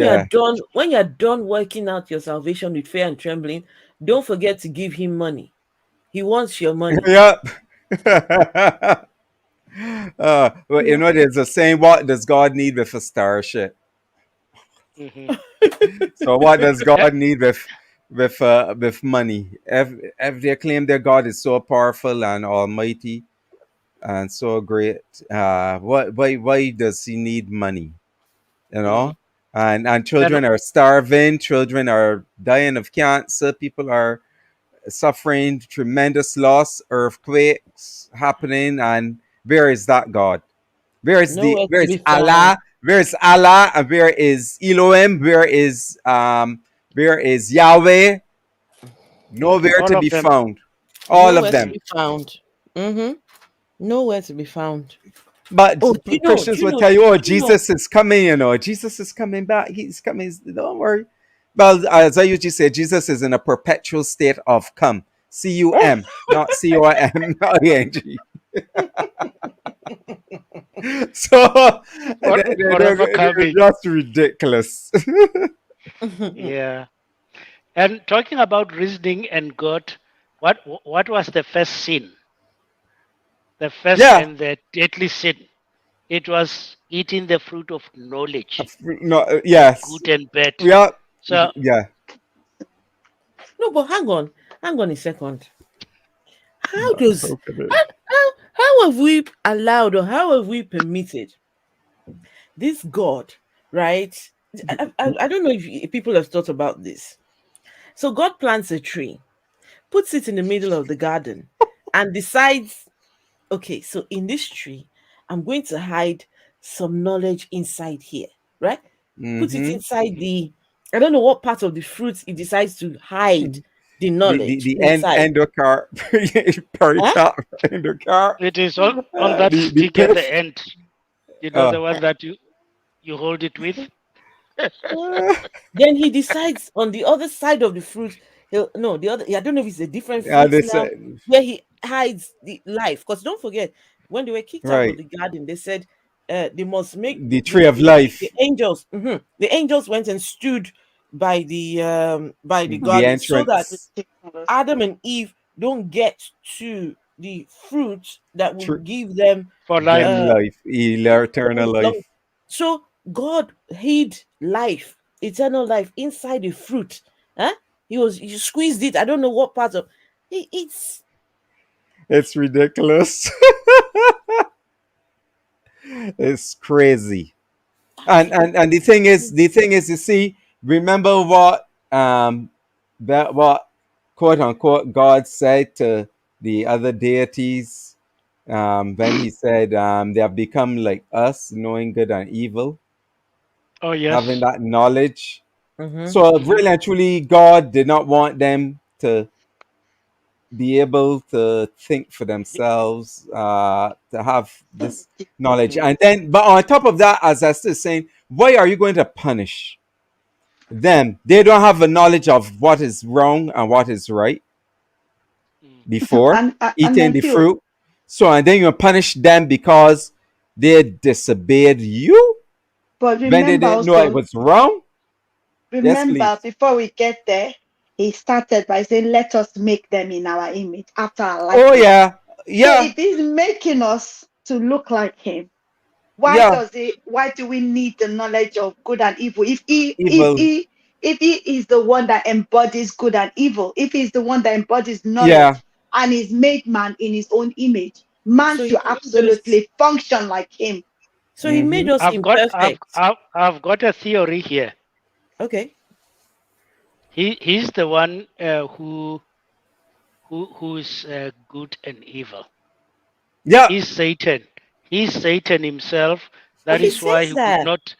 you're done working out your salvation with fear and trembling, don't forget to give him money. He wants your money. Yep. Well, Yeah. there's a saying, what does God need with a starship? Mm-hmm. So what does Uh, God need with money? If they claim their God is so powerful and almighty and so great, why does he need money? You mm, know? And and children are starving, children are dying of cancer, people are suffering tremendous loss, earthquakes happening, and where is that God? Nowhere Where to is be found. Allah? Where is Allah? And where is Elohim? Where is Yahweh? Nowhere all to of be them. found. All of Nowhere to Mm, them. be found. Mm-hmm. Nowhere to be found. But Oh, Christians will tell you, oh, do you know, Jesus is coming, Jesus is coming back. He's coming. Don't worry. Well, as I usually say, Jesus is in a perpetual state of come. C-U-M, not C-O-M, not E-N-G. So forever they're coming. just ridiculous. Yeah. And talking about reasoning and God, what was the first sin? The first Yeah. and the deadly sin. It was eating the fruit of knowledge No, of yes. good and bad. Yeah. So Yeah. no, but hang on a second. How does Okay. how have we allowed or how have we permitted this God, right? I don't know if people have thought about this. So God plants a tree, puts it in the middle of the garden, and decides, okay, so in this tree, I'm going to hide some knowledge inside here, right? Put it Mm-hmm. inside I don't know what part of the fruit he decides to hide the knowledge The inside. endocarp, Huh? pericarp, endocarp, it is on that the stick at the pith. end. Uh, The one that you hold it with. uh, Then he decides on the other side of the fruit. No, the other. I don't know if it's a different fruit they now, say, where he hides the life. Because don't forget, when they were kicked out of right, the garden, they said they must make the tree of the life, angels. The angels went and stood by the the garden so that entrance, Adam and Eve don't get to the fruit that will tree, give them For life. them uh life, eternal long. life. So God hid life, eternal life inside the fruit. Huh? He squeezed it. I don't know what part of it's It's ridiculous. It's crazy. And the thing is, you see, remember what that what quote unquote God said to the other deities when he said they have become like us, knowing good and evil, Oh having yes. that knowledge. mm-hmm. So Hmm. really and truly, God did not want them to be able to think for themselves, to have this knowledge. Mm. And then, but on top of that, as I still saying, why are you going to punish them? They don't have a knowledge of what is wrong and what is right Mm. before And eating then the Phil, fruit. So, and then you punish them because they disobeyed you But when they remember didn't know it also, was wrong. Yes, remember please. before we get there, he started by saying, "Let us make them in our image, after our Oh likeness." yeah, So yeah, if he's making us to look like him, yeah. why do we need the knowledge of good and evil? Evil. If he is the one that embodies good and evil, if he's the one that embodies Yeah. knowledge and is made man in his own image, man So he should made us absolutely function like him. Mm-hmm. imperfect. I've got a theory here. Okay. He's the one who is good and evil. Yeah. He's Satan. He's Satan himself. But That he is why says he could that. not.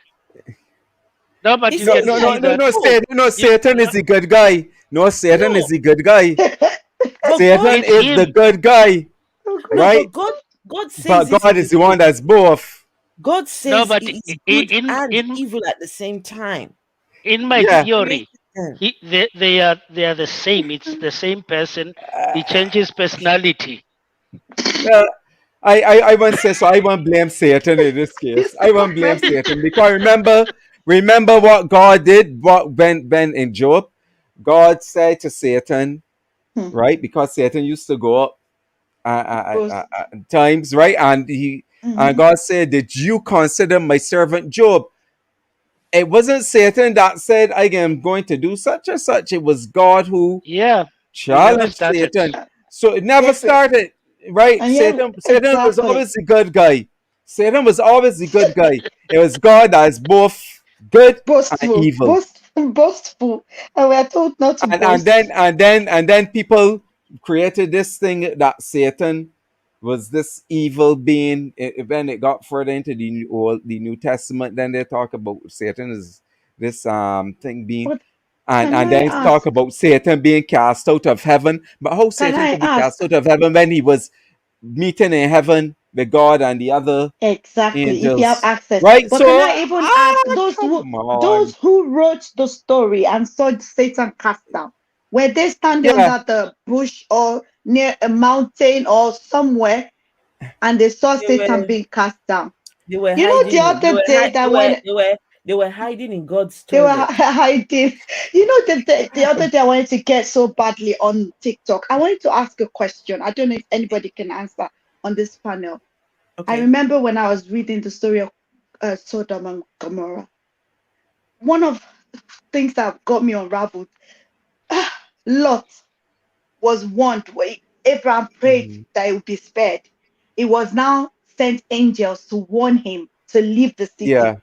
No, He but you No, says can no, that no, see in no, the that. no, book. Satan. No, You, Satan is the good guy. No, Satan is No, the good guy. but God Satan it's is the him. good guy, no, right? but God But says it God in is the the one book. that's both. God No, says but he is good in and in evil at the same time. in my He Yeah. theory, created them. they are the same. It's the same person. He changes personality. Well, I won't say so. I won't blame Satan in this case. He's I won't blame schizophrenic. Satan because remember Remember what God did? What Ben in Job, God said to Satan, Hmm. right? Because Satan used to go up Boast. times, right? And Mm-hmm. God said, "Did you consider my servant Job?" It wasn't Satan that said, "I am going to do such and such." It was God who Yeah, it never challenged started. Satan. So it never Yes, started, right? and yeah, Satan was exactly. always the good guy. Satan was always the good guy. It was God that is both good and Boastful, evil. boastful, and we are told not to And then boast. people created this thing that Satan was this evil being. When it got further into the New Testament, then they talk about Satan as this thing being, But and can and I then talk ask? about Satan being cast out of heaven. But how Can Satan I could be cast ask? out of heaven when he was meeting in heaven with God and the other Exactly, if you have angels, access. right? But So can I even ask come on, those who wrote the story and saw Satan cast down? Were they standing yeah, under the bush or near a mountain or somewhere and they saw They Satan were being cast down? they were You know, the hiding. They other were day they that were when they were they were hiding in God's they were toilet. hiding, you know, the other day I wanted to get so badly on TikTok. I wanted to ask a question. I don't know if anybody can answer on this panel. I Okay. remember when I was reading the story of Sodom and Gomorrah. One of the things that got me unraveled, Lot was warned when Abraham prayed Mhm. that he would be spared. It was now sent angels to warn him to leave the city. Yeah,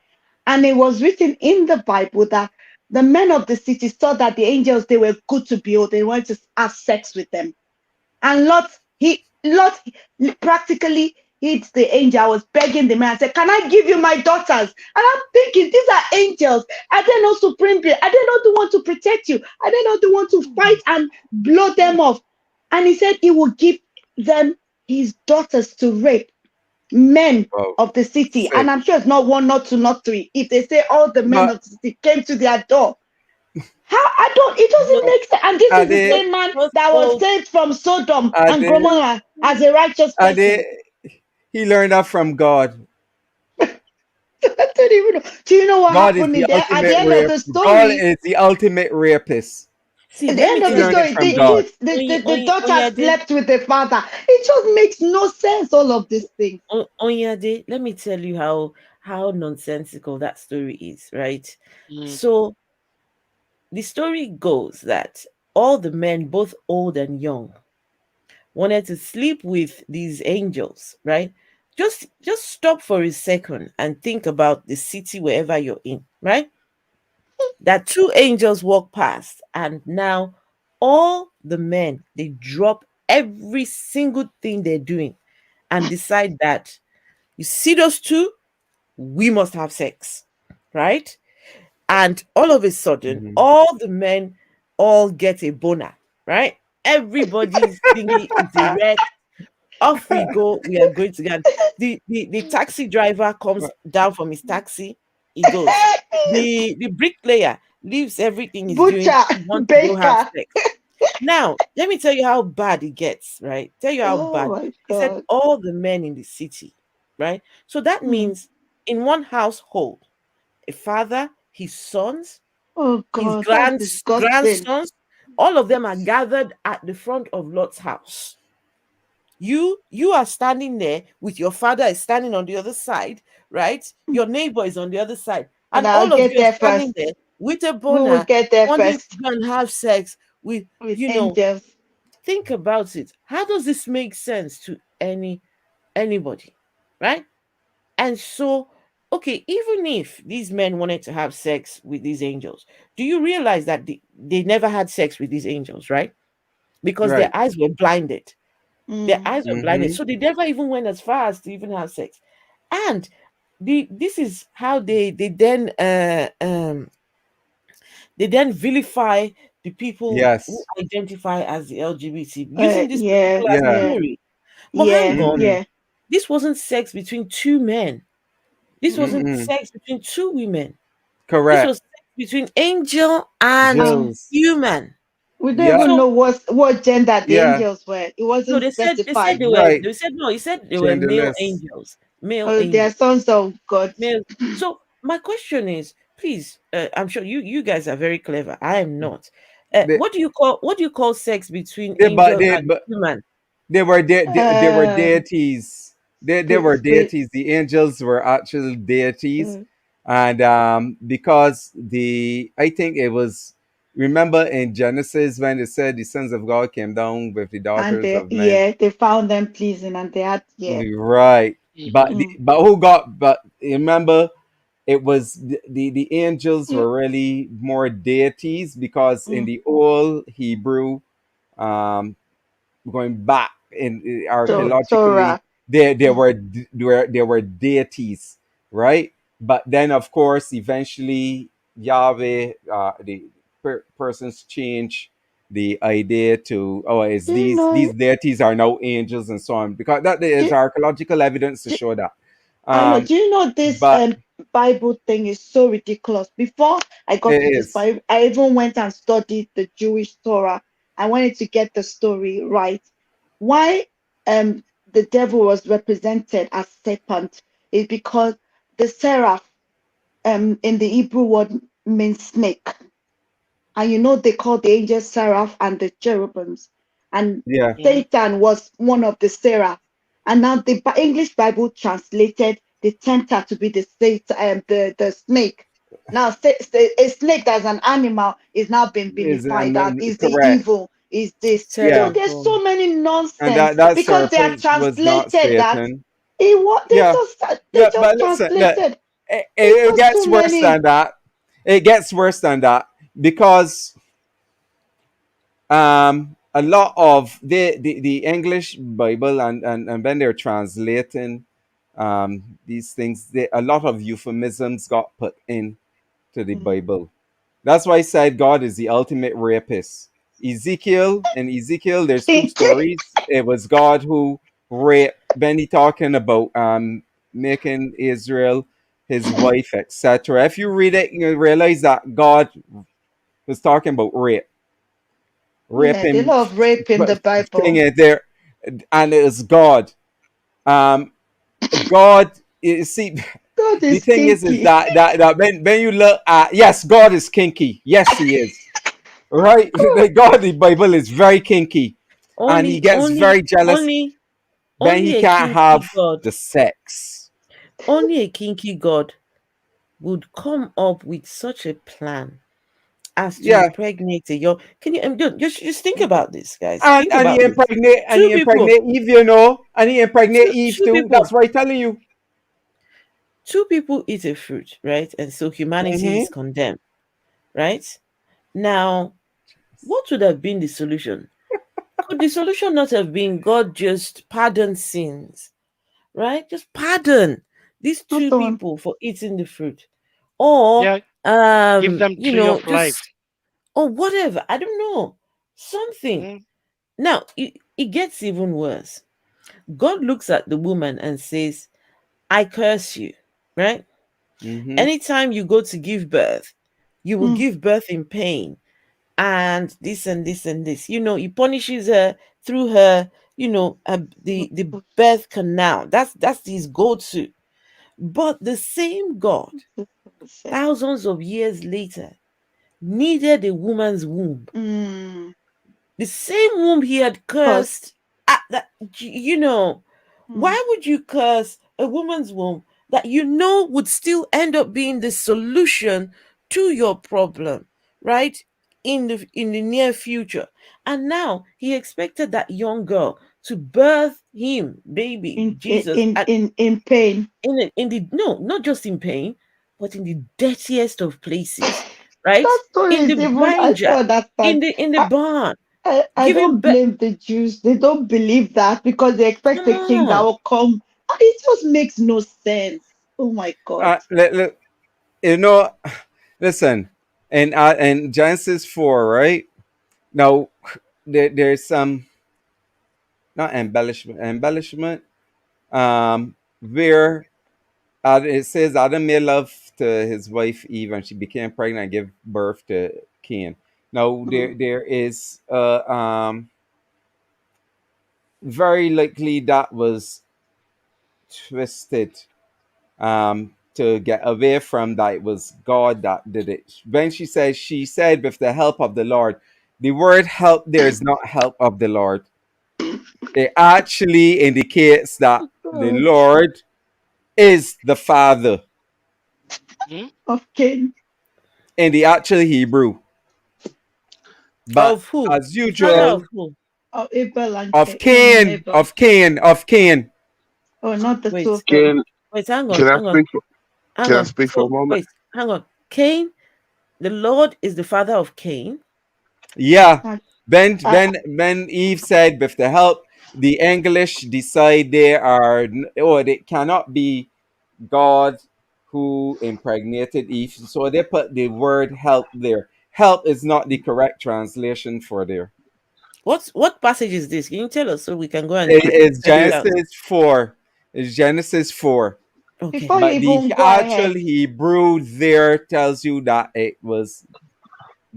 And it was written in the Bible that the men of the city saw that the angels, they were good to behold. They wanted to have sex with them. And Lot practically hit the angel. I was begging the man. I said, "Can I give you my daughters?" And I'm thinking, these are angels. Are they not supreme being? Are they not the one to protect you? Are they not the one to fight and blow them off? And he said he will give them his daughters to rape men wow, of the city. And sick. I'm sure it's not one, not two, not three. If they say all the men But of the city came to their door, how I don't, it doesn't Those make sense. And this are is the those they? same man those that was old saved from Sodom Are and they? Gomorrah as a righteous Are person. they? He learned that from God. I don't even know. Do you know what God is happened the at the ultimate end of rape. the God story? is the ultimate rapist. see, At the let me end of He the tell learned you, it story, from God. the daughter Onyade, slept with the father. It just makes no sense, all of these things. Onyade, let me tell you how nonsensical that story is, right? Mm. So the story goes that all the men, both old and young, wanted to sleep with these angels, right? Just stop for a second and think about the city wherever you're in, right? That two angels walk past, and now all the men, they drop every single thing they're doing and decide that, you see those two, we must have sex, right? And all of a sudden, Mhm. all the men all get a boner, right? Everybody's thinking is erect. Off we go. We are going to get the taxi driver comes down from his taxi. He goes. The bricklayer leaves everything he's doing. Butcher, He wants to go have baker. sex. Now, let me tell you how bad it gets, right? Tell you how Oh bad. my He said God. all the men in the city, right? So that Hmm. means in one household, a father, his sons, Oh his God, that's disgusting. grandsons, all of them are gathered at the front of Lot's house. You are standing there with your father is standing on the other side, right? Your neighbor is on the other side, And and I'll all of get you are there standing first. there with a We will boner, get there wanting to first go and have sex with, with you know. angels. Think about it. How does this make sense to anybody, right? And so, okay, even if these men wanted to have sex with these angels, do you realize that they never had sex with these angels, right? Because their Right. eyes were blinded. Their Mm. eyes were blinded. Mhm. So they never even went as far as to even have sex. And this is how they then vilify the people who Yes. identify as the LGBT using this Yeah, particular Yeah. yeah, story. But hang yeah, on, Mhm. yeah. this wasn't sex between two men. This wasn't Mm-mm. sex between two women. This Correct. was sex between angel and And Jills. human. we don't Yep. even So know what gender the Yeah. angels were. It no, wasn't they said specified. Right. they said no, he said they were male Genderless. angels. Male Oh, they are angels. sons of God. Male. So my question is, please, I'm sure you guys are very clever. I am not. They, What do you call sex between they, but angel they, and but human? they were Um, deities. They the were spirit. deities. The angels were actual deities, Mm. and because the I think it was, remember in Genesis when it said the sons of God came down with the And daughters they, of men. yeah, they found them pleasing, and they had, yeah. Right. Mhm. But who got, but remember, it was the angels Mm, were really more deities, because in mm. the old Hebrew, um going back in So archaeologically, Torah. Mm, there were deities, right? But then of course eventually Yahweh, the persons change the idea to, oh, it's do you these know? deities are now angels and so on, because that there is Do, archaeological evidence to do, show that. I know. um Do you know this but Bible thing is so ridiculous? Before I got to it this is, Bible, I even went and studied the Jewish Torah. I wanted to get the story right. Why the devil was represented as serpent is because the seraph in the Hebrew word means snake. And you know they call the angels seraph and the cherubims. And yeah, Yeah. Satan was one of the seraph. And now the English Bible translated the tempter to be the the snake. Now a snake as an animal is now being is vilified that is the correct, evil, is this. So yeah. there's Terrible. so many And nonsense that because they are serpent was not translated that Satan. it what Yeah, they look, but just listen, look, translated. It's it just too gets worse than many. that. It gets worse than that, because a lot of the English Bible, and when they're translating these things, a lot of euphemisms got put in to the Mm. Bible. That's why I said God is the ultimate rapist. In Ezekiel, there's two stories. It was God who raped, when he talking about making Israel his wife, etc. If you read it, you realize that God was talking about Yeah, they raping, love rape in the thing Bible. it there, and it was God. Um, God, you see, God the is thing is kinky. that when you look at, yes, God is kinky. Yes, he is. Right? The God, the Bible is very kinky, and he Only, gets only, very jealous only, when he only a can't have kinky God, the sex. only a kinky God would come up with such a plan as to Yeah, impregnate a young. Can you just think about this, guys? and Think about this. he Two people, impregnate Eve, you know, and he impregnate two Eve two too. people, That's what I'm telling you. two people eat a fruit, right? And so humanity Hmm. is condemned, right? Now, what would have been the solution? Could the solution not have been God just pardon sins, right? Just pardon these Not two on. people for eating the fruit, or Yeah. Give them tree of life. just, or whatever. I don't know, something. Mm. Now it gets even worse. God looks at the woman and says, "I curse you," right? Hmm. Anytime you go to give birth, you will Mm. give birth in pain, and this and this and this. He punishes her through her, the birth canal. That's his go-to. But the same God, thousands of years later, needed a woman's womb. Mm. The same womb he had cursed. Cost. At that, Mm. why would you curse a woman's womb that would still end up being the solution to your problem, right? In the near future. And now he expected that young girl to birth him, baby In Jesus, at in pain. in the no, not just in pain, but in the dirtiest of places, right? That story In is the even. I manger, don't understand. in the I, barn, I giving don't birth. blame the Jews. They don't believe that because they expect Come a king that on. will come. It just makes no sense. Oh my God. You know, listen, and Genesis 4, right? Now, there's some, not embellishment, where it says Adam made love to his wife Eve, and she became pregnant and gave birth to Cain. Now, Mm. there is very likely that was twisted. to get away from that it was God that did it. When she said with the help of the Lord, the word help there is not help of the Lord. It actually indicates that the God. Lord is the Father Hmm? Of Cain. in the actual Hebrew. But Of who? as The father of usual, who? Of Abel and of Cain and Cain, Abel. of Cain, of Cain. Oh, not the two Wait, of them. Can wait, hang on, can I hang on, speak for hang can I on. speak for a So moment? wait, hang on. Cain, the Lord is the father of Cain. Yeah. Uh, When Eve said with the help, the English decide they cannot be God who impregnated Eve. So they put the word help there. Help is not the correct translation for there. What passage is this? Can you tell us so we can go and It is check it out? Genesis 4. It's Genesis 4. Okay. Before you But the even go actual ahead, Hebrew there tells you that it was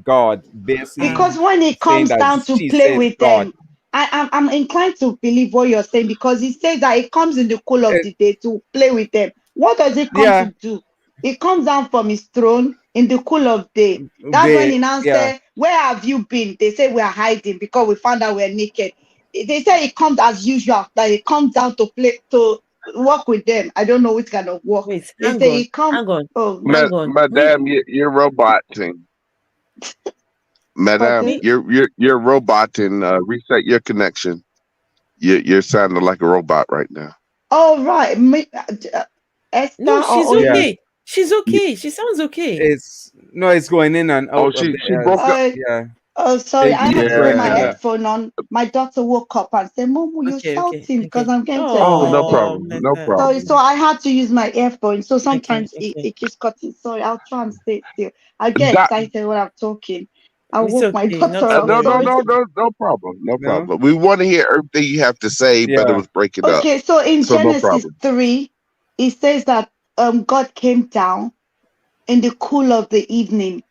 God, basically because when it saying comes that down to she play says with God. them, I'm inclined to believe what you're saying because it says that it comes in the cool of It, the day to play with them. What does it come yeah, to do? It comes down from his throne in the cool of day. That's when he now yeah. say, "Where have you been?" They say we are hiding because we found out we're naked. They say it comes as usual, that it comes down to play to work with them. I don't know which kind of work. Wait, They say it comes. hang on, Oh, hang on. Madame, you're roboting. Madame, pardon. Me, you're roboting. Reset your connection. You're sounding like a robot right now. All right, Esther no, she's or Yeah, you. okay. She's Yeah. okay. She sounds okay. it's no, it's going in and Oh, out a bit she broke as up. yeah, Oh, sorry, it I be had to put my breaking Yeah. up. headphone on. My daughter woke up and said, "Momo, you're Okay, okay, shouting because okay. I'm going to Oh, no exercise." Oh, problem. bless No her. So, problem. so I had to use my earphone. So Okay, sometimes okay. it keeps cutting. Sorry, I'll try and stay still. I get Doc, excited when I'm talking. I It's woke my okay, not daughter to up. no, no, worry. Sorry. no, no, no problem. No No, problem. We want to hear everything you have to say, but it yeah. was breaking up. Okay, so in So no Genesis problem. 3, it says that God came down in the cool of the evening.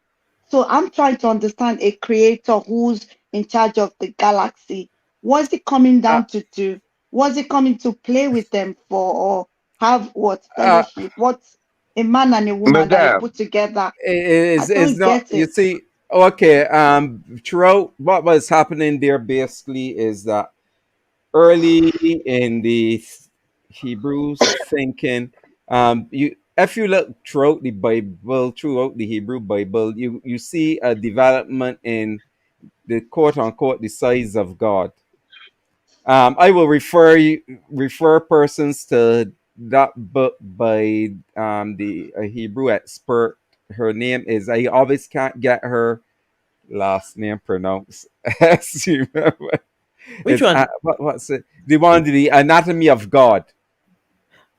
So I'm trying to understand a creator who's in charge of the galaxy. What's he coming Uh, down to do? Was he coming to play with them for or have what uh, fellowship? What's a man and a woman that he Madame, put together? I is don't not. get You it. see, okay. Throughout what was happening there basically is that early in the Hebrews thinking, you if you look throughout the Bible, throughout the Hebrew Bible, you see a development in the quote unquote the size of God. I will refer persons to that book by the Hebrew expert. Her name is I always can't get her last name pronounced. As you remember, Which one? what's it? The one the Anatomy of God.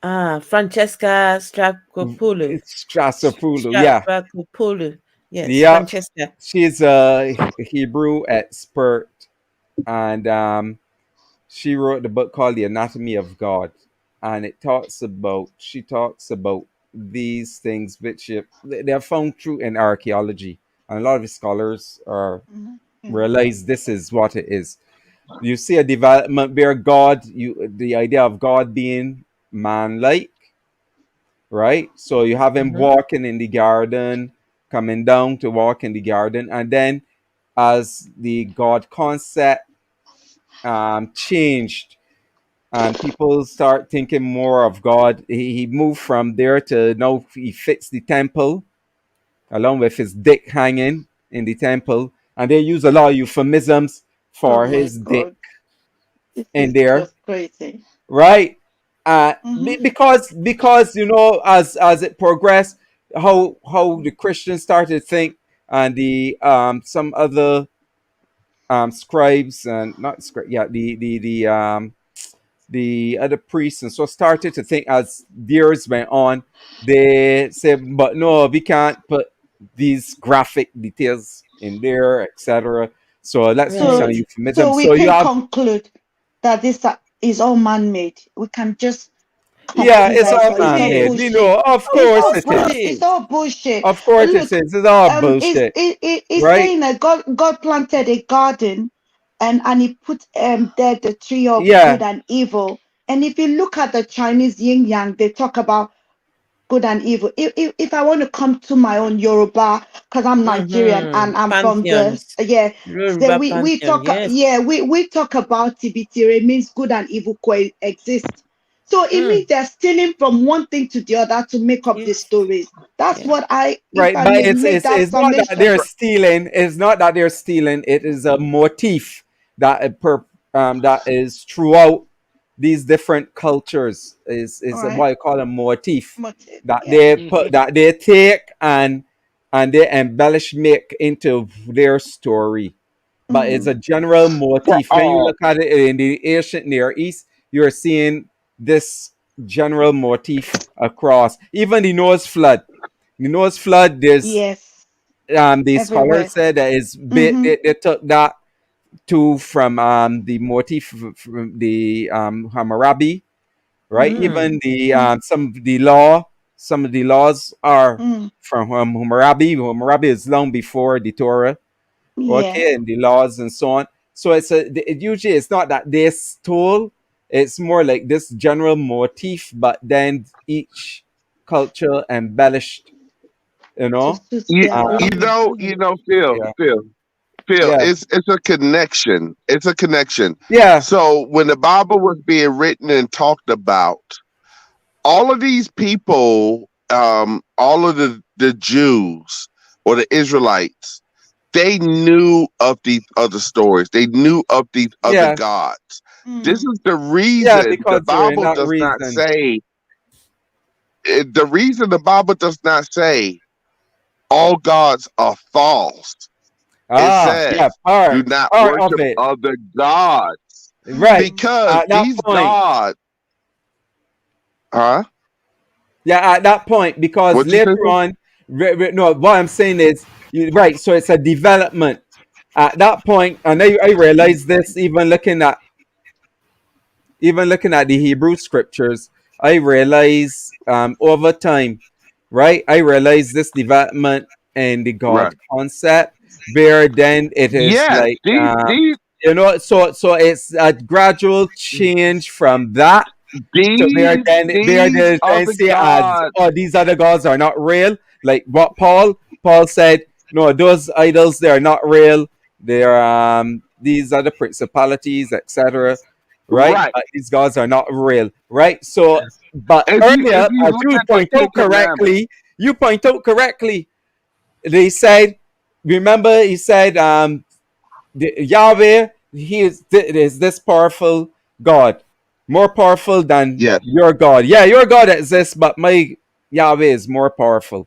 Francesca Stracopoulou. It's Strasopulu, yeah, Stracopoulou. Yes, yeah. Francesca. She's a Hebrew expert, and she wrote the book called The Anatomy of God, and she talks about these things which they're found true in archaeology, and a lot of the scholars are Mhm. Yeah. realize this is what it is. You see a development where the idea of God being man-like, right? So you have him Mm-hmm. walking in the garden, coming down to walk in the garden, and then as the God concept changed and people start thinking more of God. He moved from there to now he fits the temple along with his dick hanging in the temple, and they use a lot of euphemisms Oh for my his dick God. This in is there, just crazy. right? Hmm. Because as it progressed, how the Christians started to think, and the some other scribes and not scribe, yeah, the other priests and so started to think as years went on, they said, but no, we can't put these graphic details in there, etc. So let's use So, some Right. euphemism. so we So you can have, conclude that this is all man-made. We can just yeah, conclude it's that Of all course it's it all man-made. is. We bullshit. know, of Of It's course all course it it is. it's is. all bullshit. Of course it Look, is. It's all bullshit, it's right? saying that God planted a garden, and he put there the tree of good Yeah, and evil. And if you look at the Chinese yin yang, they talk about good and evil. If I want to come to my own Yoruba, because I'm Nigerian Mm-hmm. and I'm from the, Pantheons. yeah, so Yoruba we pantheon, talk, yes. yeah, we talk about tibitire means good and evil coexist. So it Mm, means they're stealing from one thing to the other to make up the yes. stories. That's Yeah. what I, if Right, I but may it's make it's that it's not that they're summation. stealing. It's not that they're stealing. It is a motif that that is throughout these different cultures. All Is right. what I call a motif that Yeah. they put that they take and they embellish make into their story. But it's a Mm. general motif. When you look at it in the ancient Near East, you're seeing this general motif across. Even the Noah's flood. The Noah's flood, there's Yes. the Everywhere. scholars said that is bit Mm-hmm. they took that too from the motif from the Hammurabi, right? Mm. Even the some of the laws are Mm. from Hammurabi. Hammurabi is long before the Torah, Yeah. okay, and the laws and so on. So it usually it's not that they stole, it's more like this general motif, but then each culture embellished, you To know. suit You, their Uh, own. Phil, yeah, Phil, yeah, it's a connection. It's a connection. yeah, So when the Bible was being written and talked about, all of these people, all of the Jews or the Israelites, they knew of these other stories. They knew of these other yeah, gods. This Mm. is the yeah, reason the because they're Bible not does not reason. say. The reason the Bible does not say all gods are false. It Yeah, says, do not part of worship it. other gods. Right. Mm. Because At that these point. gods, huh? Yeah, at that point, because What you say? later on, no, what I'm saying is, right, so it's a development. At that point, and I realized this even looking at the Hebrew scriptures, I realize over time, right? I realize this development and the God Right. concept, where then it is Yes, like these so it's a gradual change from that to where these they then other say as gods. oh these other gods are not real, like what Paul said, no, those idols, they are not real, they're these other principalities, etc., right? Right. But these gods are not real, right? So but If earlier, you as look you at the point Ten out Commandments, correctly, they said, remember he said Yahweh, he is this powerful God, more powerful than yes. your God. Yeah, your God exists, but my Yahweh is more powerful,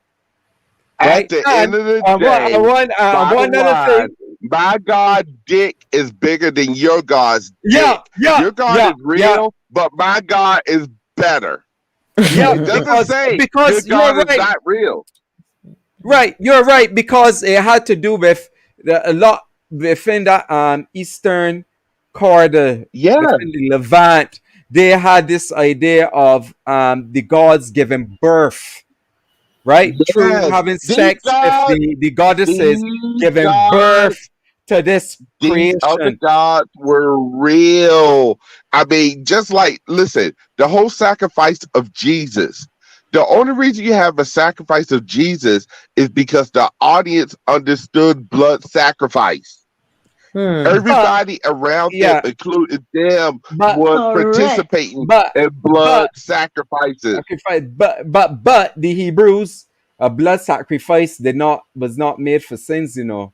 At right? the end And of the I day, want bottom one other line, thing. my God dick is bigger than your God's Yeah, dick. yeah, Your God yeah, is yeah, real, but my God is better. yeah. It doesn't Because say your because you're God is right, not real. right. You're right because it had to do with a lot within the eastern corridor, Yeah. within the Levant. They had this idea of the gods giving birth, right? Through Yes. having sex with the goddesses, These giving gods, birth to this these other creation. gods were real. I mean, just like, listen, the whole sacrifice of Jesus. The only reason you have a sacrifice of Jesus is because the audience understood blood sacrifice. Hmm. But Everybody around them, yeah, including them, but was Correct. participating but in blood but sacrifices. sacrifice, but the Hebrews, a blood sacrifice did not was not made for sins. You know,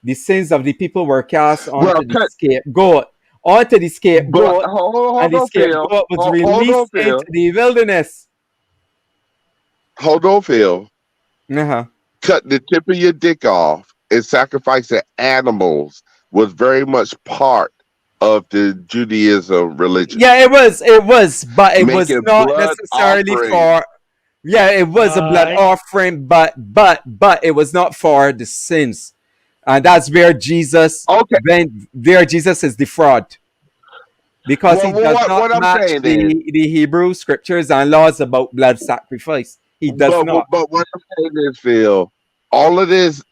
the sins of the people were cast Well, onto the scapegoat, onto the but scapegoat, and hold the on, Phil. scapegoat was Hold on, released into Phil. the wilderness. Hold on, Phil. Uh-huh. Cut the tip of your dick off and sacrificing animals was very much part of the Judaism religion. Yeah, it was, but it was Making not blood necessarily offerings. for. Yeah, it was a blood Right. offering, but it was not for the sins, and that's where Jesus, Okay. then there Jesus is the fraud because he Well, does not what I'm match saying is, the Hebrew scriptures and laws about blood sacrifice. He does not. but what I'm saying is, Phil, all of this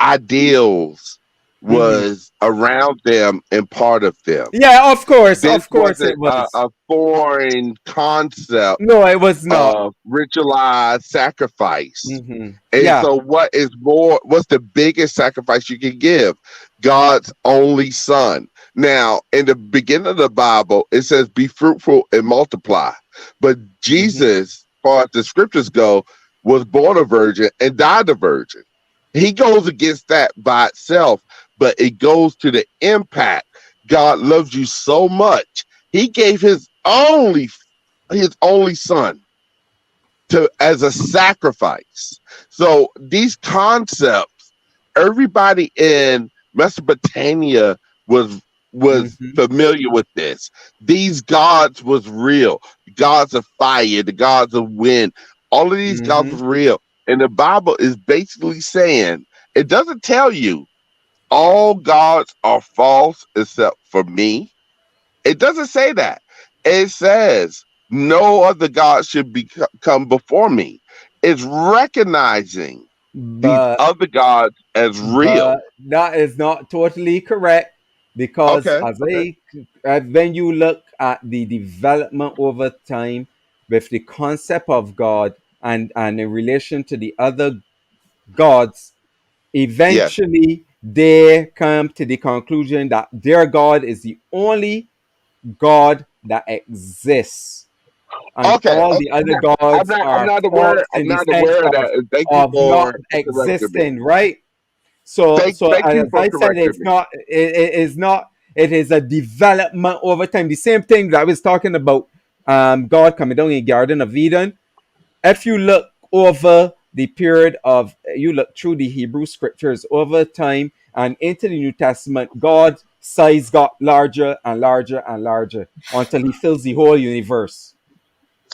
ideals was around them and part of them. Yeah, of course, This it wasn't was. a foreign concept No, it was not. of ritualized sacrifice. And Yeah. so what's the biggest sacrifice you can give? God's only son. Now, in the beginning of the Bible, it says be fruitful and multiply. But Jesus, as far as the scriptures go, was born a virgin and died a virgin. He goes against that by itself, but it goes to the impact. God loves you so much. He gave his only son as a sacrifice. So these concepts, everybody in Mesopotamia was familiar with this. These gods was real. The gods of fire, the gods of wind, all of these gods was real. And the Bible is basically saying, it doesn't tell you all gods are false except for me. It doesn't say that. It says no other God should come before me. It's recognizing these other gods as real. But that is not totally correct, because when you look at the development over time with the concept of God and in relation to the other gods, eventually they come to the conclusion that their God is the only God that exists, and all the other gods I'm are not false aware. I'm in the not sense aware of that. Thank you of not for correcting me. existing, right? So Thank as you for I said, correcting it's me. not. It is not. It is a development over time. The same thing that I was talking about. God coming down in the Garden of Eden. If you look over the period of, you look through the Hebrew scriptures over time and into the New Testament, God's size got larger and larger and larger until he fills the whole universe.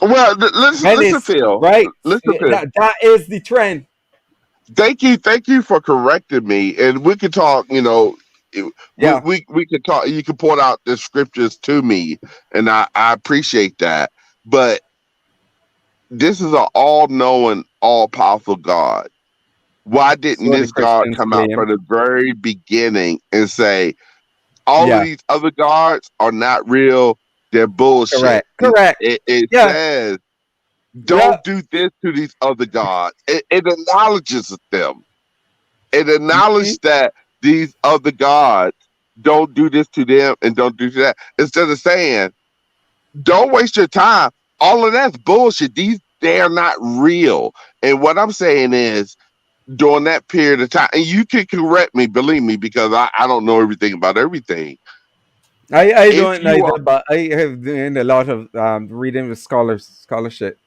Well, listen, Phil. Right. Listen, Phil. That is the trend. Thank you for correcting me. And we could talk, we could talk, you can point out the scriptures to me, and I appreciate that. But this is an all-knowing, all-powerful God. Why didn't So the this God Christians come out claim. from the very beginning and say, all of these other gods are not real, they're bullshit? Correct. It says, don't do this to these other gods. It acknowledges them. It acknowledges that these other gods, don't do this to them and don't do that. Instead of saying, don't waste your time. All of that's bullshit. They're not real. And what I'm saying is, during that period of time, and you can correct me, believe me, because I don't know everything about everything. I don't either, but I have done a lot of reading with scholarship,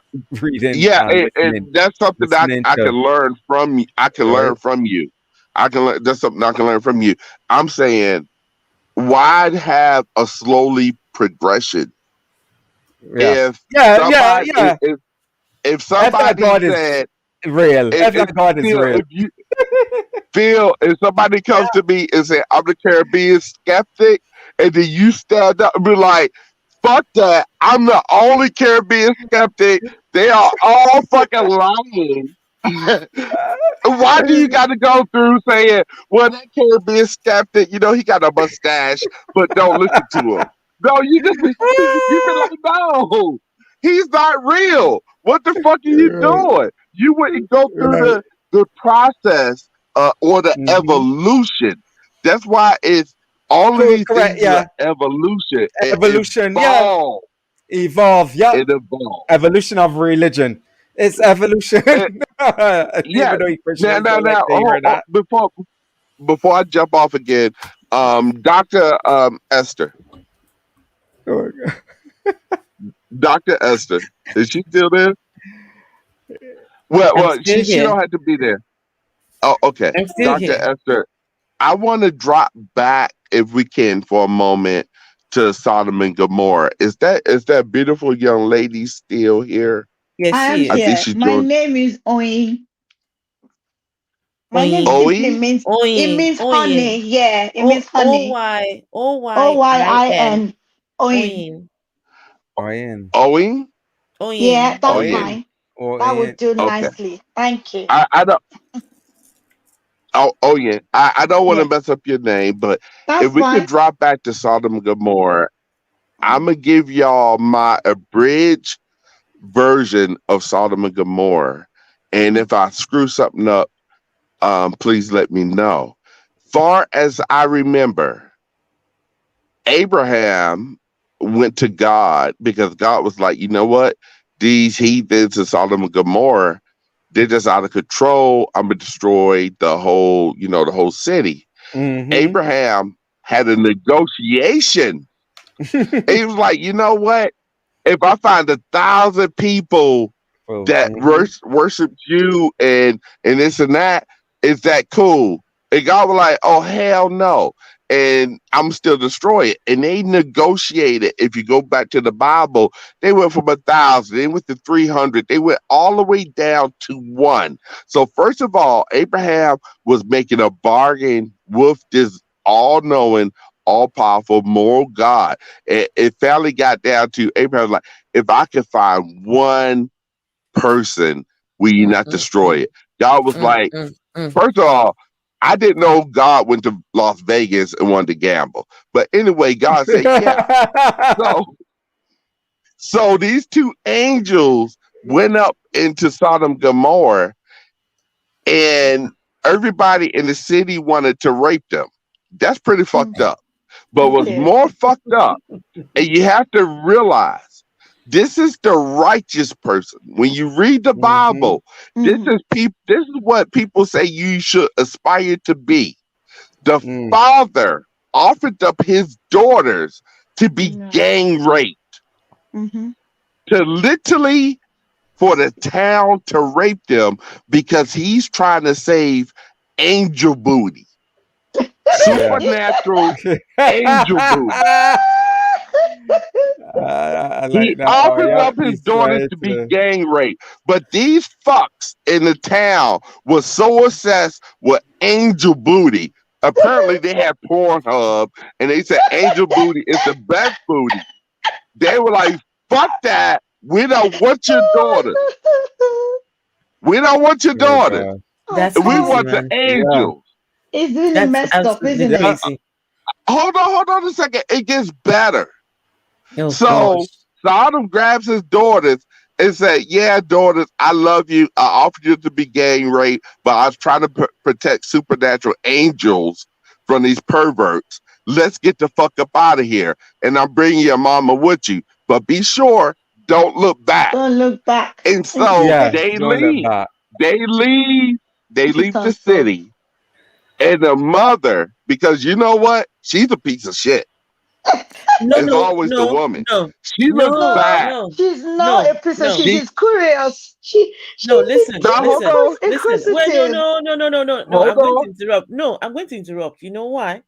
reading and and listening. that's something that Listening I to, can learn from you. I can learn from you. That's something I can learn from you. I'm saying, why have a slowly progression? If somebody if somebody God is said real, if God is real, if somebody comes to me and say, I'm the Caribbean skeptic, and then you stand up and be like, fuck that, I'm the only Caribbean skeptic, they are all fucking lying. Why do you got to go through saying, well, that Caribbean skeptic, he got a mustache, but don't listen to him? No, you be like, no, he's not real. What the fuck are you doing? You wouldn't go through the process or the evolution. That's why it's all of these things is an evolution. Evolution, Evolve. It evolved. Evolution of religion. It's evolution. Even though Christians don't like to hear that. Before I jump off again, Dr. Esther. Dr. Esther, is she still there? Well, she don't have to be there. Oh, okay. Dr. Esther, I want to drop back, if we can, for a moment to Sodom and Gomorrah. Is that beautiful young lady still here? Yes, I am here. My name is Oyin. My name simply means it means honey. Yeah, it means honey. Oyin. Oyin. Oyin? Yeah, that's fine. That would do Okay. nicely. Thank you. I don't. Oh yeah. I don't want to Yeah, mess up your name, but if that's we could fine. drop back to Sodom and Gomorrah, I'm gonna give y'all my abridged version of Sodom and Gomorrah. And if I screw something up, please let me know. Far as I remember, Abraham went to God because God was like, you know what? These heathens in Sodom and Gomorrah, they're just out of control. I'm gonna destroy the whole, the whole city. Mm-hmm. Abraham had a negotiation. He was like, you know what? If I find 1,000 people Oh, that mm-hmm. worship you and this and that, is that cool? And God was like, oh hell no. And I'm still destroy it. And they negotiated. If you go back to the Bible, they went from 1,000, they went to 300, they went all the way down to one. So first of all, Abraham was making a bargain with this all-knowing, all-powerful, moral God. It finally got down to Abraham was like, if I could find one person, will you Mm, not mm, destroy mm, it? God was mm, like, mm, mm. first of all, I didn't know God went to Las Vegas and wanted to gamble. But anyway, God said, yeah. So so these two angels went up into Sodom and Gomorrah, and everybody in the city wanted to rape them. That's pretty fucked up. But what's Okay. more fucked up, and you have to realize this is the righteous person. When you read the Mm-hmm. Bible, this is people. This is what people say you should aspire to be. The Mm. father offered up his daughters to be No. gang raped, Mm-hmm. to literally for the town to rape them because he's trying to save angel booty, Yeah. supernatural angel booty. I He like that. Oh, offers yeah, up his he's daughters trying to be to. gang raped. But these fucks in the town were so obsessed with angel booty. Apparently they had Pornhub and they said angel booty is the best booty. They were like, fuck that. We don't want your daughters. We don't want your Oh daughters. God. Oh That's We crazy, God. want the man. Yeah. angels. It's really That's messed up, absolutely isn't it? Uh, crazy. hold on a second. It gets better. Oh So gosh. Sodom grabs his daughters and said, yeah, daughters, I love you. I offered you to be gang raped, but I was trying to protect supernatural angels from these perverts. Let's get the fuck up out of here. And I'm bringing your mama with you. But be sure, don't look back. Don't look back. And And she so Yeah. said, they Don't look leave. back. They leave. They she leave the stands tall. city. And the mother, because you know what? She's a piece of shit. No, It's no, always the no, woman. no, She looks no, No, back. no, she's not no, a piece of no, shit. She She's curious. no. She's Listen, now hold listen, on. listen. Well, no, inquisitive. no, no, no, no, no, no. Hold I'm going to on. interrupt. No, I'm going to interrupt. You know why?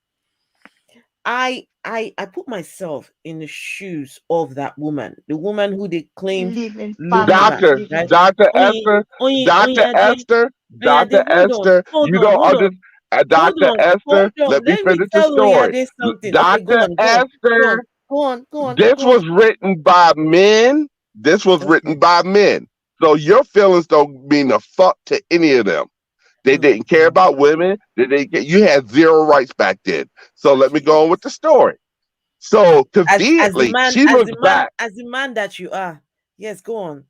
I put myself in the shoes of that woman, the woman who they claimed Living loved family, her, Doctor, right? living. Dr. Oyin, Esther, Oyin, Dr. Oyinade, Esther, Oyinade, Dr. Esther, you don't hold on, understand. Dr. hold Esther, on. let me Let me finish the tell story. Oyinade something. Okay, go Dr. on, go on, go on, Esther, go on, go on, this go on. was written by men. This was Okay, written by men. So your feelings don't mean a fuck to any of them. They oh didn't care God. about women. You had zero rights back then. So let me go on with the story. So conveniently, she looks back. As the man that you are. Yes, go on.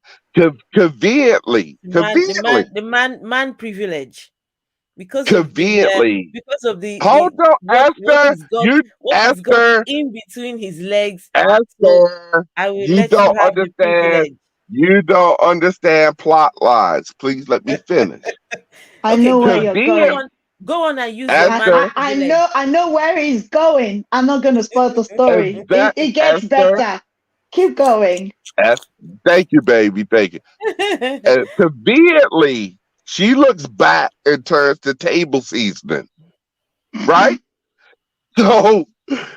Conveniently, conveniently, Man privilege, because of conveniently. because of the Hold on, Esther. what he's got Esther, in between his legs. So Esther. I will You let you don't have the understand. privilege. You don't understand plot lines. Please let me finish. I Okay, know go where on, you're Convenient, going. go on and use your man Esther. privilege. I know where he's going. I'm not gonna spoil the story. That It gets Esther. better. Keep going. Es- Thank you, baby. Thank you. Conveniently, she looks back and turns to table seasoning. Right. So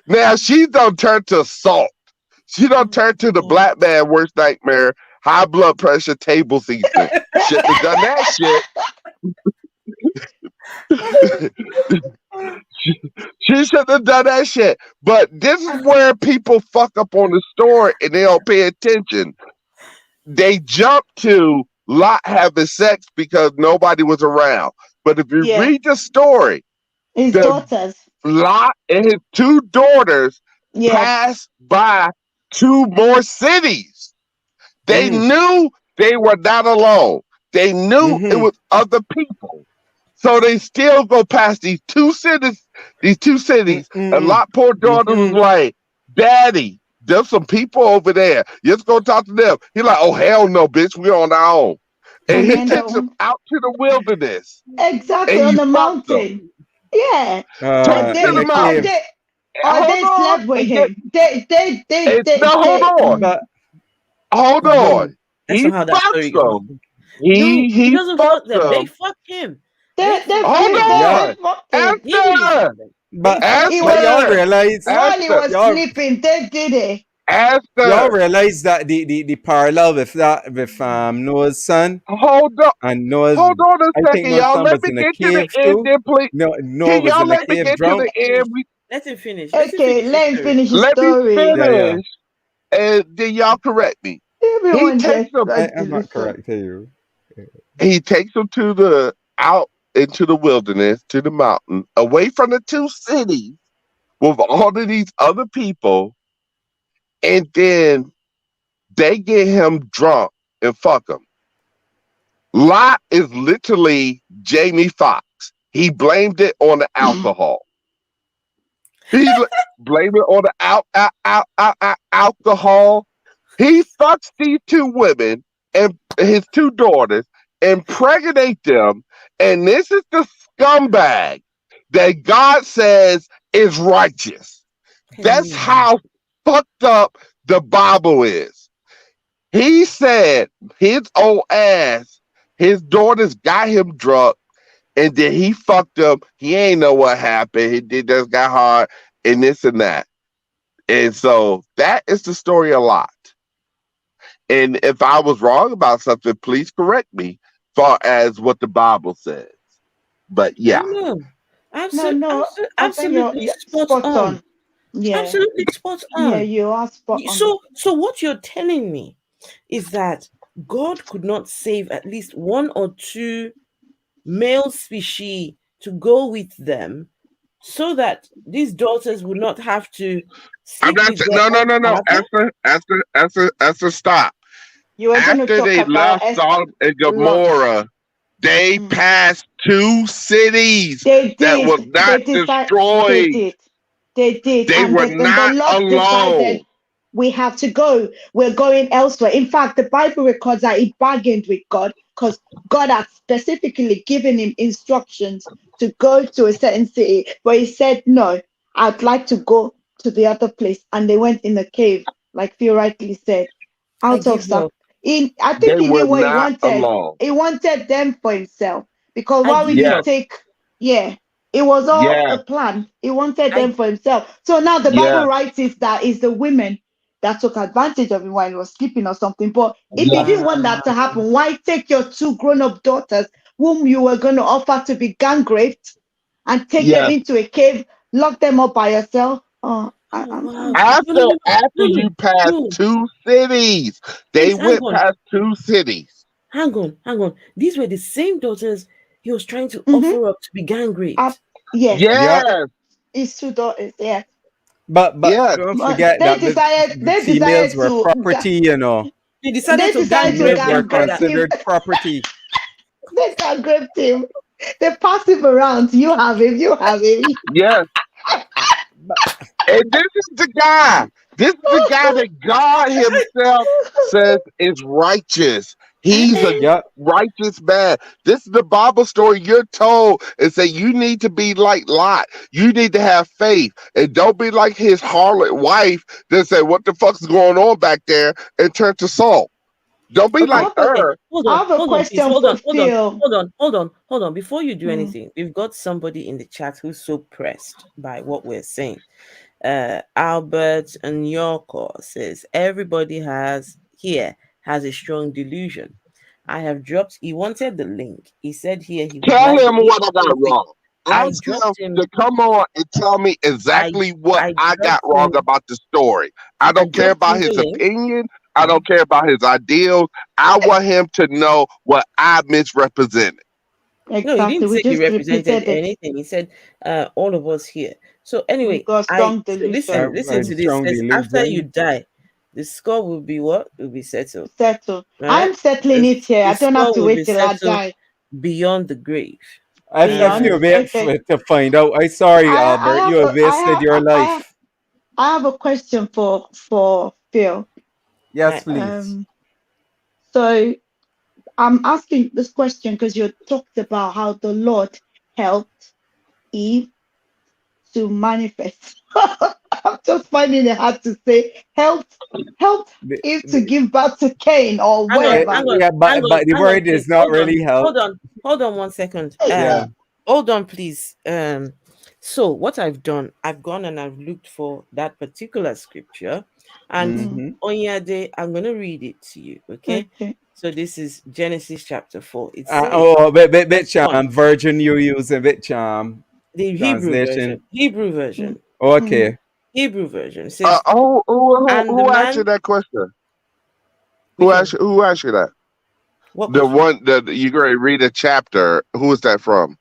now she don't turn to salt. She don't turn to the black man worst nightmare, high blood pressure, table seasoning. Shouldn't have done that shit. She shouldn't have done that shit. But this is where people fuck up on the story and they don't pay attention. They jump to Lot having sex because nobody was around. But if you Yeah. read the story, His the daughters. Lot and his two daughters Yeah. passed by two more cities. They knew they were not alone. They knew it was other people. So they still go past these two cities. And Lot poor daughter was like, Daddy, there's some people over there. Let's go talk to them. He's like, oh hell no, bitch, we're on our own. And And he then takes them out to the wilderness. exactly And on he the fucks them. mountain. Yeah. Take Or them to they the In the or mountain. cave. they or Hold they on. slept with him. No, hold on. But Hold on. That's He not how that fucks story goes. them. No, he He doesn't fuck fucks them. They them. fuck him. They they fuck Hold him. on. fucked him. He didn't fuck Esther. them. They but fuck He but him. was y'all realize while he Esther. was y'all sleeping, they did it. y'all Esther. realize that the parallel with that with Noah's son Hold on. and Noah's, Hold on a I think second, Noah's y'all. son Let was me in a get to the cave end too. then, please. No, Noah Can was y'all in a let me cave get to drunk. the end? Let him finish. Let him Okay, finish his let him story. finish his Let me story. Yeah, yeah. finish, and then y'all correct me. He Everyone takes just them. tried to I'm not listen. correcting you. He takes them to the out into the wilderness, to the mountain, away from the two cities, with all of these other people, and then they get him drunk and fuck him. Lot is literally Jamie Foxx. He blamed it on the alcohol. He blamed it on the alcohol. He fucks these two women and his two daughters, impregnate them, and this is the scumbag that God says is righteous. That's how fucked up the Bible is. He said his old ass, his daughters got him drunk, and then he fucked them. He ain't know what happened. He just got hard and this and that. And so that is the story a lot. And if I was wrong about something, please correct me, far as what the Bible says. But yeah, No, No, I think absolutely you're spot spot on. on. Yeah. Absolutely spot Yeah, on. you are spot on. So what you're telling me is that God could not save at least one or two male species to go with them so that these daughters would not have to I'm sleep not. with their No, own no, no, no. father? Esther, stop. You were going to After talk they about left Sodom and Lot. Gomorrah, they passed two cities They that was did. not They destroyed. did. They did. They And were the not Lord alone. decided we have to go. We're going elsewhere. In fact, the Bible records that he bargained with God because God had specifically given him instructions to go to a certain city. But he said, no, I'd like to go to the other place. And they went in a cave, like Phil rightly said, I out of give up. I think They he knew were what he not wanted. alone. He wanted them for himself. Because I why would give he Yes, up. take, yeah, it was all yes, a plan. He wanted I them for himself. So now the Bible yes, writes is that it's the women that took advantage of him while he was sleeping or something. But if he yes, didn't want that to wow. happen, why take your two grown-up daughters whom you were going to offer to be gang raped and take them yes. into a cave, lock them up by yourself? Oh, Oh wow. I'm After after No, no, you pass no. two cities, they Please hang went on. past two cities. Hang on. These were the same daughters he was trying to mm-hmm. offer up to be gang raped. Yes, Yeah, Yes, his two daughters, yeah. but yes, don't But forget that the they females decided were property, you know. They decided they to gang decided to rape Females their were gang rape father. him. considered property. They can grape him. They pass him around. You have him. You have him. yes. And this is the guy. This is the guy that God Himself says is righteous. He's a Yeah, righteous man. This is the Bible story you're told and say you need to be like Lot. You need to have faith and don't be like his harlot wife that say, "What the fuck's going on back there?" and turn to salt. Don't be Okay, like okay. her. I have a Hold on, please. question for Phil. Hold on. Before you do Mm. anything, we've got somebody in the chat who's so pressed by what we're saying. Albert and Yorko says everybody has a strong delusion. I have dropped. He wanted the link. He said here he would Tell like him the what I got link. wrong. I Ask him dropped him. to come on and tell me I exactly what I I got dropped wrong him. about the story. I I don't care dropped about him the his link. opinion. I don't care about his ideals. I want him to know what I misrepresented. No, he Exactly. didn't We say he just represented repeated it. anything. He said all of us here. So We anyway, got I strong so listen, delusion. listen to this. Strong Says after you delusion. die, the score will be what? Will be settled. Settle. All right. I'm settling The, it here. the I don't have score to will be wait till I settled die. beyond the grave. I Beyond. feel Um bad Okay. to find out. I sorry, I Albert. You have have a wasted your life. I have a question for Phil. Yes, right. please. So I'm asking this question because you talked about how the Lord helped Eve to manifest. I'm just finding it hard to say helped The- Eve to the- give birth to Cain or Hang on, whatever. hang on, yeah, hang on, but the hang on, word is please. not really help. Hold on 1 second. Yeah. Hold on, please. So what I've done, I've gone and I've looked for that particular scripture, and Mm, Mm-hmm. Onyade, I'm gonna read it to you, okay? okay. So this is Genesis chapter 4. It says, Bit verse 1, version you using bit the Hebrew version. translation. Hebrew Mm, version. mm. Okay. Hebrew version says, and the Who asked you man, that question? which one? Who asked you that? What The question? one that you're going to read a chapter. Who is that from?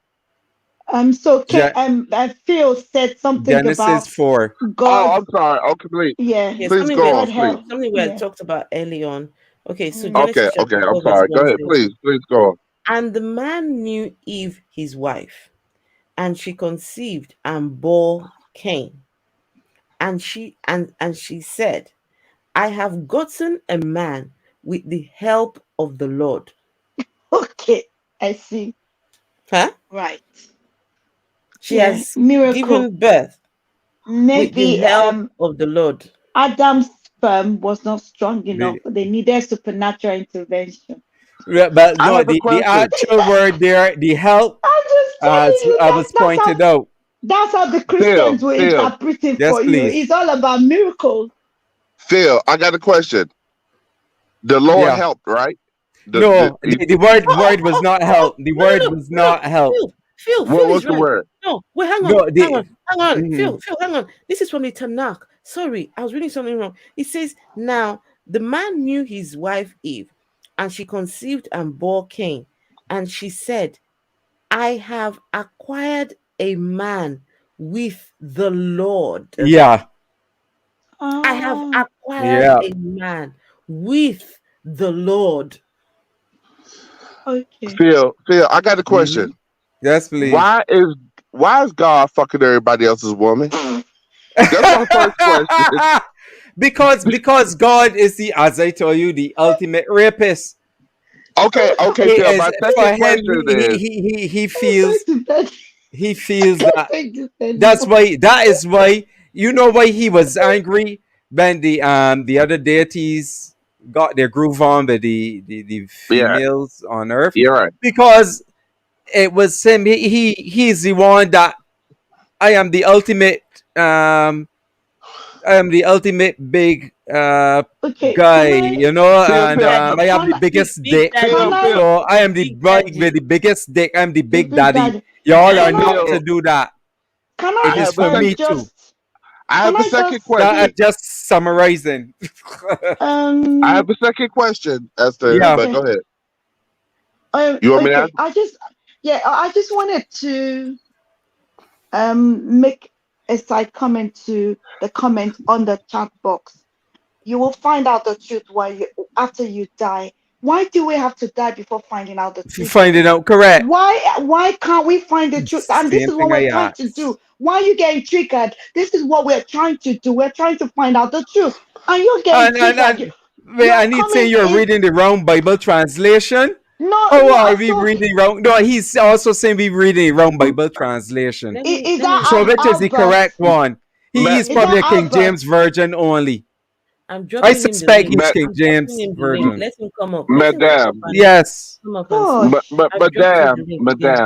So Ge- Phil said something Genesis about 4. Oh, God. I'm sorry. Okay, please, Yeah, Yeah, please something go on, God please. help. something we had Yeah. talked about early on. Okay, so Mm, Okay, Genesis okay. chapter I'm 4, verse sorry. Go 1 ahead, says, please go on. and the man knew Eve, his wife, and she conceived and bore Cain. And she said, I have gotten a man with the help of the Lord. okay, I see. Huh? Right. She Yeah, has miracle. given birth with the Maybe help of the Lord. Adam's sperm was not strong enough. The, They needed supernatural intervention. yeah, but I no, have a the question. actual word there, the help, I'm just telling as you I was pointed out. that's how the Phil, Christians will Phil, interpret it Yes, for you. please. It's all about miracles. Phil. I got a question. The Lord Yeah. helped, right? No, the word was not help. The No, no, word no, was no, no. not help. Phil what is was the right. word? No, wait, No, hang on. mhm. Phil, hang on. This is from the Tanakh. Sorry, I was reading something wrong. It says, now the man knew his wife Eve, and she conceived and bore Cain. And she said, I have acquired a man with the Lord. Yeah, I have Ah, acquired yeah. a man with the Lord. okay. Phil. I got a question. Hmm. Yes, please. Why is God fucking everybody else's woman? That's my first question. because God is as I told you, the ultimate rapist. Okay, He Phil. is My second for him. question is He I'm going feels to bed. he I feels can't that take this anymore. that is why you know why he was angry when the other deities got their groove on with the yeah. females on earth, You're right. because it was him. He's the one that I am the ultimate I am the ultimate big Okay, guy, you know, and Yeah, I have the big, biggest big dick. can daddy, I, So I am the big boy with daddy. the biggest dick. I'm the the big big daddy. daddy, Y'all are can I not Phil, to do that. can It I I is have a for me second. too. I can have a I second just That I'm question. say just summarizing. I um have a second question, Esther. Yeah. But okay go ahead. You want me to ask? okay I just wanted to make a side comment to the comment on the chat box. You will find out the truth while you after you die. Why do we have to die before finding out the If you truth find it again? out correct. Why can't we find the truth? And this Same is what thing we're I trying to asked. do. Why are you getting triggered? This is what we're trying to do. We're trying to find out the truth. And you're getting triggered. And wait, Your I need to say comment you're is reading the wrong Bible translation. Oh, no, are I'm we talking. reading wrong? No, he's also saying we reading the wrong Bible translation. Is Let me So that which is the Albert? correct one? He Ma- is Is probably that a King Albert? James version only. I'm I dropping him the suspect link. he's ma- King I'm dropping James him the link. version. Let him come up. Let him come up Madame, and Yes. come up and speak. Gosh. I've dropped him the link again.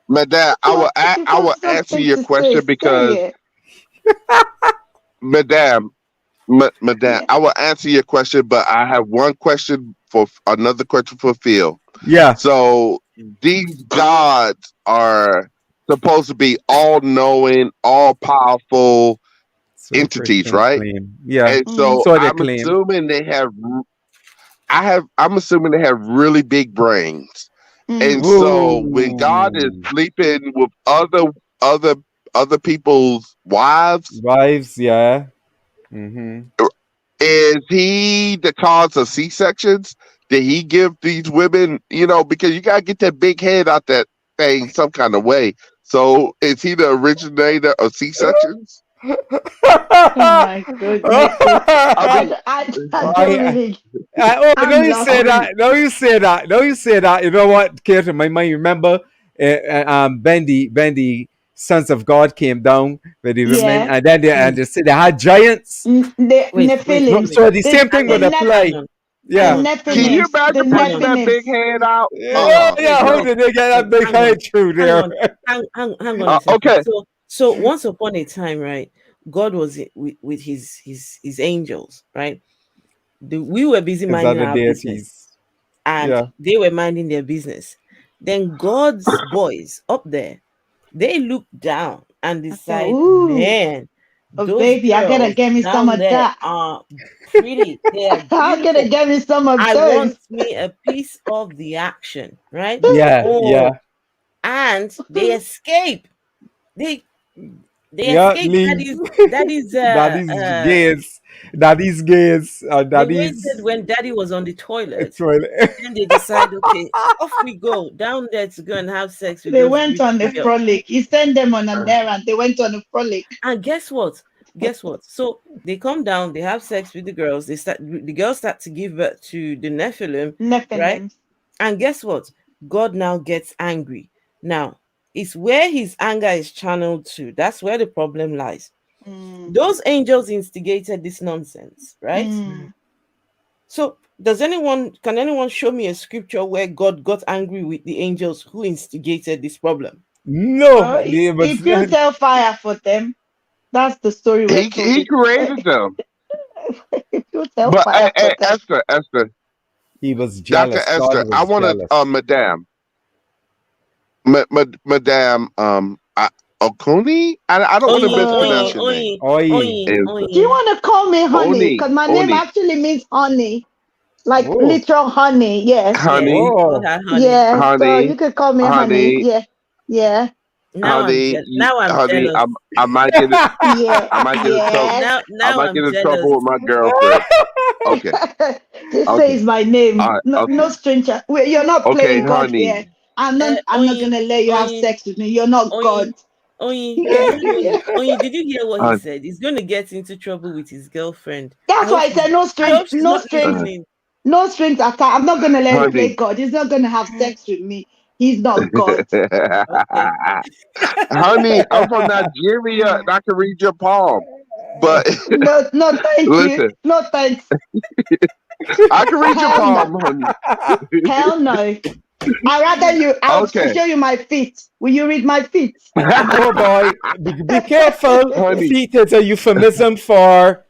Madame. Okay, if you I got will answer something your to say, question say because it. Madame, Madame, Yeah. I will answer your question, but I have one question for another question for Phil. Yeah. So these gods are supposed to be all knowing, all powerful So the entities, Christians right? claim. Yeah. And Mm. so So they claim. I'm assuming they have really big brains. And so when God is Ooh. sleeping with other other people's wives, Wives, yeah. Mm-hmm. is he the cause of C-sections? Did he give these women, because you gotta get that big head out that thing some kind of way. So is he the originator of C-sections? Oh my goodness. I mean, I Oh, don't yeah. really. No, I'm you say lost. that. No, you say that. No, you say that. You know what came to my mind? Remember, Bendy, sons of God came down with the women, Yeah. and then Mm. they had giants. The Wait, Nephilim. wait. So the same The thing Hang the would on, Neph hang apply. on, the hang Yeah. on, hang can on, you Nephilims. The imagine hang poking on. that Nephilims. big head out? Wait, wait, Yeah. How wait, did they get wait. that big Hang on, head through hang there? on, hang on a second. Okay. So once upon a time, right? God was with his angels, right? We were busy His minding other our business, deities. and Yeah. they were minding their business. Then God's boys up there, they looked down and I said, decide, ooh, man, oh those baby, I gotta girls get me some down of there that. are pretty. They are I gotta beautiful. get me some of I those. want me a piece of the action, right? Yeah. Oh, Yeah. and they escape. They they Yeah. escape. That Leave. is that is That is gays. That is gays. they That waited is when daddy was on the toilet. toilet. Then they decide, okay, off we go down there to go and have sex with They those went on beautiful a girls. frolic. He sent them on an errand. They went on a frolic. And guess what? Guess what? So they come down, they have sex with the girls. The girls start to give birth to the Nephilim, right? Nephilims. And guess what? God now gets angry. Now, it's where his anger is channeled to. That's where the problem lies. Mm, Those angels instigated this nonsense, right? mm. So, can anyone show me a scripture where God got angry with the angels who instigated this problem? No. They He was built hellfire for them. That's the story we're He told. created them. He built But hellfire for them. he was Dr. jealous. God Esther, I was want to, jealous. Madame, Okuni? I don't want to Oyin, mispronounce oyin, your name. oyin, Oi. oyin, Is Do you oyin. want to call me honey? Oni, Because my name Oni, actually means honey, like Oh. literal honey. Yes. Yes, honey, call Oh. her honey. Yeah. So honey, you could call me honey. honey, Yeah. Yeah. honey, Now I'm honey. jealous. I might get it. Yeah. I might get in trouble. Yes. I Now might I'm get in jealous. trouble with my girlfriend. Okay, Just say okay, it's my all name. right, No, no okay, stranger. You're not okay, playing God honey. here. I'm not. I'm not Oyin, gonna let you have oyin, sex with me. You're not God. oyin, oyin. Did Yeah. you know? Yeah. Oyin, did you hear what he Uh, said? He's going to get into trouble with his girlfriend. That's why I said no I strange. hope she's No not strange. uh, listening. No strings attached. I'm not gonna let him play honey. God. He's not gonna have sex with me. He's not God. Okay. Honey, I'm from Nigeria and I can read your palm. But No, no, thank you. listen, No thanks. I can read your Hell no. palm, honey. Hell no. I rather you. I'll Okay, show you my feet. Will you read my feet? Oh boy. Be careful. honey. Feet is a euphemism for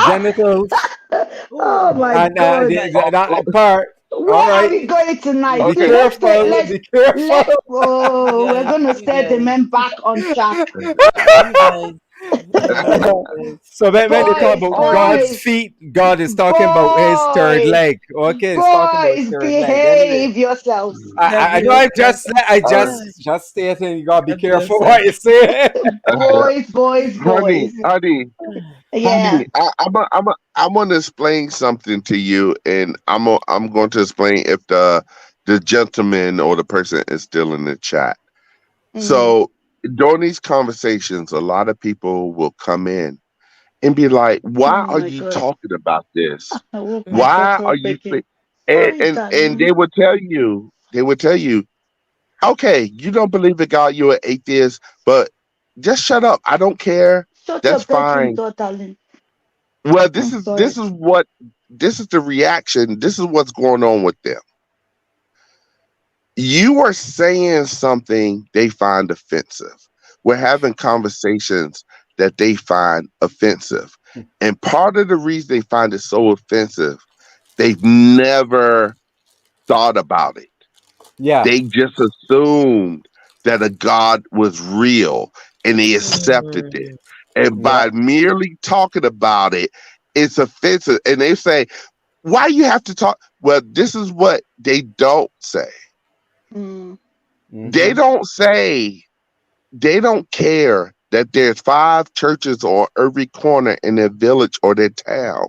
genitals. Oh Oh, my And God. Oh, that part. All Where are right. we going tonight? Be See, okay. let's say careful. let's Be careful. let. Oh, we're gonna you set the guys, men back on track. you guys. Oh my God. So when they talk Boys, about Oh, God's boys, feet, God is talking about his third boys, leg. Okay, he's talking about his boys, third leg. Anyway, behave yourselves. I know I Ah, just stating you gotta be God careful bless what us. you say. Boys, boys, honey, boys. honey, Yeah. honey. I want to explain something to you, and I'm going to explain if the gentleman or the person is still in the chat. Mm. So during these conversations, a lot of people will come in and be like, "Why Oh are my you God. talking about this? I woke my Mm. Why daughter are up you?" again. And Sorry, and darling. they would tell you, okay, you don't believe in God, you're an atheist, but just shut up. I don't care. Shut your That's bedroom fine. door, darling. Well, I'm this sorry. is what this is the reaction. This is what's going on with them. You are saying something they find offensive. We're having conversations that they find offensive. And part of the reason they find it so offensive, they've never thought about it. Yeah. They just assumed that a God was real and they accepted it. Mm. And Yeah. by merely talking about it, it's offensive. And they say, why you have to talk? Well, this is what they don't say. They don't say, they don't care that there's 5 churches on every corner in their village or their town.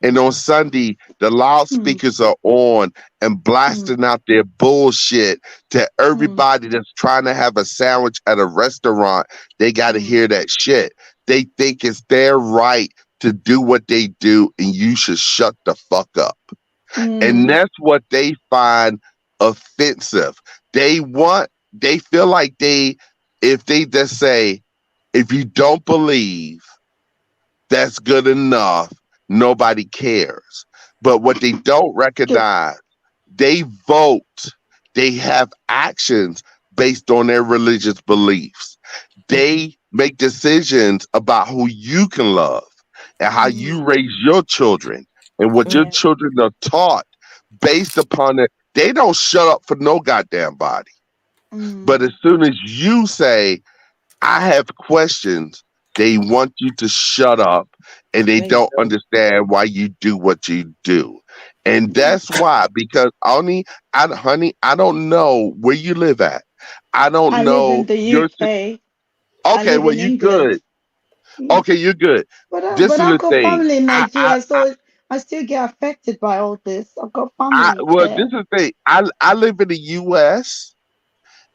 And on Sunday, the loudspeakers are on and blasting out their bullshit to everybody that's trying to have a sandwich at a restaurant. They got to hear that shit. They think it's their right to do what they do, and you should shut the fuck up. And that's what they find offensive. They feel like if they just say, if you don't believe, that's good enough, nobody cares. But what they don't recognize, they vote, they have actions based on their religious beliefs. They make decisions about who you can love and how you raise your children and what your children are taught based upon it. They don't shut up for no goddamn body. But as soon as you say, I have questions, they want you to shut up, and they don't understand why you do what you do. And that's why, because honey, I don't know where you live at. I don't I live know in the your UK. I okay, live well in you England. good. Okay, you're good. This But is I've the got thing. family in Nigeria, so I still get affected by all this. I've got family This there. is the thing. I live in the US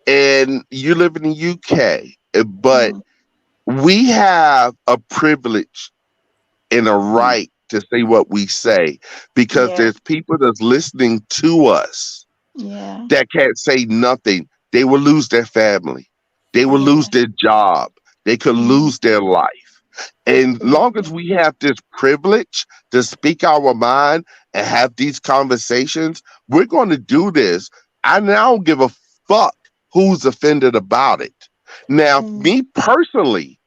and you live in the UK, but we have a privilege and a right to say what we say because there's people that's listening to us that can't say nothing. They will lose their family. They will lose their job. They could lose their life. And long as we have this privilege to speak our mind and have these conversations, we're going to do this. I don't give a fuck who's offended about it. Now, me personally,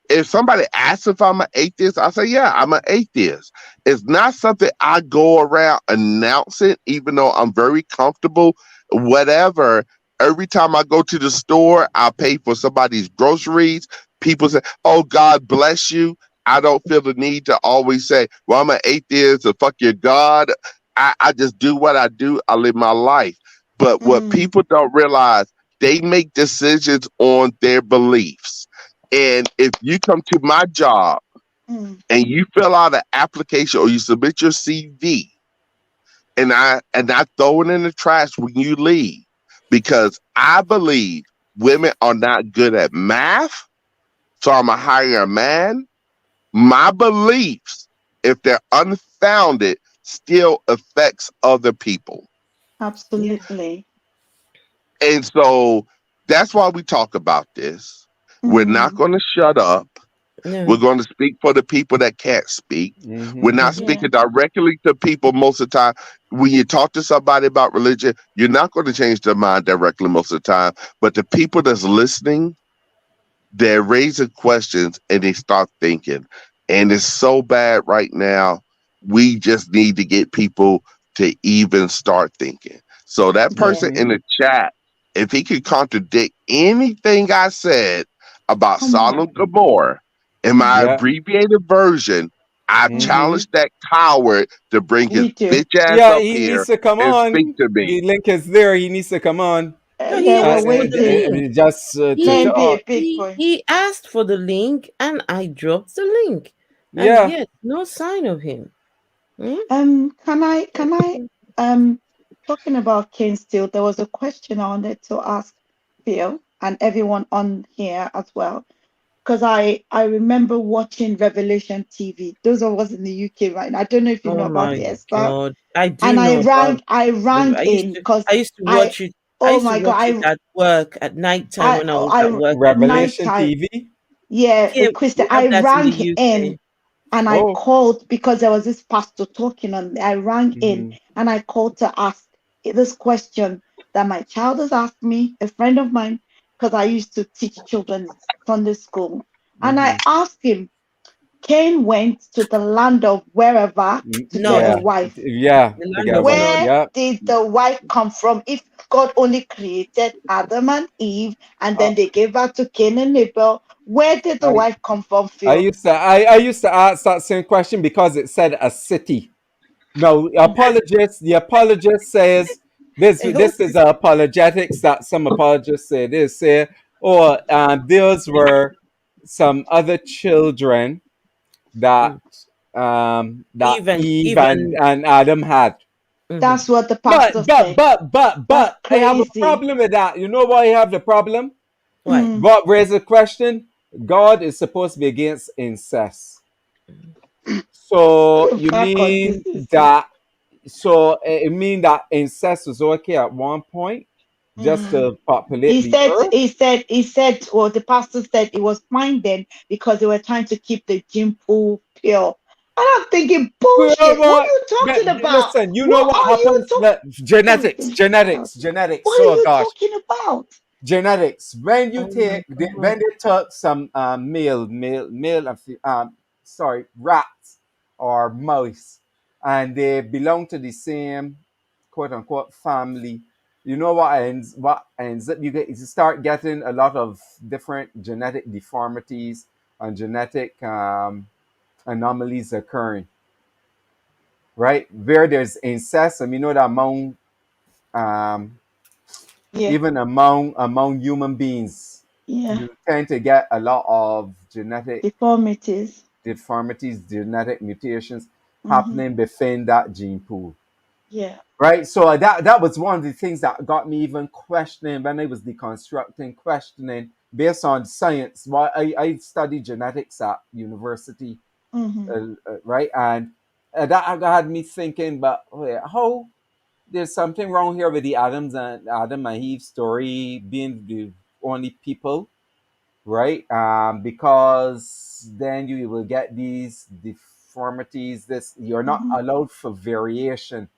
if somebody asks if I'm an atheist, I say, yeah, I'm an atheist. It's not something I go around announcing, even though I'm very comfortable, whatever. Every time I go to the store, I pay for somebody's groceries. People say, oh, God bless you. I don't feel the need to always say, well, I'm an atheist or fuck your God. I just do what I do. I live my life. But what people don't realize, they make decisions on their beliefs. And if you come to my job and you fill out an application or you submit your CV and I throw it in the trash when you leave, because I believe women are not good at math, so I'm gonna hire a man. My beliefs, if they're unfounded, still affects other people. Absolutely. And so that's why we talk about this. We're not going to shut up. No. We're going to speak for the people that can't speak. We're not speaking directly to people most of the time. When you talk to somebody about religion, you're not going to change their mind directly most of the time. But the people that's listening, they're raising questions and they start thinking. And it's so bad right now. We just need to get people to even start thinking. So that person in the chat, if he could contradict anything I said about Sodom and Gomorrah in my abbreviated version, I challenge that coward to bring his bitch ass up he here needs to come and speak on. to me. The link is there. He needs to come on. No, he asked for the link. Just to talk. He asked for the link, and I dropped the link, and Yeah. yet no sign of him. Can I talking about King still, there was a question I wanted to ask Phil and everyone on here as well. Because I remember watching Revelation TV. Those of us in the UK right now. I don't know if you know Oh about my it, Esther. God, I do And know about. I rang I used in to. because I used to I watch it. I oh used to my watch it God, at work at night time when I was at work. Revelation nighttime. TV. Yeah, Here with Christian. we have I that in the rang UK. in and I Oh. called because there was this pastor talking on. I rang in and I called to ask this question that my child has asked me, a friend of mine, because I used to teach children Sunday school. And I asked him, Cain went to the land of wherever to get a Nod. wife. Yeah. The To land get of one. Nod. Where Yeah. did the wife come from? If God only created Adam and Eve and then they gave birth to Cain and Abel, where did the wife come from, Phil? I used to ask that same question because it said a city. No, the apologist says This I hope this is apologetics that some apologists say. They say, oh, those were some other children that that Eve even and Adam had. mhm. That's what the pastor But but said. but but That's but I have a crazy. problem with that. You know why I have the problem? Why? What raises the question? God is supposed to be against incest. So you Back on this mean issue. that? So it mean that incest was okay at one point, just Mm. to populate the earth? He said, well, the pastor said it was fine then because they were trying to keep the gene pool pure. And I'm thinking, Well, bullshit. What are what? you talking about? Listen, you know What what are you happens? talking? Look, genetics, Something genetics, else. genetics. What are Oh you gosh, talking about? genetics. When you Oh my take, god. when they took some male, sorry, rats or mice, and they belong to the same quote unquote family. You know what ends up? You start getting a lot of different genetic deformities and genetic anomalies occurring, right? Where there's incest, and we know that um, Yeah, even among human beings, yeah. you tend to get a lot of genetic Deformities. deformities, genetic mutations Mm-hmm. happening within that gene pool. Yeah. Right, so that was one of the things that got me even questioning when I was deconstructing, questioning based on science. Why I studied genetics at university, Mm-hmm. right, and that had me thinking, but wait, how there's something wrong here with the Adam and Eve story being the only people, right? Because then you will get these deformities. This you're not Mm-hmm. allowed for variation.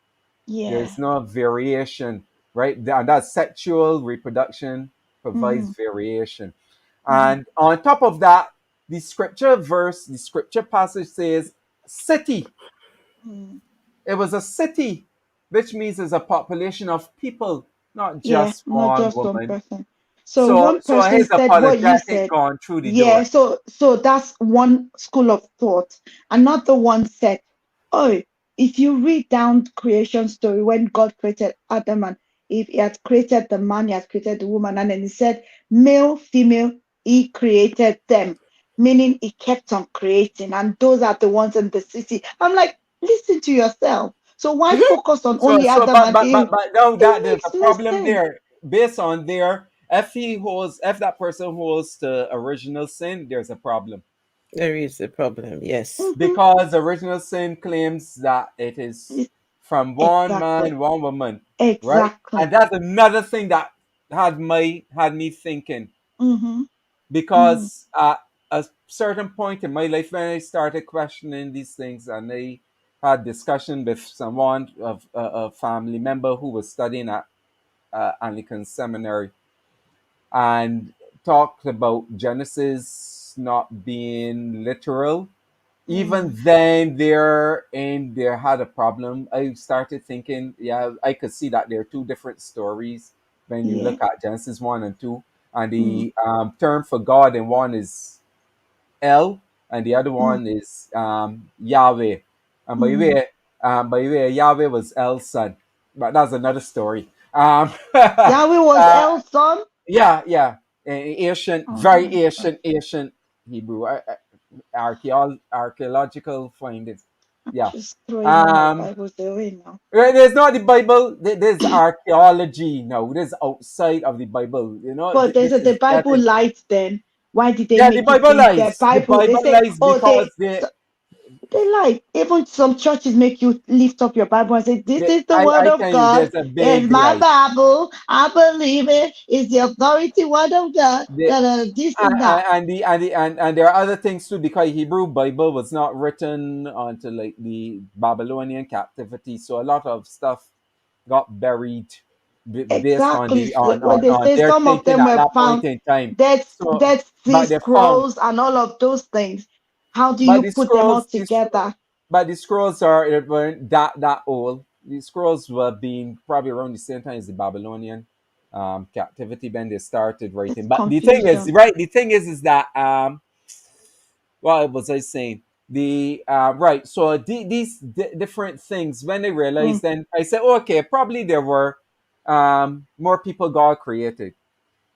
Yeah. There's no variation, right? And that sexual reproduction provides Mm-hmm. variation. Mm-hmm. And on top of that, the scripture passage says city. Mm-hmm. It was a city, which means there's a population of people, not Yeah, just not one just one woman. person. So So one so person his said what you apologetic said. gone through the Yeah, door. so that's one school of thought. Another one said, oh, if you read down creation story when God created Adam and Eve, he had created the man, he had created the woman, and then he said, male, female, he created them, meaning he kept on creating, and those are the ones in the city. I'm like, listen to yourself. So why focus on So only so Adam and Eve? but no, that It there's a makes no problem sense. there. Based on their if that person holds to original sin, there's a problem. There is a problem, yes. Mhm. Because original sin claims that it is from one man, Exactly. one woman, right? And Exactly. that's another thing that had me thinking. Mm-hmm. Mm-hmm. Because at a certain point in my life, when I started questioning these things, and I had discussion with someone of a family member who was studying at Anglican seminary, and talked about Genesis not being literal. Even Mm. then, there had a problem. I started thinking, yeah, I could see that there are two different stories when you Yeah. look at Genesis 1 and 2, and Mm. the term for God in one is El, and the other Mm. one is Yahweh. And Mm. by the way, Yahweh was El's son, but that's another story. Yahweh was uh, Elson. yeah, ancient, Oh very my God. ancient Hebrew, archaeological findings. I'm Yeah. just throwing all my Um, Bibles away now. there's not the Bible. There's archaeology. No, there's outside of the Bible. You know, But there's this a is the Bible getting. light then. Why did they Yeah, the make it Bible think the lies. The Bible? They Bible say, lies oh, because they. they lie. Even some churches make you lift up your Bible and say, this they is the I, word I of tell you, God. there's a It's big my lie. Bible. I believe it. It's the authority word of God. The, Da, da, this and that. and there are other things too, because Hebrew Bible was not written until like the Babylonian captivity, so a lot of stuff got buried based on Exactly. the When they on say their some of thinking them at were that point found in time. dead, So, dead sea but they found, scrolls and all of those things. How do but you put them all together? the scrolls are it weren't that old. The scrolls were being probably around the same time as the Babylonian captivity when they started It's writing. But the thing is, confusion. right? The thing is that what was I saying? The right. So these different things when they Mm, realized, then I said, okay, probably there were. more people God created.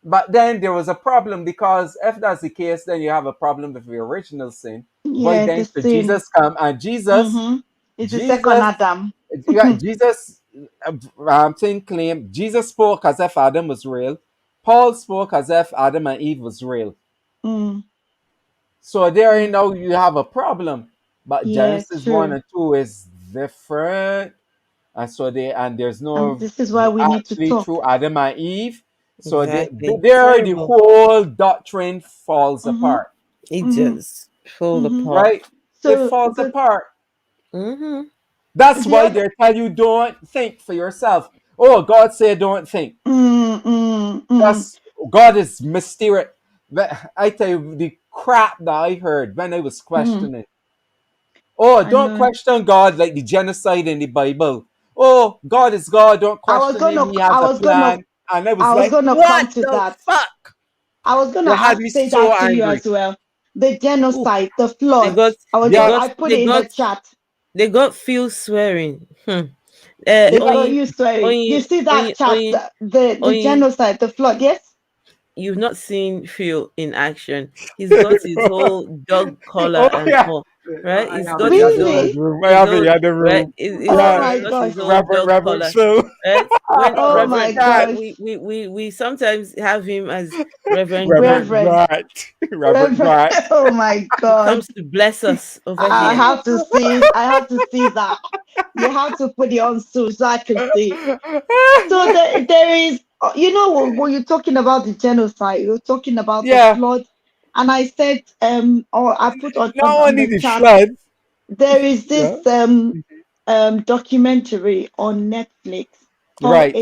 But then there was a problem, because if that's the case, then you have a problem with the original sin. Why Yeah, the then should sin. Jesus come? And Jesus, Mm-hmm. It's the second Jesus, Adam. yeah, Jesus, thing claim Jesus spoke as if Adam was real. Paul spoke as if Adam and Eve was real. Mm. So there, Mm. you have a problem. But Yeah, Genesis 1 true. and 2 is different. And there's And no this is why we need to actually talk. true Adam and Eve. So Exactly. there the Terrible. whole doctrine falls Mm-hmm. apart. It Mm-hmm. just fall Mm-hmm. apart. Right? It So falls apart. Mm-hmm. That's the why other they tell you don't think for yourself. Oh, God said don't think. mm, mm, mm, That's God is mysterious. But I tell you the crap that I heard when I was mm. questioning. Oh, I don't know. question God like the genocide in the Bible. Oh, God is God. Don't question him. He has a plan. And I was I was like, gonna what come to the that. fuck? I was gonna They had me say so that to you angry. as well. The Ooh, genocide, the they got floods. they got I put they it in the got chat. they got Phil swearing. They got Only you swearing. You only see that only chat, only the only genocide, the flood, yes? you've not seen Phil in action. He's got his whole dog collar Oh, and yeah. all, right? I He's have it got in his the own other Really? room. I his have it in own the other right. room. Oh Yeah. my He's got his gosh. own dog Robert collar, Phil. right? When Oh my Reverend gosh. we sometimes have him as Reverend Robert Grant. Reverend. Right. Robert Reverend. Right. Oh my He comes god. to bless us over I here. have to see. I have to see that. You have to put it on soon so I can see. So there is, when you're talking about the genocide, you're talking about the Yeah. flood, and I said, or I put Not on only the the chat, flood. there is Yeah. this documentary on Netflix called Right.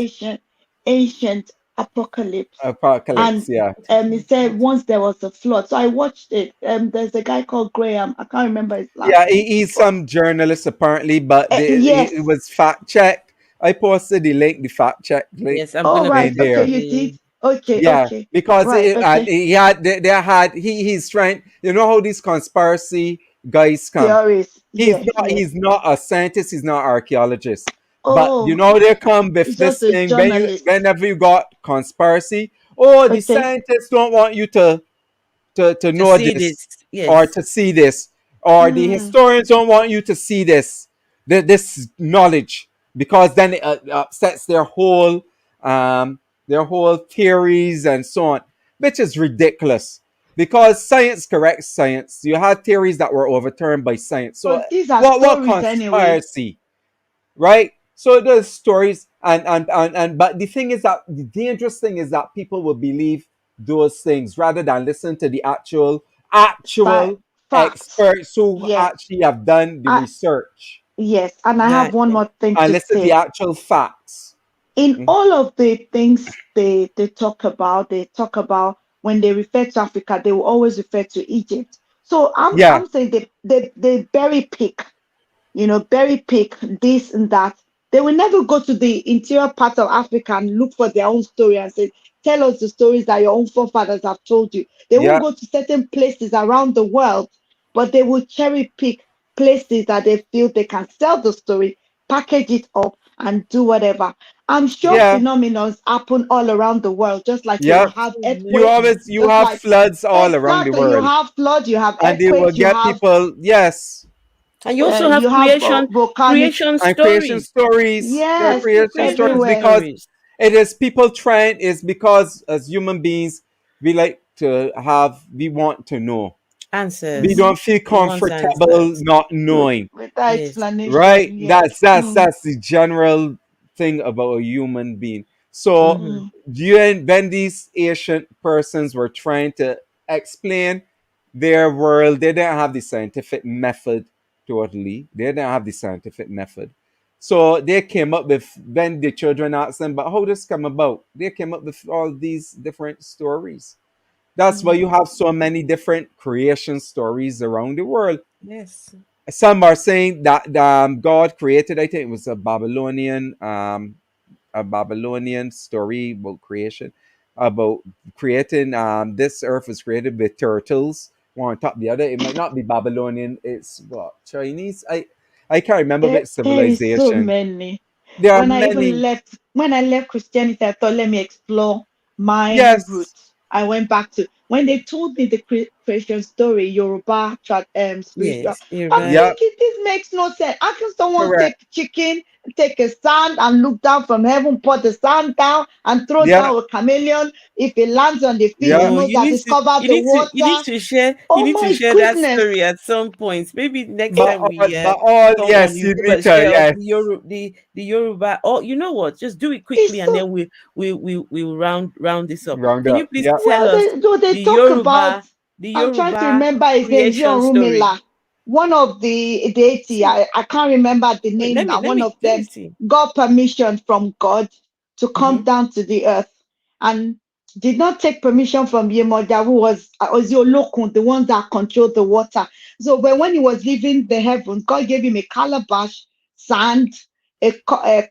Ancient Apocalypse, Apocalypse. and Yeah. it said once there was a flood. So I watched it. There's a guy called Graham. I can't remember his last Yeah. name, He's but some journalist apparently, but yes. it was fact checked. I posted the link, the fact check link Yes, I'm All gonna put right. in it Okay, there. in you the did. Okay. Yeah, Okay. because Right. Okay. he had they had he's trying. You know how these conspiracy guys come. Theories. Yeah. Yeah. He's not a scientist. He's not an archaeologist. But you Oh, know they come with it's this just a thing journalist. whenever you got conspiracy. Oh, the Okay. scientists don't want you to to know see this. this or Yes. to see this, or the Mm, historians don't want you to see this knowledge, because then it upsets their whole theories and so on, which is ridiculous, because science corrects science. You had theories that were overturned by science. So but these are what stories anyway. conspiracy, right? So there's stories, and but the thing is that the dangerous thing is that people will believe those things rather than listen to the actual Facts. experts who Yes. actually have done the I research, yes. And I have one Exactly. more thing and to listen to the say. actual facts. In Mhm. all of the things they talk about when they refer to Africa, they will always refer to Egypt. So Yeah, I'm saying they berry pick, berry pick this and that. They will never go to the interior part of Africa and look for their own story and say, tell us the stories that your own forefathers have told you. They won't yeah, go to certain places around the world, but they will cherry pick places that they feel they can sell the story, package it up, and do whatever. I'm sure yeah, phenomenons happen all around the world, just like you yeah. will have earthquakes, Absolutely. You just have like floods all around the exactly you world, have flood, you have and they will earthquakes, you get have people. Yes, And you also have volcanic. creation and creation stories. stories. There are Yes, creation stories Creation everywhere. because stories. it is people trying. Is because as human beings, we want to know. We Answers. Hmm. don't feel He wants comfortable answers. not knowing. With that Yes. Right? explanation, yes. That's Mm, that's the general thing about a human being. So Mm-hmm. mm. when these ancient persons were trying to explain their world, they didn't have the scientific method totally. They didn't have the scientific method. So they came up with, when the children asked them, but how this come about? They came up with all these different stories. That's why Mm. you have so many different creation stories around the world. Yes. Some are saying that God created. I think it was a Babylonian story about creation, about creating. This earth was created with turtles one on top of the other. It might not be Babylonian. It's what, Chinese. I can't remember which There is so civilization. many. There are When I even many. left, when I left Christianity, I thought, let me explore my Yes. roots. I went back to when they told me the creation story, Yoruba, spiritual. Yes, you're I'm right. Yep. thinking this makes no sense. How can someone Correct. take chicken, take a sand, and look down from heaven, put the sand down, and throw Yeah. down a chameleon? If it lands on the fish, Yeah. you No, know that it's covered you the need to you need water. to share you Oh need to my share that goodness! story at some point. Maybe next But time all, we but all, come on, yes, you you give need us to, share us yes. the Yoruba. Or you know what? Just do it quickly, It's and so then we'll round this up. Round Can you up. please Yeah. tell well, us they the talk about. I'm trying to Yoruba remember his name, creation John story? Rumila. One of the deity, See, I can't remember the wait, name now. One of let me them see. got permission from God to come Mm-hmm. down to the earth and did not take permission from Yemoja, who was Oziolokun, the one that controlled the water. So when he was leaving the heavens, God gave him a calabash, sand, a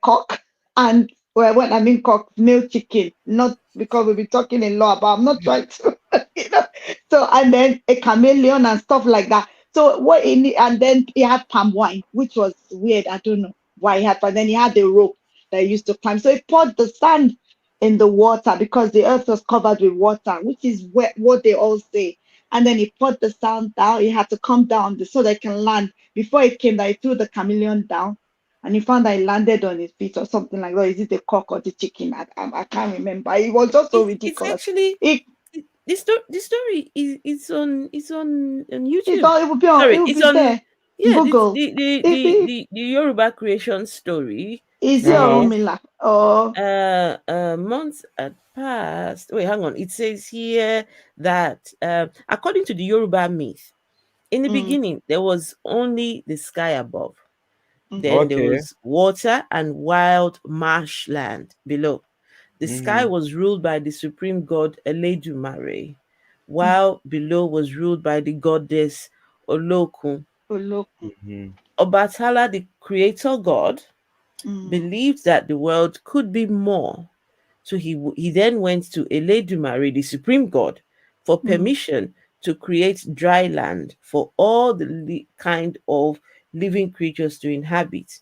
cock, and well, when I mean cock, male chicken, not because we'll be talking in law about, I'm not trying to, you know. So, and then a chameleon and stuff like that. So, and then he had palm wine, which was weird. I don't know why he had, but then he had the rope that he used to climb. So, he poured the sand in the water because the earth was covered with water, which is what they all say. And then he poured the sand down. He had to come down so they can land. Before he came down, he threw the chameleon down and he found that he landed on his feet or something like that. Is it the cock or the chicken? I can't remember. It was just so It's ridiculous. actually It, the story is it's on it's YouTube. all, it will be Sorry, it will it's be on. there. Yeah, this Google. Is it the Yoruba creation story is it Uh-huh. says Orumila or months had passed. Wait, hang on. It says here that according to the Yoruba myth, in the mm, beginning there was only the sky above. mm-hmm, Then there Okay. was water and wild marshland below. The sky Mm-hmm. was ruled by the supreme god Eledumare, mm, while below was ruled by the goddess Olokun. Oloku, Mm-hmm. Obatala, the creator god, mm, believed that the world could be more. So he then went to Eledumare, the supreme god, for mm, permission to create dry land for all the kind of living creatures to inhabit.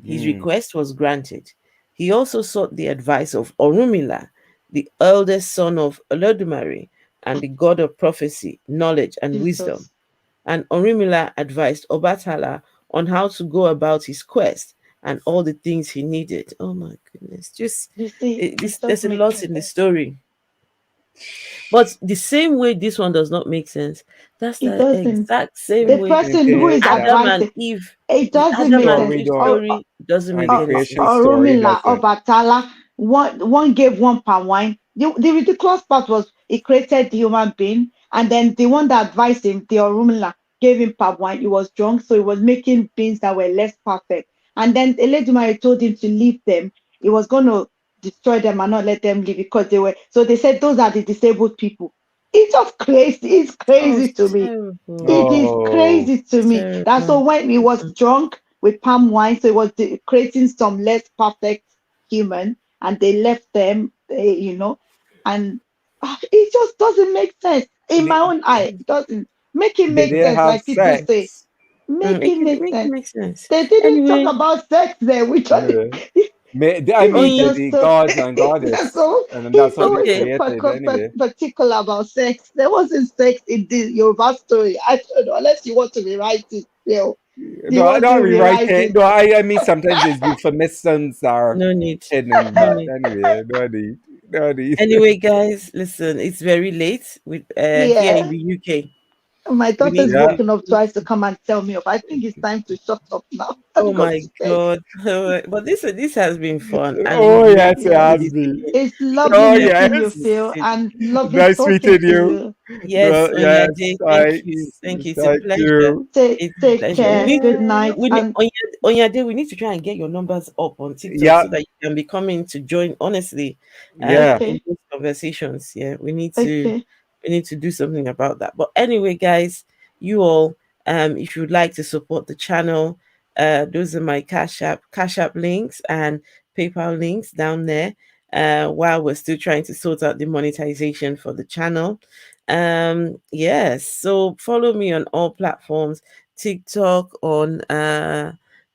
His Mm. request was granted. He also sought the advice of Orunmila, the eldest son of Olodumare and the god of prophecy, knowledge, and wisdom. Jesus. And Orunmila advised Obatala on how to go about his quest and all the things he needed. Oh my goodness! Just You see, this, it just there's a makes lot sense. in the story, but the same way this one does not make sense. That's It the doesn't. exact same The way person who Okay. is Yeah. Adam and advising, Eve, it the doesn't Adam make and sense. Story Eve don't. story doesn't And make the any creation sense. story Oromila doesn't. Obatala, one gave one palm wine. The ridiculous part was he created the human being, and then the one that advised him, the Oromila, gave him palm wine. He was drunk, so he was making beings that were less perfect. And then Eledumare told him to leave them. He was going to destroy them and not let them live because they were. So they said those are the disabled people. It's just crazy. It's Oh, crazy it's to me. terrible. It is Oh. crazy to me. That's so Terrible. when he was drunk with palm wine, so he was creating some less perfect human, and they left them, and it just doesn't make sense in my Did, own eye. It doesn't make it did make they sense, have like people say. sex? Make Make it it make make it sense. make sense. They didn't talk Anyway, about sex there, which was Anyway. I people mean, on just the so gods and that's goddess. so And then that's he's what they always okay, created anyway. particular about sex. There wasn't sex in the Yoruba story. I don't know, unless you want to rewrite it. Do you No, want not to rewrite rewrite it. it? No, I mean, sometimes there's euphemisms are no need, hidden, no but need. anyway, no need. No need. Anyway, guys, listen, it's very late with here in Yeah. the UK. My We need daughter's Yeah. to. woken up twice to come and tell me off. I think it's time to shut up now Oh and go my to bed. god! But this has been fun, and Oh, yes, it Yes. we'll has be been. taking It's lovely Oh, taking up meeting with you, yes. Phil, it. and lovely Nice talking meeting to you. you. Yes, Well, on your yes, day. I, Thank you, thank you. It's a thank pleasure. you. It's a Take pleasure. care. Good night. We need And on your day. We need to try and get your numbers up on TikTok Yeah, so that you can be coming to join. Honestly, yeah. in okay. those conversations. Yeah, Okay. we need to do something about that. But anyway, guys, you all, if you would like to support the channel, those are my Cash App links and PayPal links down there. While we're still trying to sort out the monetization for the channel. Yes, so follow me on all platforms, TikTok, on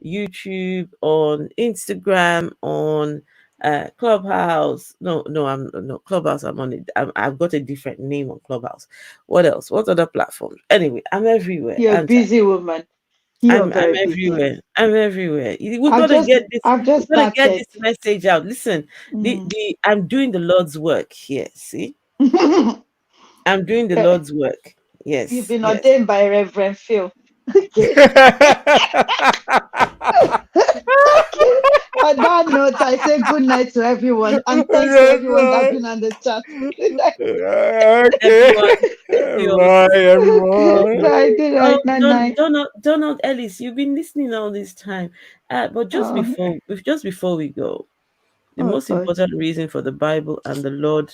YouTube, on Instagram, on Clubhouse. No, I'm no Clubhouse. I'm on it. I've got a different name on Clubhouse. What else? What other platforms? Anyway, I'm everywhere. You're a And busy woman. You're I'm very busy. everywhere. I'm everywhere. We I've gotta just get this. I've We just gotta get started. this message out. Listen, Mm. the I'm doing the Lord's work here. See, I'm doing the Eh, Lord's work. You've Yes, been yes. ordained by Reverend Phil. Okay. Okay. On that note, I say good night to everyone and thanks to That's everyone that's right. been on the chat. Good night. Okay. Everyone, thank you all so Bye, much. Good everyone. night. Good Oh, night. Night night. Donald Ellis, you've been listening all this time. But Oh, just before we go, the oh most God. important reason for the Bible and the Lord,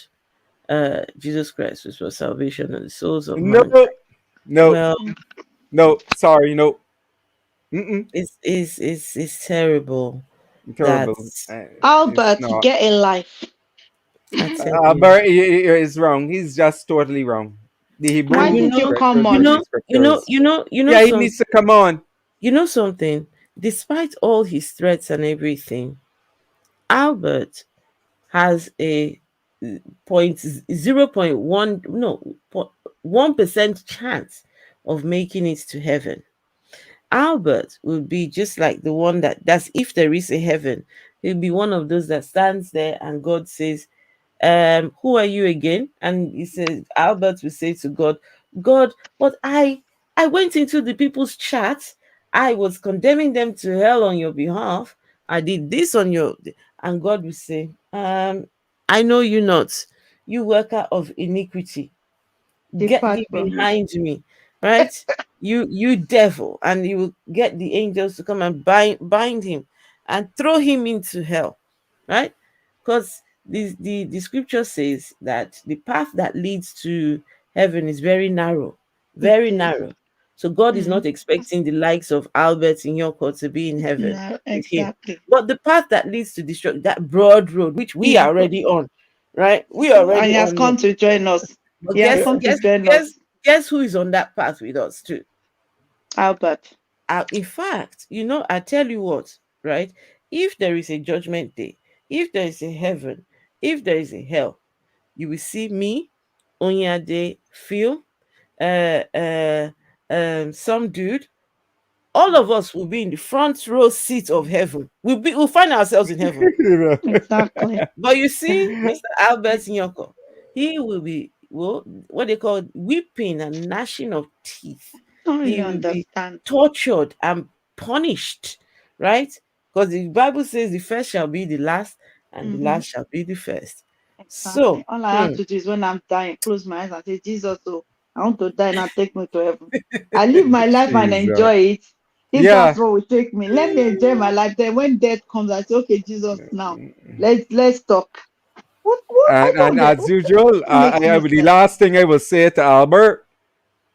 Jesus Christ, was for salvation of the souls of No, mankind. no, Well, no. Sorry, no. Mm-mm. it's terrible that Terrible. It's Albert, not. get a life. I tell you. But he is wrong. He's just totally wrong. The And Why Hebrew did you come scriptures you is on? the know, scriptures. you know Yeah, he needs to come on. something. Despite all his threats and everything, Albert has a point 0.1 no 1% chance of making it to heaven. Albert would be just like the one that's if there is a heaven, he'll be one of those that stands there and God says, who are you again? And he says, Albert will say to God, God, but I went into the people's chat. I was condemning them to hell on your behalf. I did this on your, and God will say, I know you not, you worker of iniquity, get Depart thee from me. behind me, right? You devil. And you will get the angels to come and bind him and throw him into hell, right? Because the scripture says that the path that leads to heaven is very narrow, It very is. narrow. So God is Mm. not expecting the likes of Albert in your court to be in heaven No, with him. exactly. But the path that leads to destruction, that broad road, which we Is are already on, right? We are and he already has on there. come to join us. But He has come to join guess us. guess who is on that path with us too? Albert. In fact, I tell you what, right? If there is a judgment day, if there is a heaven, if there is a hell, you will see me, Onyade, Phil, uh, uh, some dude. All of us will be in the front row seat of heaven. We'll find ourselves in heaven. Exactly. But you see, Mr. Albert Nyoko, he will be, well, what they call weeping and gnashing of teeth. I don't really He will be understand. tortured and punished, right? Because the Bible says the first shall be the last and the Hmm. last shall be the first. Exactly. So, All I have to do is when I'm dying, close my eyes and say, Jesus, oh, I want to die now, take me to heaven. I live my life and Jesus. enjoy it. If Yeah. that's what will take me, let me enjoy my life. Then when death comes, I say, okay, Jesus, now let's talk. What I And don't get. as usual, What makes any the sense? last thing I will say to Albert,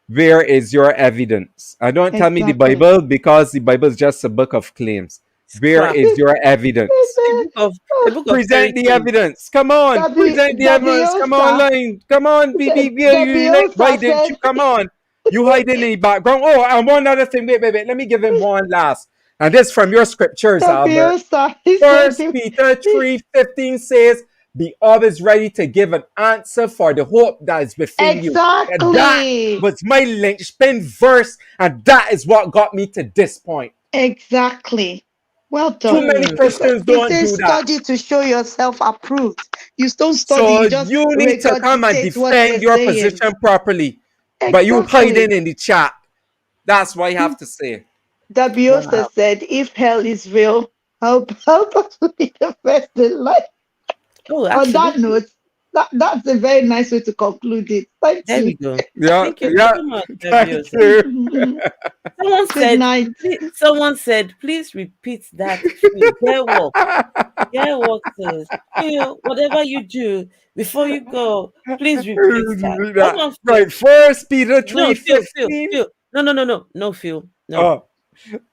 where is your evidence? I don't tell me the Exactly. Bible because the Bible is just a book of claims. it's Where crap. is your evidence? A book of a Oh, book of fairy Present the tales. evidence. Come on, present the evidence. Come on, Dabiosa, line. Come on, BB. Why Dabiosa didn't you said, come on? You hiding in the background. Oh, and one other thing. Wait. Let me give him one last. And this from your scriptures, Albert. Dabiosa, he said, First Peter 3:15 says, be always ready to give an answer for the hope that is within you. And that exactly. was my linchpin verse, and that is what got me to this point. Exactly. Well Too done. many Hmm. Because Christians it don't says do that. study to show yourself approved. You don't study, So you just you need to come and regurgitate what defend we're your saying. position properly. But you hiding Exactly. in the chat. That's what I have to say. Dabiosa Wow. said, if hell is real, help us to be the first in line. Oh, On that absolutely. note, that's a very nice way to conclude it. Thank There you. we go. Yeah, Thank you yeah. so much, Thank Fabiosa. you. Good night. Someone said, please repeat that. Get what says. Whatever you do before you go, please repeat that. Come on, Phil. Right, First Peter No, Phil, 3:15. Phil. No, Phil. No. Oh,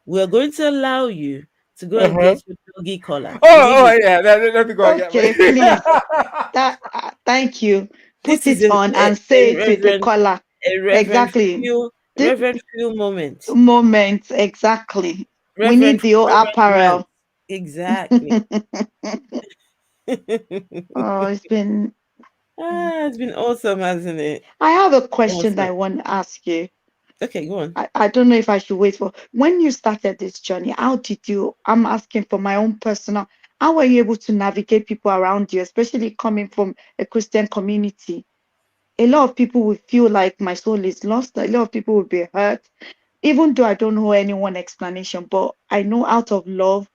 We're going to allow you to go and uh-huh. get your doggy collar. We need Oh, it. yeah. Let me go and get Okay, my. please. Thank you. This Put is it on and say it with the collar. a Reverend Exactly. Phil, The Reverend Phil moment. moment. Exactly. We need Reverend the old Reverend Grant. apparel. Exactly. Oh, it's been. It's been awesome, hasn't it? I have a question that Awesome. I want to ask you. Okay, go on. I don't know if I should wait for when you started this journey. How did you? I'm asking for my own personal. How were you able to navigate people around you, especially coming from a Christian community? A lot of people will feel like my soul is lost. A lot of people will be hurt, even though I don't know any one explanation. But I know out of love,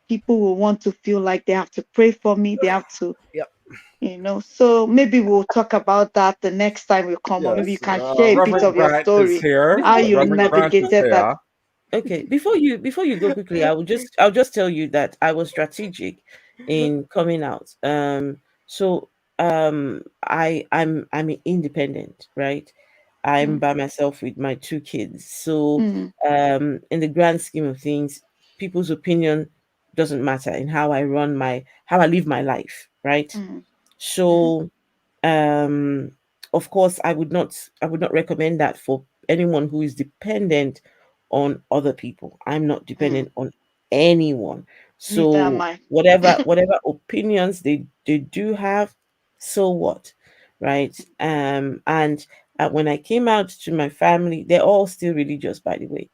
people will want to feel like they have to pray for me. They have to, Yep. So maybe we'll talk about that the next time we come on. Maybe you Yes. can share a bit Reverend of your Grant is story, here. how Before you before Reverend you Grant is navigated that. here. Okay, before you go quickly, I'll just tell you that I was strategic in coming out. So I'm independent, right? I'm Mm, by myself with my two kids. So mm, in the grand scheme of things, people's opinion doesn't matter in how I live my life, right? mm, mm, So um of course I would not recommend that for anyone who is dependent on other people. I'm not mm. dependent on anyone. Neither am So I. whatever opinions they do have, so what, right? And when I came out to my family, they're all still religious, by the way,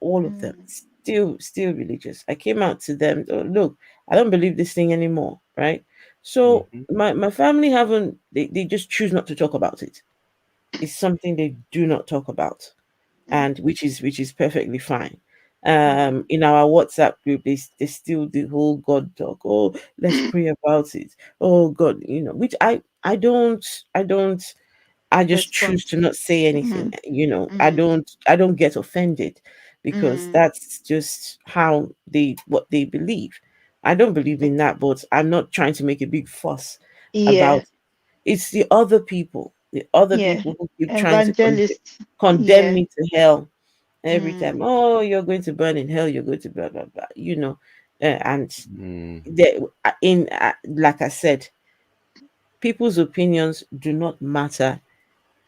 all of them Mm, still religious. I came out to them, "Oh, look, I don't believe this thing anymore," right? So Mhm. my family haven't, they just choose not to talk about it. It's something they do not talk about, mm, and which is perfectly fine. mm. In our WhatsApp group, they still the whole God talk. Oh, let's pray about it. Oh God, which I don't. I just choose Respond. to not say anything. Mm, I mm, don't get offended, because mm. that's just how what they believe. I don't believe in that, but I'm not trying to make a big fuss Yeah, about. It's the other people yeah. who keep trying to Evangelist. condemn Yeah. me to hell every time. Mm, Oh, you're going to burn in hell. You're going to blah blah blah. And Mm. like I said, people's opinions do not matter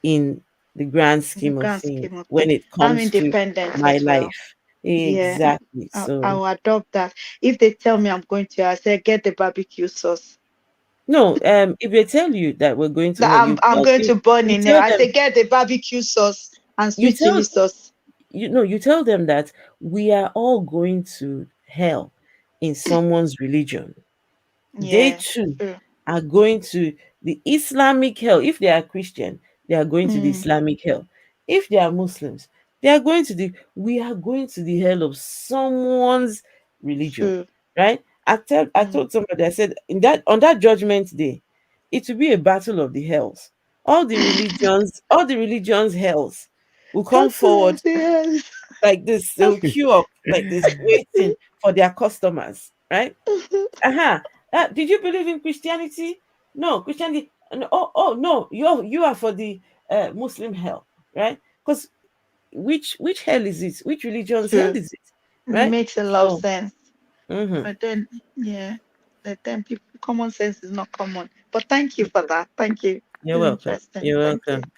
in the grand in the scheme of grand things scheme of things, when it I'm comes to independent my as well. life. Yeah, Exactly. I So will adopt that. If they tell me I'm going to, I say get the barbecue sauce. no, if they tell you that we're going to That hell, I'm going to burn you in hell. tell I them say get the barbecue sauce and you sweet chili tell sauce. you tell them that we are all going to hell in someone's religion. They Yeah, too true. are going to the Islamic hell. If they are Christian, they are going to the Mm, Islamic hell. If they are Muslims, they are going to the we are going to the hell of someone's religion. true. Right? I Mm. told somebody, I said, on that judgment day, it will be a battle of the hells. All the religions hells will come Battle forward of the Hells. like this. They'll queue up like this, waiting for their customers, right? Uh-huh. Did you believe in Christianity? No, Christianity. No, oh no, you are for the Muslim hell, right? Because which hell is it? Which religion's hell True. is it, right? Makes a lot of So, sense. mm-hmm. But then, yeah, but then people, common sense is not common. But thank you for that. Thank you. You're It's welcome. interesting. You're Thank you. welcome.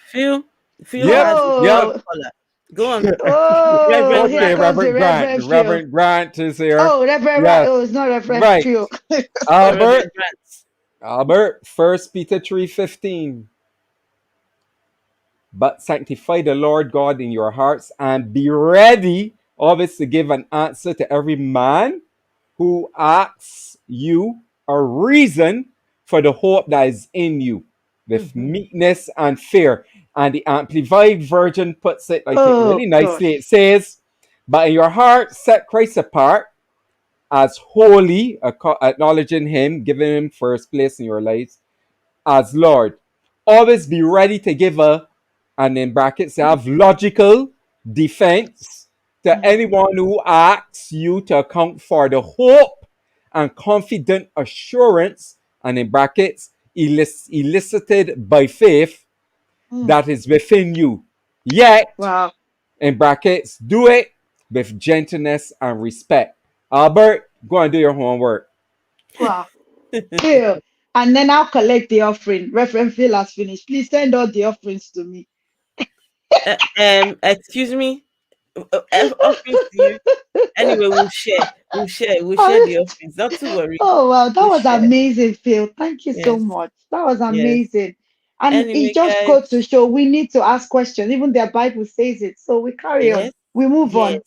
Phil Yep. has a Yep. gold Oh, collar. Go on, oh, Reverend here Okay, Grant. comes the Reverend Grant. Reverend Phil. Reverend Grant is here. Oh, Reverend, Yes. oh, it's not Reverend Right. Phil. Albert. Reverend Grant. Albert. First Peter 3:15. But sanctify the Lord God in your hearts and be ready always to give an answer to every man who asks you a reason for the hope that is in you with Mm-hmm. meekness and fear. And the Amplified Version puts it, I think, Oh really nicely. It gosh. says, but in your heart, set Christ apart as holy, acknowledging Him, giving Him first place in your lives as Lord. Always be ready to give and in brackets, have logical defense to Mm, anyone who asks you to account for the hope and confident assurance, and in brackets, elicited by faith mm. that is within you. Yet, Wow. in brackets, do it with gentleness and respect. Albert, go and do your homework. Wow. Phil. And then I'll collect the offering. Reverend Phil has finished. Please send all the offerings to me. Excuse me. Offerings to you. Anyway, we'll share Oh, the offerings. Not to worry. oh wow, that We'll was share. amazing, Phil. Thank you so Yes, much. That was yes. amazing. And it Anyway, just guys, goes to show we need to ask questions. Even the Bible says it. So we carry on. yes, We move yes,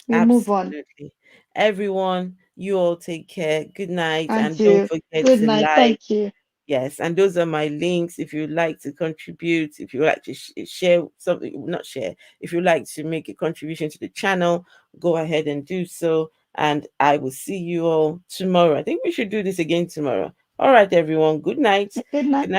on. We move on. absolutely. Everyone, you all take care. Good night, And and don't you. forget Good to night. like. Thank you. Yes, and those are my links. If you'd like to contribute, if you like to share something, not share, if you'd like to make a contribution to the channel, go ahead and do so. And I will see you all tomorrow. I think we should do this again tomorrow. All right, everyone. Good night. Good night. Good night.